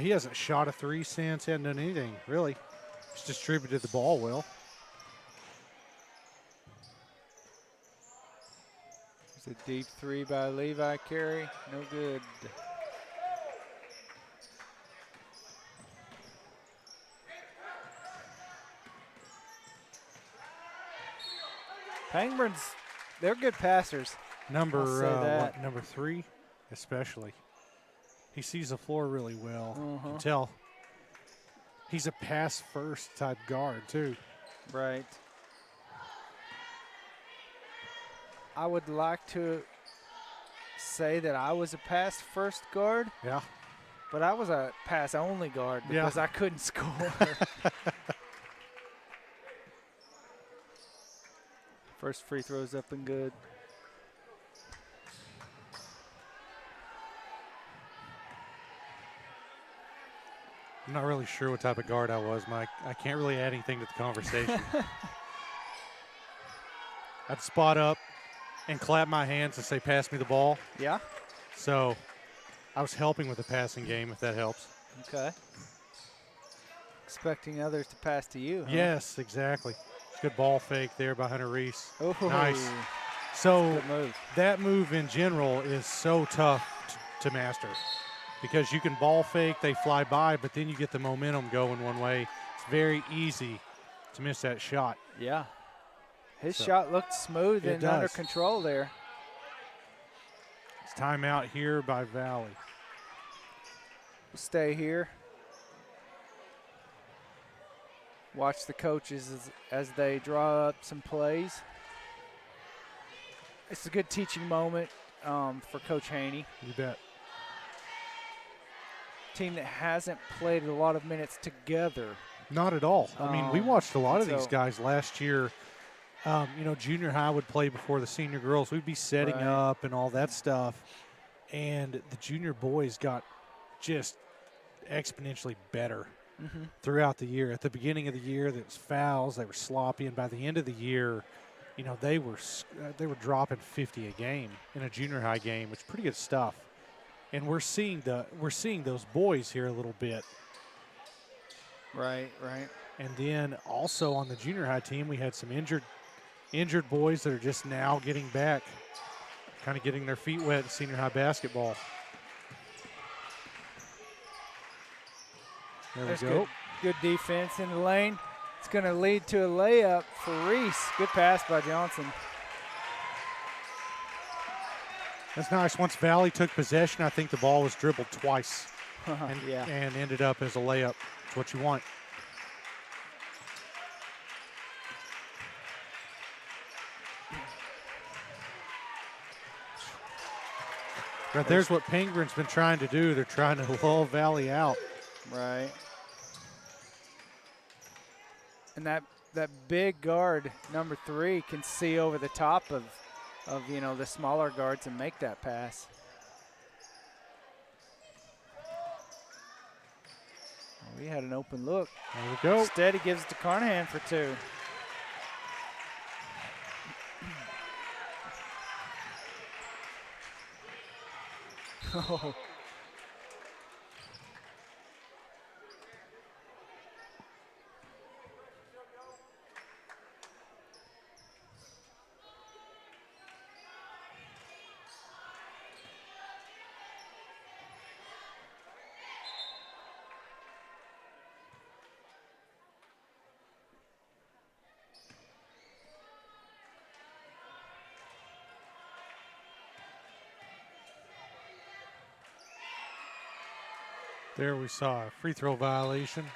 He hasn't shot a three since. He hasn't done anything, really. He's distributed the ball well. It's a deep three by Levi Carey. No good. Pangburn's, they're good passers. Number I'll say that. number 3, especially. He sees the floor really well. You Uh-huh. can tell he's a pass-first type guard, too. Right. I would like to say that I was a pass first guard, Yeah. but I was a pass only guard Yeah. because I couldn't score. First free throw's up and good. I'm not really sure what type of guard I was, Mike. I can't really add anything to the conversation. I'd spot up and clap my hands and say, pass me the ball. Yeah? So I was helping with the passing game, if that helps. Okay. Expecting others to pass to you, huh? Yes, exactly. Good ball fake there by Hunter Reese. Oh, Nice. So good move. that move in general is so tough to master because you can ball fake, they fly by, but then you get the momentum going one way. It's very easy to miss that shot. Yeah. His So, shot looked smooth it and under does. control there. It's timeout here by Valley. We'll stay here. Watch the coaches as they draw up some plays. It's a good teaching moment for Coach Haney. You bet. Team that hasn't played a lot of minutes together. Not at all. I mean, we watched a lot of so- these guys last year. Junior high would play before the senior girls. We'd be setting Right. up and all that stuff. And the junior boys got just exponentially better throughout the year. At the beginning of the year, there was fouls. They were sloppy. And by the end of the year, they were dropping 50 a game in a junior high game, which is pretty good stuff. And we're seeing those boys here a little bit. Right, right. And then also on the junior high team, we had some injured boys that are just now getting back, kind of getting their feet wet in senior high basketball. There There's we go. good defense in the lane. It's going to lead to a layup for Reese. Good pass by Johnson. That's nice. Once Valley took possession, I think the ball was dribbled twice and, Yeah. and ended up as a layup. That's what you want. But there's what Pangburn been trying to do. They're trying to lull Valley out. Right. And that big guard, number 3, can see over the top of the smaller guards and make that pass. We had an open look. There we go. Steady gives it to Carnahan for 2. Oh. There we saw a free throw violation.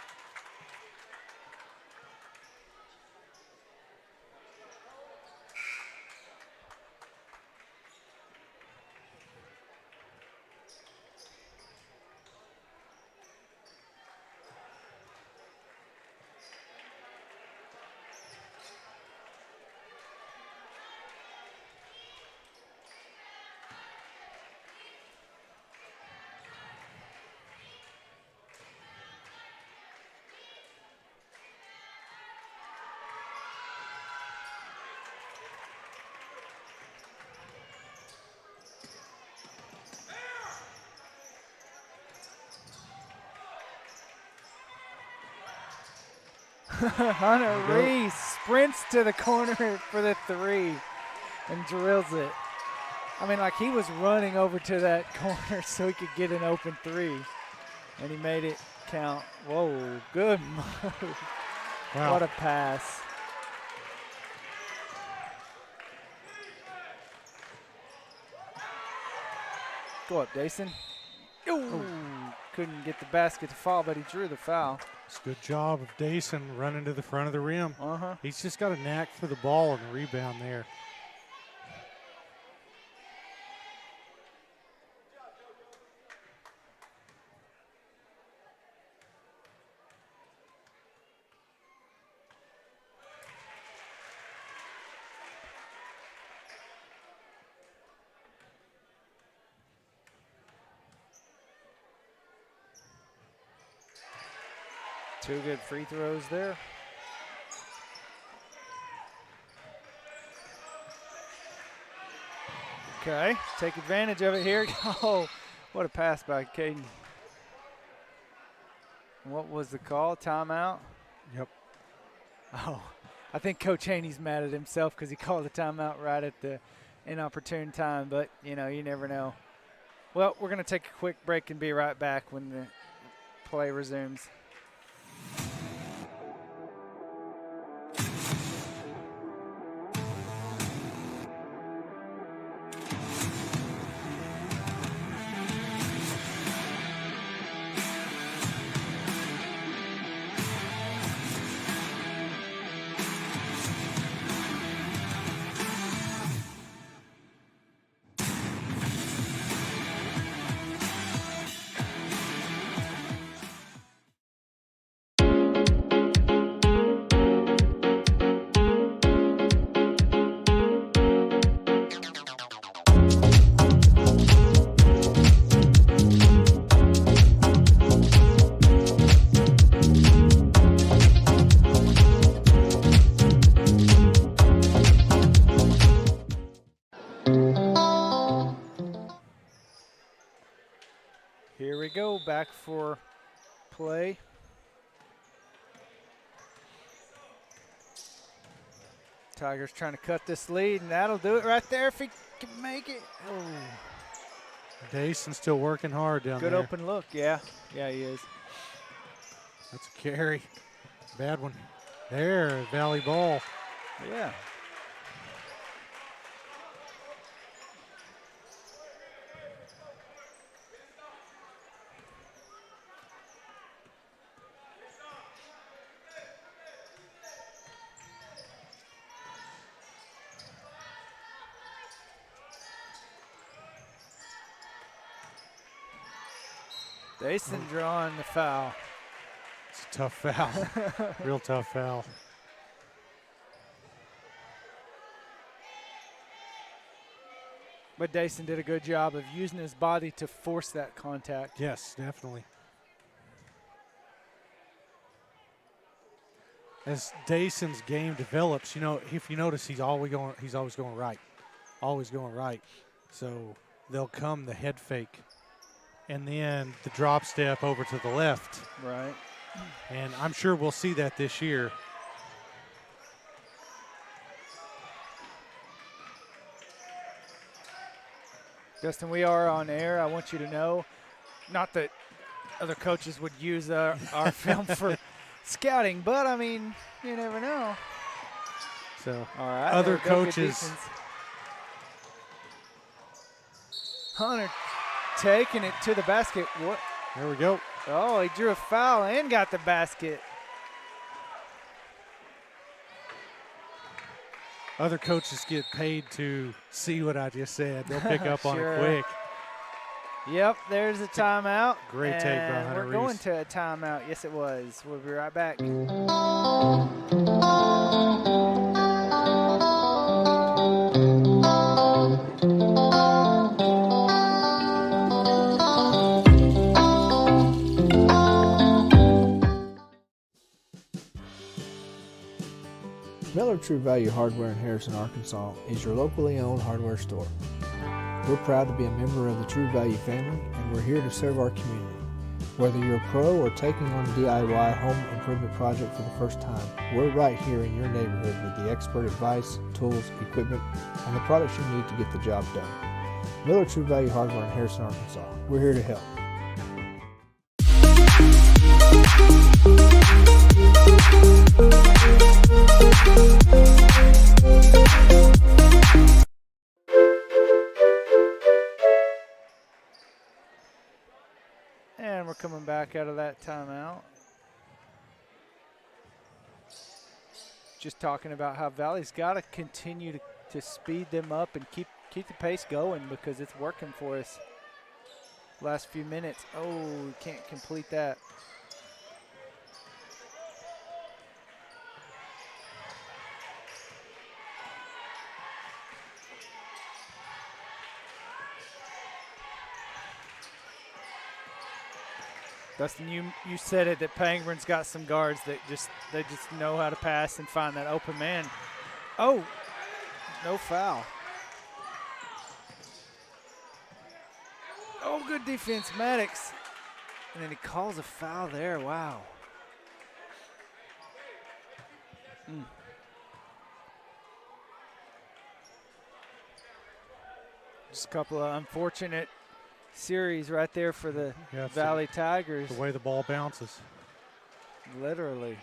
Hunter There you Reese sprints to the corner for the 3 and drills it. I mean, like he was running over to that corner so he could get an open three, and he made it count. Whoa, good move. Wow. What a pass. Go up, Dason. Ooh, couldn't get the basket to fall, but he drew the foul. It's a good job of Dason running to the front of the rim. Uh-huh. He's just got a knack for the ball and the rebound there. Two good free throws there. Okay, take advantage of it here. Oh, what a pass by Caden. What was the call? Timeout? Yep. Oh, I think Coach Haney's mad at himself because he called a timeout right at the inopportune time, but, you know, you never know. Well, we're going to take a quick break and be right back when the play resumes. Here we go, back for play. Tigers trying to cut this lead, and that'll do it right there if he can make it. Oh, Dason's still working hard down good there. open look, yeah. Yeah, he is. That's a carry. Bad one. There, Valley ball. Yeah. Dason drawing the foul. It's a tough foul. Real tough foul. But Dason did a good job of using his body to force that contact. Yes, definitely. As Dason's game develops, you know, if you notice, he's always going right, always going right. So they'll come the head fake, and then the drop step over to the left. Right. And I'm sure we'll see that this year. Dustin, we are on air. I want you to know, not that other coaches would use our film for scouting, but I mean, you never know. So All right, other there we go, good coaches. defense. Hunter taking it to the basket. What? There we go. Oh, he drew a foul and got the basket. Other coaches get paid to see what I just said. They'll pick up on Sure. it quick. Yep, there's a timeout. Great take by and Hunter we're going Reese. to a timeout. Yes, it was. We'll be right back. Miller True Value Hardware in Harrison, Arkansas is your locally owned hardware store. We're proud to be a member of the True Value family, and we're here to serve our community. Whether you're a pro or taking on a DIY home improvement project for the first time, we're right here in your neighborhood with the expert advice, tools, equipment, and the products you need to get the job done. Miller True Value Hardware in Harrison, Arkansas. We're here to help. And we're coming back out of that timeout. Just talking about how Valley's got to continue to speed them up and keep the pace going because it's working for us. Last few minutes. Oh, can't complete that. Dustin, you said it that Pangburn's got some guards that they just know how to pass and find that open man. Oh, no foul. Oh, good defense, Maddox. And then he calls a foul there. Wow. Just a couple of unfortunate series right there for the Valley Tigers. The way the ball bounces. Literally.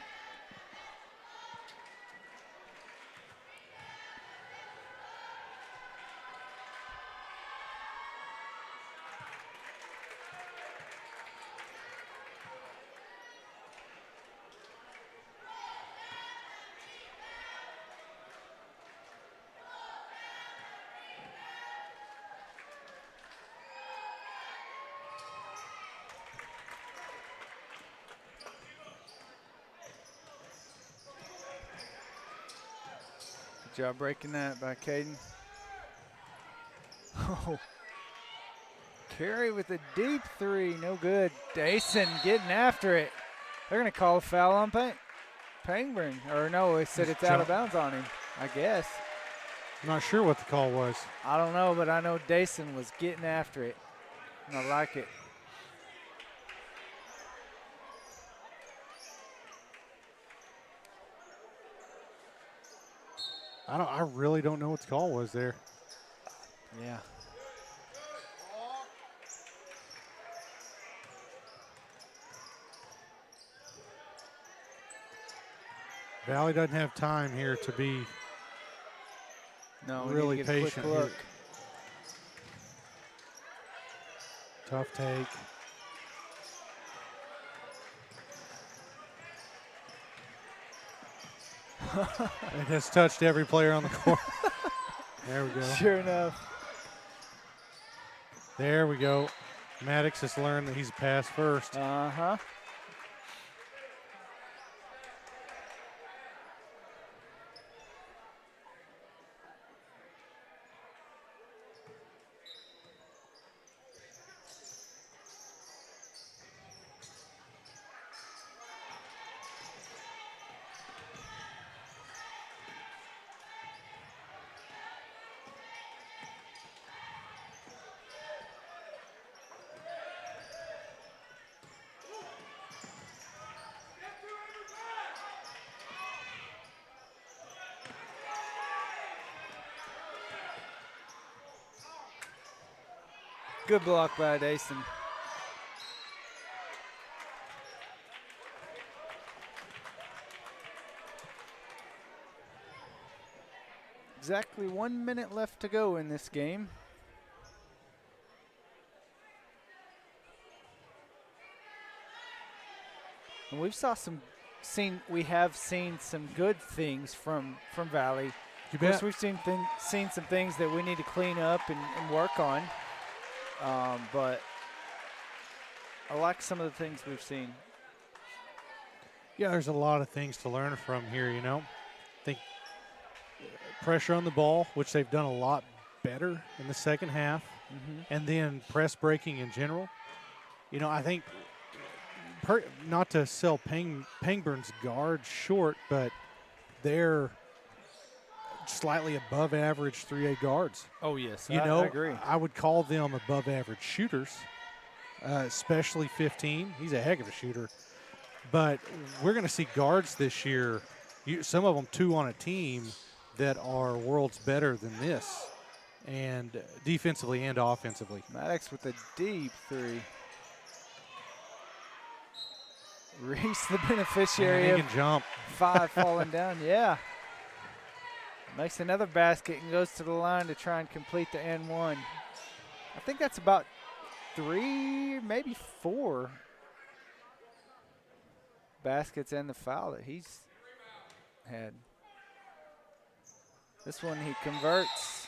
Good job breaking that by Caden. Oh, Carey with a deep three, no good. Dason getting after it. They're going to call a foul on Pangburn. Or no, it said it's out of bounds on him, I guess. I'm not sure what the call was. I don't know, but I know Dason was getting after it. And I like it. I really don't know what the call was there. Yeah. Valley doesn't have time here to be really patient here. Tough take. It has touched every player on the court. There we go. Sure enough. There we go. Maddox has learned that he's a pass first. Uh-huh. Good block by Dason. Exactly 1 minute left to go in this game. And we have seen some good things from Valley. You of course, bet. we've seen some things that we need to clean up and work on. But I like some of the things we've seen. Yeah, there's a lot of things to learn from here, you know. I think pressure on the ball, which they've done a lot better in the second half, and then press breaking in general. You know, I think not to sell Pangburn's guard short, but they're slightly above average 3A guards. Oh, yes, I agree. I would call them above average shooters, especially 15. He's a heck of a shooter. But we're going to see guards this year, some of them two on a team, that are worlds better than this. and defensively and offensively. Maddox with a deep three. Reese the beneficiary Man, of he can jump. 5 falling down. Yeah. Makes another basket and goes to the line to try and complete the N1. I think that's about 3, maybe 4 baskets and the foul that he's had. This one he converts.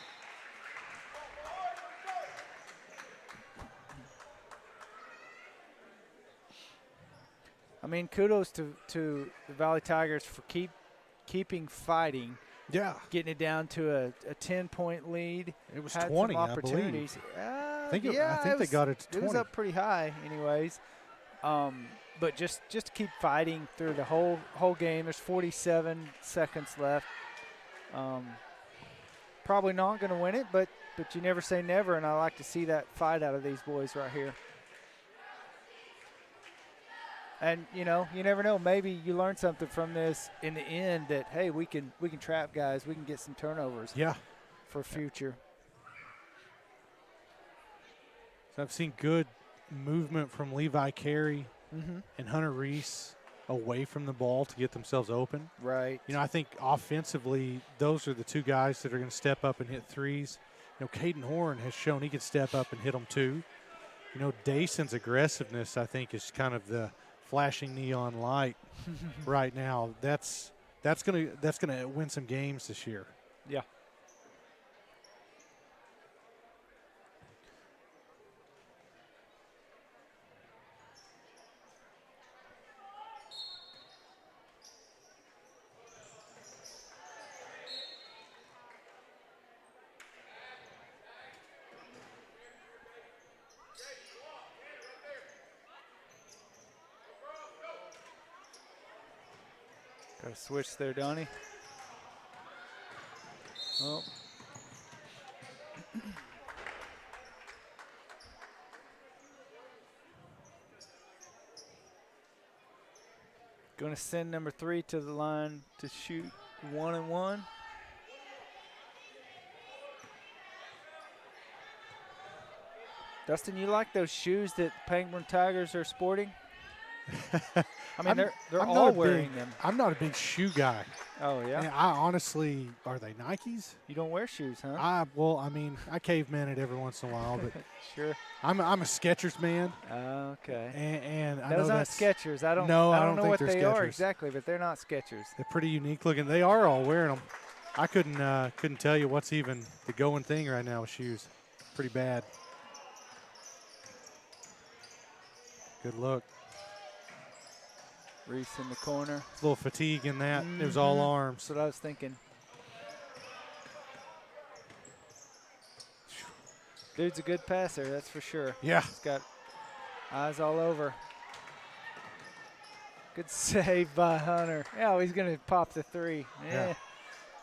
I mean, kudos to the Valley Tigers for keeping fighting. Yeah. Getting it down to a 10-point lead. It was Had 20, some I opportunities. believe. I I think they got it to 20. It was up pretty high anyways. But just to keep fighting through the whole game. There's 47 seconds left. Probably not going to win it, but you never say never, and I like to see that fight out of these boys right here. And, you know, you never know. Maybe you learn something from this in the end that, hey, we can trap guys. We can get some turnovers for future. So I've seen good movement from Levi Carey and Hunter Reese away from the ball to get themselves open. Right. You know, I think offensively, those are the two guys that are going to step up and hit threes. You know, Caden Horn has shown he can step up and hit them too. You know, Dayson's aggressiveness, I think, is kind of the flashing neon light right now. That's gonna win some games this year. Yeah. Got to switch there, Donnie. Oh. Going to send number 3 to the line to shoot 1-and-1. Dustin, you like those shoes that Pangburn Tigers are sporting? I mean, they're all wearing them. I'm not a big shoe guy. Oh, yeah? And I honestly, are they Nikes? You don't wear shoes, huh? I caveman it every once in a while, but sure. I'm a Skechers man. Okay. And I those know aren't that's Skechers. I don't no, I know don't think what they're they are Skechers. exactly, but they're not Skechers. They're pretty unique looking. They are all wearing them. I couldn't tell you what's even the going thing right now with shoes. Pretty bad. Good look. Reese in the corner. A little fatigue in that. It was all arms. That's what I was thinking. Dude's a good passer, that's for sure. Yeah. He's got eyes all over. Good save by Hunter. Yeah, he's going to pop the 3. Yeah.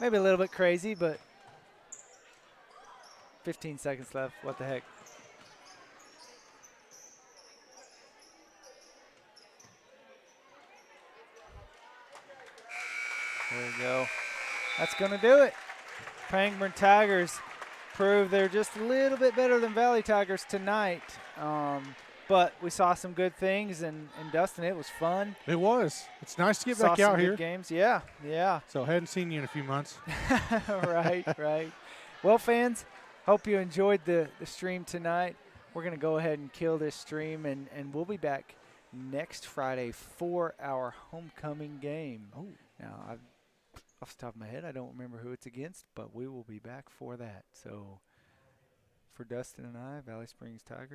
Maybe a little bit crazy, but 15 seconds left. What the heck? There we go. That's going to do it. Pangburn Tigers prove they're just a little bit better than Valley Tigers tonight. But we saw some good things, and Dustin, it was fun. It was. It's nice to get Saw back some out good here. Games, yeah. So hadn't seen you in a few months. right. Well, fans, hope you enjoyed the stream tonight. We're going to go ahead and kill this stream, and we'll be back next Friday for our homecoming game. Oh. Now, off the top of my head, I don't remember who it's against, but we will be back for that. So for Dustin and I, Valley Springs Tigers.